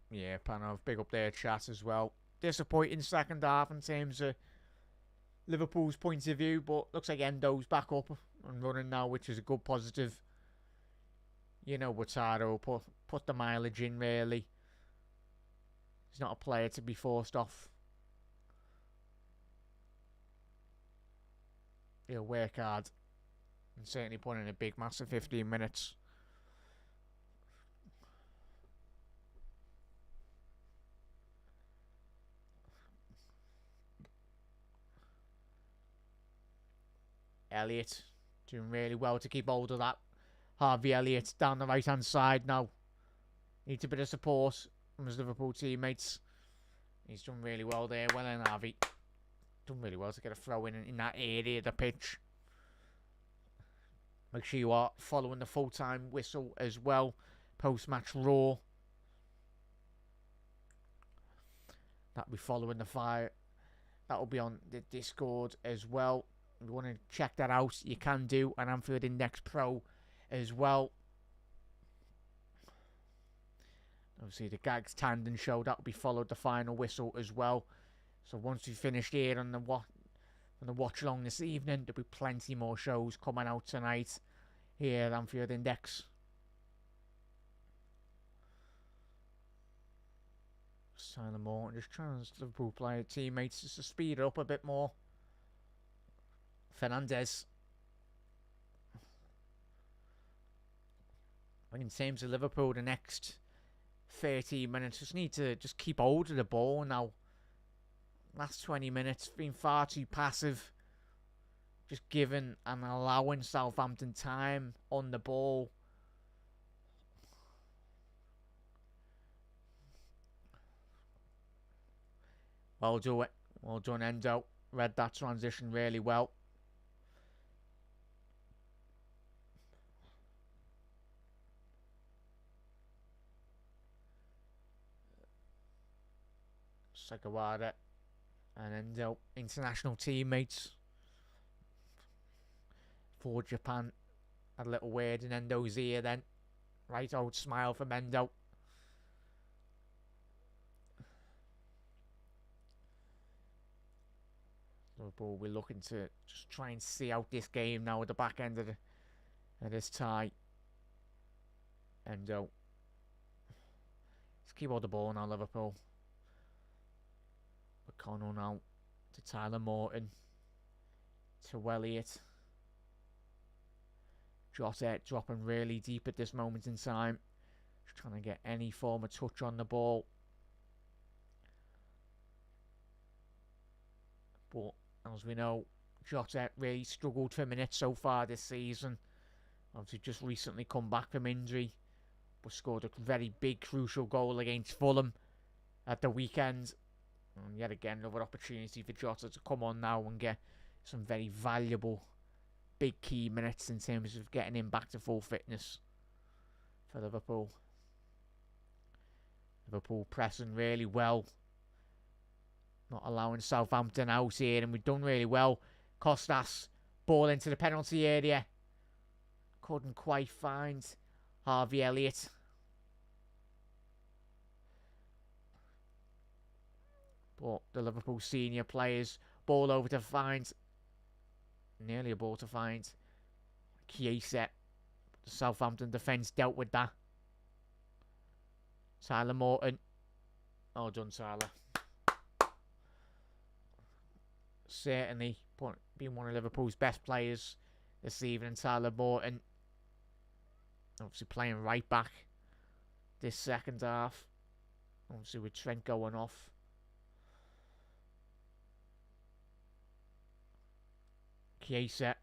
Yeah, Panov, big up their chat as well. Disappointing second half in terms of Liverpool's point of view, but looks like Endo's back up and running now, which is a good positive. You know, Wataru put the mileage in, really. He's not a player to be forced off. He'll work hard and certainly put in a big, massive 15 minutes. Elliott doing really well to keep hold of that. Harvey Elliott down the right hand side now. Needs a bit of support from his Liverpool teammates. He's done really well there. Well done, Harvey. Done really well to get a throw in that area of the pitch. Make sure you are following the full-time whistle as well. Post-match raw. That'll be following the fire. That'll be on the Discord as well. If you want to check that out, you can do an Anfield Index Pro as well. Obviously, the Gags Tandem show, that'll be followed the final whistle as well. So once we finished here on the watch along this evening, there'll be plenty more shows coming out tonight here at Anfield Index. Simon Morton just trying to Liverpool player teammates just to speed it up a bit more. Fernandez. I think in terms of Liverpool, the next 30 minutes just need to just keep hold of the ball now. Last 20 minutes been far too passive. Just giving and allowing Southampton time on the ball. Well done, Endo. Read that transition really well. Sakawada and Endo, international teammates for Japan. Had a little word in Endo's ear then. Right old smile from Endo. Liverpool, we're looking to just try and see out this game now at the back end of this tie. Endo. He's keep all the ball now, Liverpool. McConnell now to Tyler Morton. To Elliott. Jota dropping really deep at this moment in time. Just trying to get any form of touch on the ball. But as we know, Jota really struggled for minutes so far this season. Obviously just recently come back from injury. But scored a very big crucial goal against Fulham at the weekend. And yet again another opportunity for Jota to come on now and get some very valuable big key minutes in terms of getting him back to full fitness for Liverpool. Liverpool pressing really well. Not allowing Southampton out here, and we've done really well. Costas, ball into the penalty area. Couldn't quite find Harvey Elliott. But the Liverpool senior players, ball over to find, nearly a ball to find Chiesa. The Southampton defence dealt with that. Tyler Morton. Oh, done, Tyler. Certainly being one of Liverpool's best players this evening, Tyler Morton. Obviously playing right back this second half. Obviously with Trent going off. Chiesa.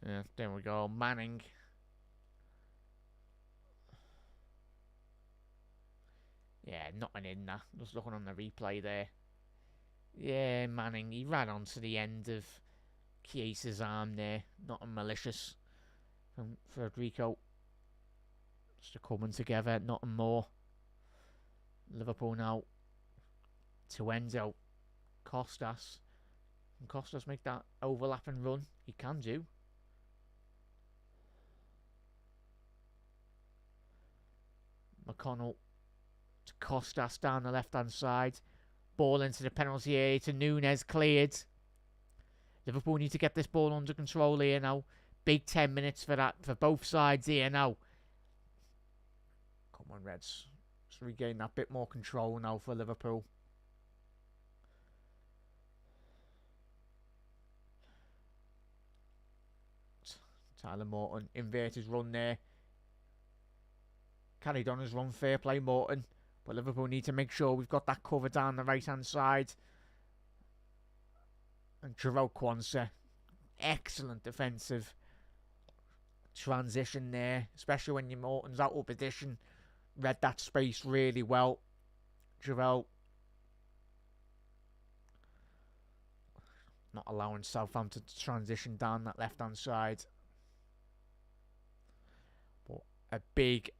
Yeah, there we go. Manning. Yeah, nothing in that. Just looking on the replay there. Yeah, Manning. He ran onto the end of Chiesa's arm there. Nothing malicious from Federico. Just a coming together. Nothing more. Liverpool now to Enzo. Costas. Can Costas make that overlap and run? He can do. McConnell to Costas down the left-hand side. Ball into the penalty area to Nunes, cleared. Liverpool need to get this ball under control here now. Big 10 minutes for that, for both sides here now. Come on, Reds. Let's regain that bit more control now for Liverpool. Tyler Morton, inverted run there. Carried on his run, fair play Morton. But Liverpool need to make sure we've got that cover down the right-hand side. And Jarell Quansah, excellent defensive transition there. Especially when your Morton's out of position. Read that space really well. Jarell not allowing Southampton to transition down that left-hand side. But a big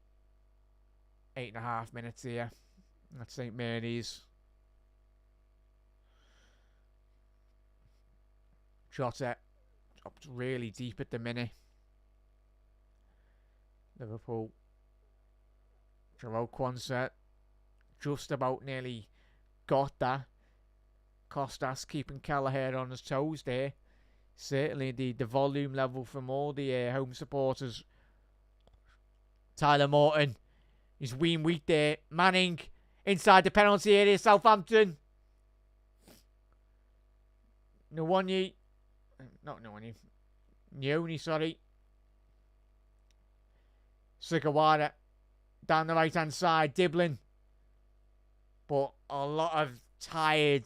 8.5 minutes here at St Mary's. Jota dropped really deep at the minute. Liverpool. Jarell Quansah just about nearly got that. Costas keeping Kelleher on his toes there. Certainly the volume level from all the home supporters. Tyler Morton. He's weak there. Manning inside the penalty area. Southampton. Nwani. Not Nwani. Nyoni, sorry. Sugawara. Down the right hand side. Diblin. But a lot of tired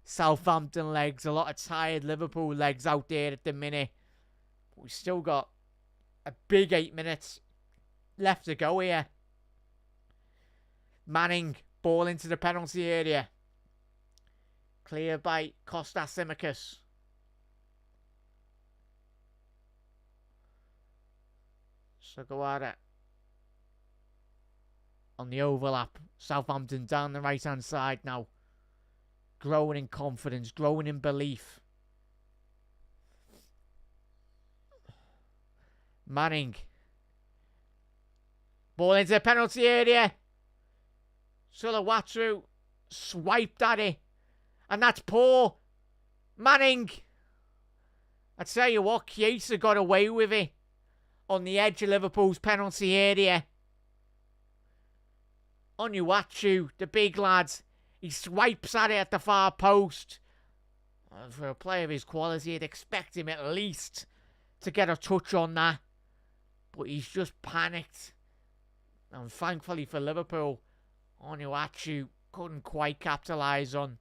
Southampton legs. A lot of tired Liverpool legs out there at the minute. But we've still got a big 8 minutes left to go here. Manning, ball into the penalty area. Clear by Kostas Tsimikas. Sugawara on the overlap. Southampton down the right hand side now. Growing in confidence, growing in belief. Manning. Ball into the penalty area. Sulawatu swiped at it. And that's poor. Manning. I tell you what, Chiesa got away with it on the edge of Liverpool's penalty area. Onuachu, the big lad, he swipes at it at the far post. For a player of his quality, you'd expect him at least to get a touch on that. But he's just panicked. And thankfully for Liverpool, Onuachu couldn't quite capitalise on.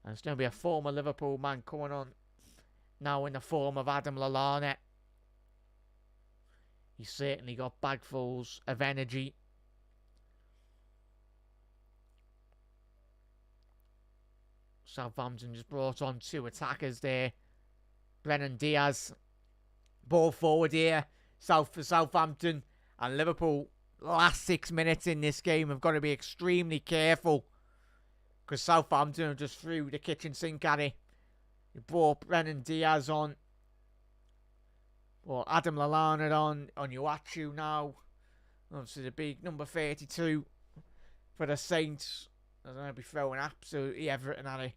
And it's going to be a former Liverpool man coming on now in the form of Adam Lallana. He's certainly got bagfuls of energy. Southampton just brought on 2 attackers there. Brennan Diaz, ball forward here, for Southampton. And Liverpool, last 6 minutes in this game, have got to be extremely careful. Because Southampton just threw the kitchen sink at it. He brought Brennan Diaz on. Well, Adam Lallana on Onuachu now. Obviously the big number 32 for the Saints. They're going to be throwing absolutely everything at it.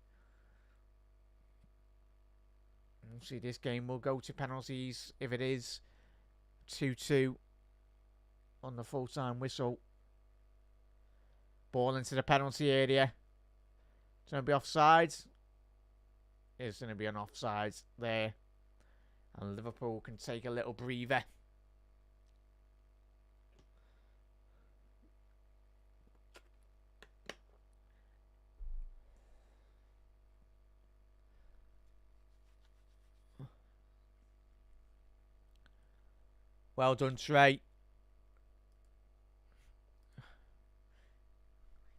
See, this game will go to penalties if it is 2-2 on the full-time whistle. Ball into the penalty area. It's going to be offsides. It's going to be an offside there. And Liverpool can take a little breather. Well done, Trey.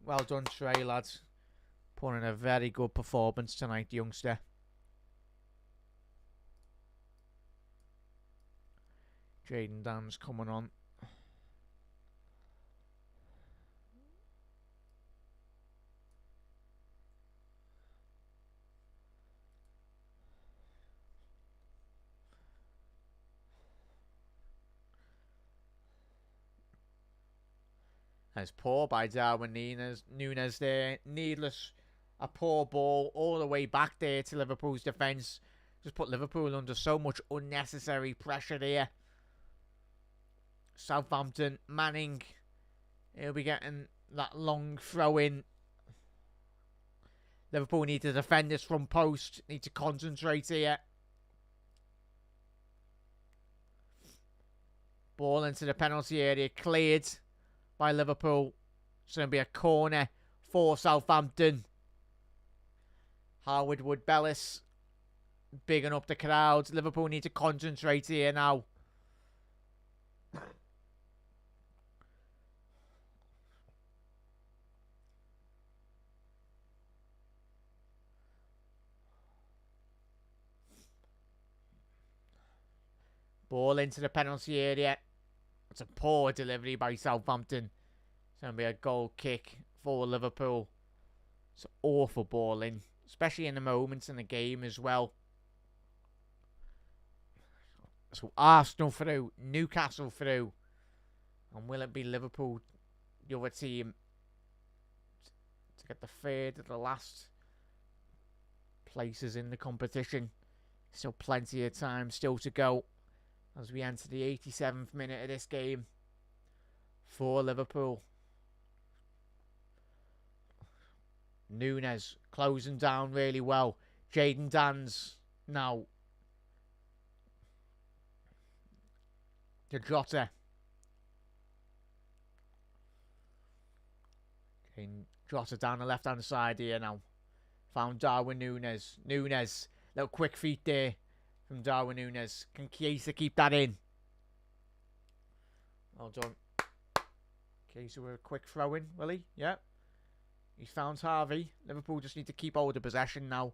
Well done, Trey, lads. Putting in a very good performance tonight, youngster. Jaden Dan's coming on. That's poor by Darwin Núñez there. Needless. A poor ball all the way back there to Liverpool's defence. Just put Liverpool under so much unnecessary pressure there. Southampton, Manning. He'll be getting that long throw in. Liverpool need to defend this front post. Need to concentrate here. Ball into the penalty area. Cleared by Liverpool. It's going to be a corner for Southampton. Howard Wood-Bellis bigging up the crowd. Liverpool need to concentrate here now. Ball into the penalty area. It's a poor delivery by Southampton. It's going to be a goal kick for Liverpool. It's awful ball in, especially in the moments in the game as well. So Arsenal through, Newcastle through. And will it be Liverpool, the other team, to get the third of the last places in the competition? Still plenty of time still to go as we enter the 87th minute of this game for Liverpool. Núñez closing down really well. Jaden Dan's now to Jota. Jota down the left hand side here now. Found Darwin Núñez. Núñez, little quick feet there from Darwin Núñez. Can Chiesa keep that in? Well done. Chiesa with a quick throw in, will he? Yeah. He's found Harvey. Liverpool just need to keep hold of possession now.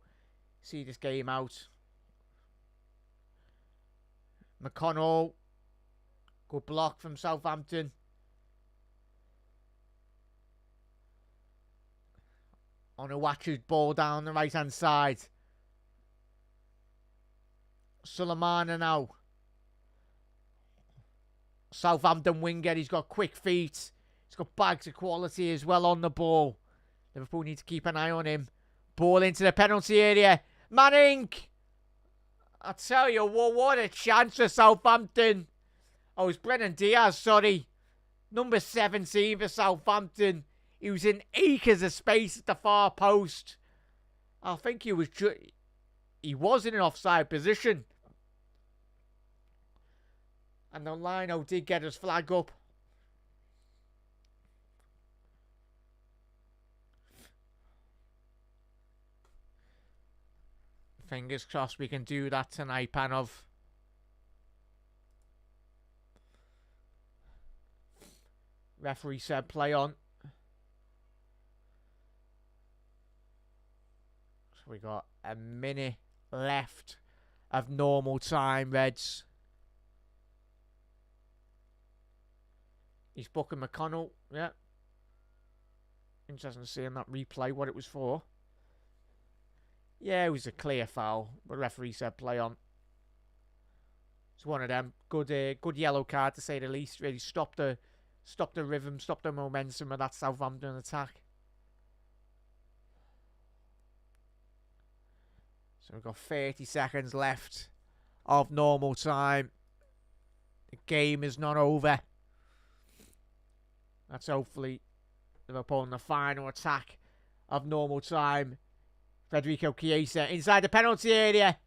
See this game out. McConnell. Good block from Southampton. Onuachu's ball down the right hand side. Sulemana now. Southampton winger. He's got quick feet. He's got bags of quality as well on the ball. Liverpool need to keep an eye on him. Ball into the penalty area. Manning! I tell you what a chance for Southampton. Oh, it's Brennan Diaz, sorry. Number 17 for Southampton. He was in acres of space at the far post. I think he was in an offside position. And the Lino did get his flag up. Fingers crossed we can do that tonight, Panov. Referee said play on. So we got a minute left of normal time, Reds. He's booking McConnell. Yeah. Interesting seeing that replay, what it was for. Yeah, it was a clear foul. But the referee said play on. It's one of them. Good yellow card to say the least. Really stopped the rhythm, stopped the momentum of that Southampton attack. So we've got 30 seconds left of normal time. The game is not over. That's hopefully Liverpool in the final attack of normal time. Federico Chiesa inside the penalty area.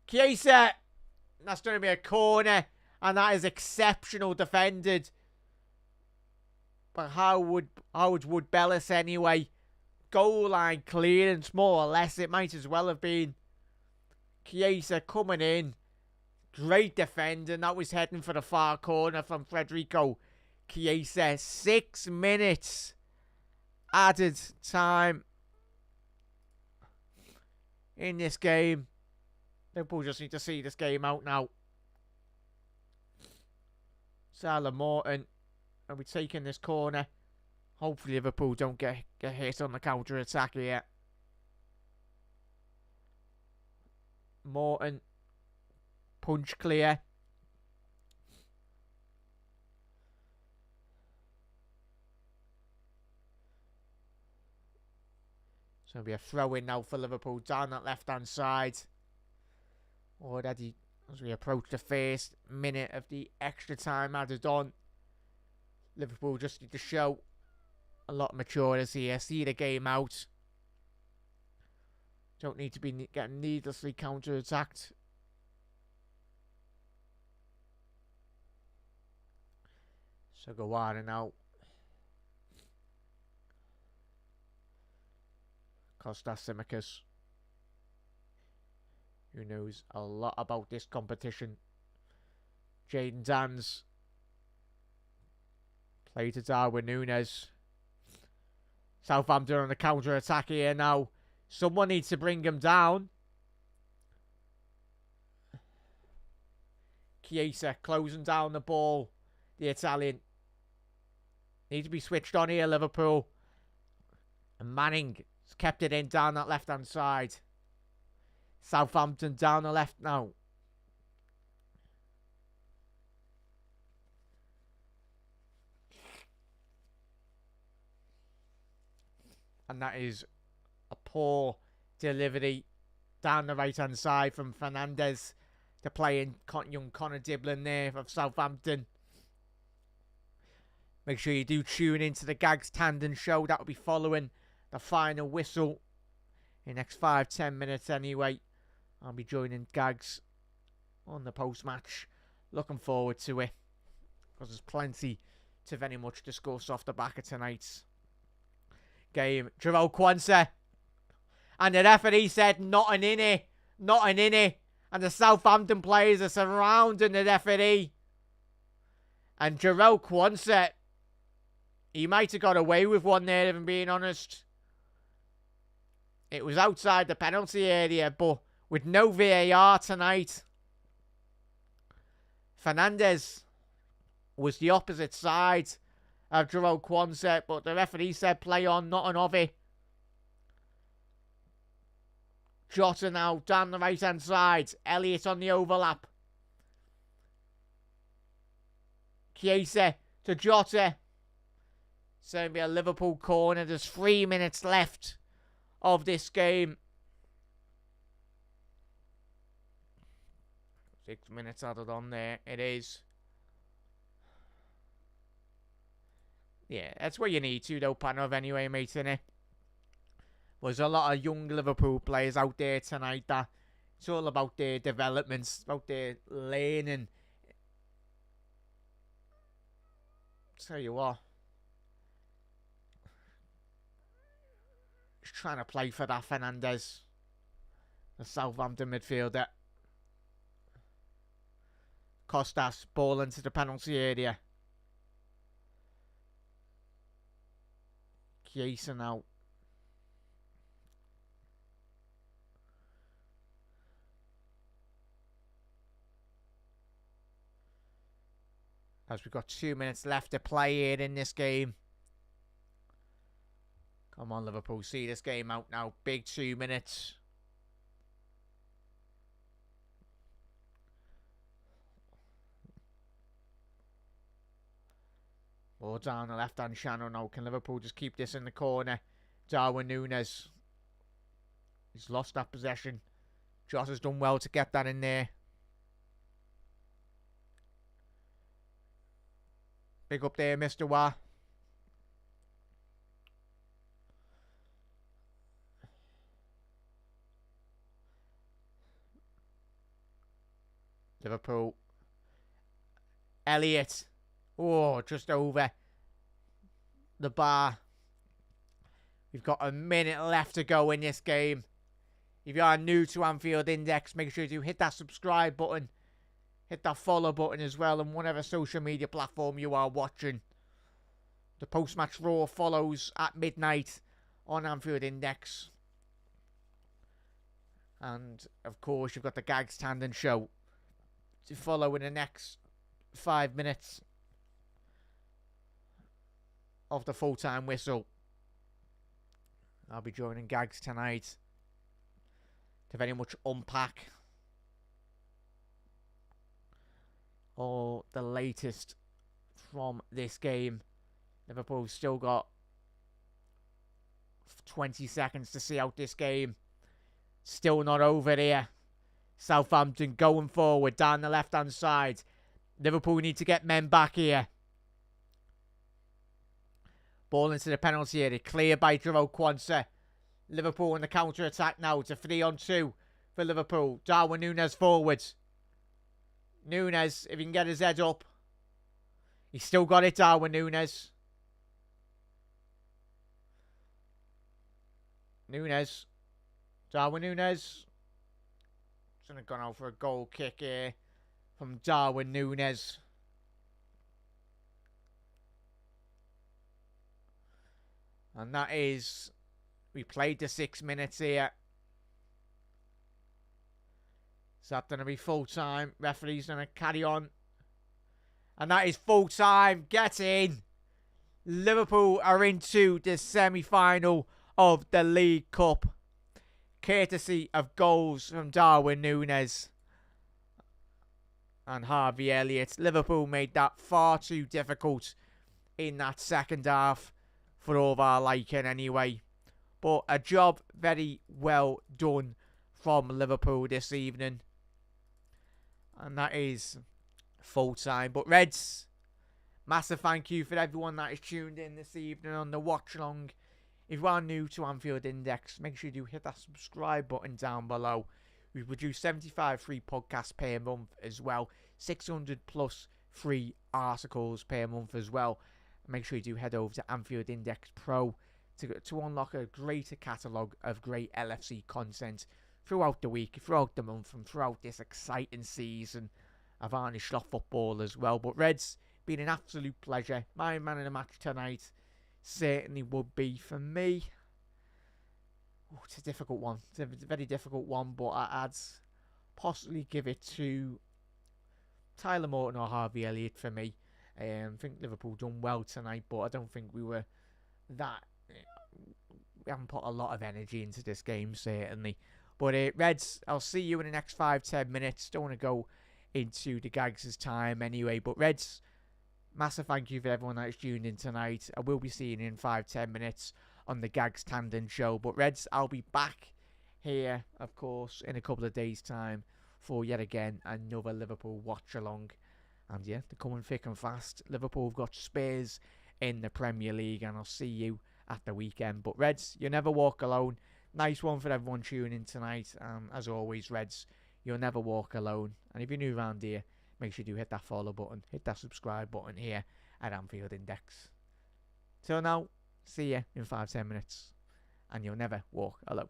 Chiesa! That's going to be a corner. And that is exceptional defended. But how would Bellis anyway? Goal line clearance, more or less. It might as well have been. Chiesa coming in. Great defending. That was heading for the far corner from Federico Chiesa. 6 minutes added time in this game. Liverpool just need to see this game out now. Salah Morton will be taking this corner. Hopefully Liverpool don't get hit on the counter-attack here. Morton. Punch clear. So it'll be a throw-in now for Liverpool down that left-hand side. Already, as we approach the first minute of the extra time added on, Liverpool just need to show a lot of maturity here. See the game out. Don't need to be getting needlessly counter-attacked. So go on and out. Kostas Tsimikas, who knows a lot about this competition. Jadon Danns. Play to Darwin Núñez. Southampton on the counter-attack here now. Someone needs to bring him down. Chiesa closing down the ball. The Italian. Need to be switched on here, Liverpool. And Manning has kept it in down that left-hand side. Southampton down the left now. And that is a poor delivery down the right-hand side from Fernandez to play in young Connor Diblin there of Southampton. Make sure you do tune into the Gags Tandem show. That will be following the final whistle in the next 5-10 minutes anyway. I'll be joining Gags on the post-match. Looking forward to it, because there's plenty to very much discuss off the back of tonight's game. Jerome Kwanzaa. And the referee said, not an innie. Not an innie. And the Southampton players are surrounding the referee. And Jerome Kwanzaa, he might have got away with one there, if I'm being honest. It was outside the penalty area, but with no VAR tonight. Fernandez was the opposite side of Jerome Kwanzaa, but the referee said play on, not an ovie. Jota now down the right hand side. Elliott on the overlap. Chiesa to Jota. It's going to be a Liverpool corner. There's 3 minutes left of this game. 6 minutes added on there. It is. Yeah, that's what you need to, though, Panov, anyway, mate, innit? There's a lot of young Liverpool players out there tonight that it's all about their developments, about their learning. Tell you what. He's trying to play for that Fernandes, the Southampton midfielder. Costas, ball into the penalty area. Chiesa now. As we've got 2 minutes left to play here in this game. Come on, Liverpool. See this game out now. Big 2 minutes. Ball down the left-hand channel now. Can Liverpool just keep this in the corner? Darwin Núñez. He's lost that possession. Joss has done well to get that in there. Big up there, Mr. Wah. Liverpool. Elliott. Oh, just over the bar. We've got a minute left to go in this game. If you are new to Anfield Index, make sure you hit that subscribe button. Hit that follow button as well on whatever social media platform you are watching. The post-match Raw follows at midnight on Anfield Index. And, of course, you've got the Gags Tandon Show to follow in the next 5 minutes of the full-time whistle. I'll be joining Gags tonight to very much unpack all the latest from this game. Liverpool's still got 20 seconds to see out this game. Still not over here. Southampton going forward down the left-hand side. Liverpool need to get men back here. Ball into the penalty area. Clear by Jerome Quansah. Liverpool on the counter-attack now. It's a 3-on-2 for Liverpool. Darwin Núñez forwards. Núñez, if he can get his head up. He's still got it, Darwin Núñez. Darwin Núñez. Should have gone out for a goal kick here from Darwin Núñez. And that is, we played the 6 minutes here. Is that going to be full time? Referee's going to carry on. And that is full time. Get in. Liverpool are into the semi-final of the League Cup. Courtesy of goals from Darwin Núñez and Harvey Elliott. Liverpool made that far too difficult in that second half for all of our liking anyway. But a job very well done from Liverpool this evening. And that is full time. But Reds, massive thank you for everyone that is tuned in this evening on the watch along. If you are new to Anfield Index, make sure you do hit that subscribe button down below. We produce 75 free podcasts per month as well. 600 plus free articles per month as well. And make sure you do head over to Anfield Index Pro to unlock a greater catalogue of great LFC content throughout the week, throughout the month, and throughout this exciting season of Irish Slot football as well. But Reds, been an absolute pleasure. My man in the match tonight certainly would be for me. Oh, it's a difficult one. It's a very difficult one, but I'd possibly give it to Tyler Morton or Harvey Elliott for me. I think Liverpool done well tonight, but I don't think we were that. We haven't put a lot of energy into this game, certainly. But Reds, I'll see you in the next 5-10 minutes. Don't want to go into the Gags' time anyway. But Reds, Massive thank you for everyone that's tuned in tonight. I will be seeing you in 5-10 minutes on the Gags Tandon show. But Reds, I'll be back here, of course, in a couple of days' time for yet again another Liverpool watch along. And yeah, they're coming thick and fast. Liverpool have got Spurs in the Premier League, and I'll see you at the weekend. But Reds, you never walk alone. Nice one for everyone tuning in tonight. As always, Reds, you'll never walk alone. And if you're new around here, make sure you do hit that follow button, hit that subscribe button here at Anfield Index. Till now, see you in 5-10 minutes. And you'll never walk alone.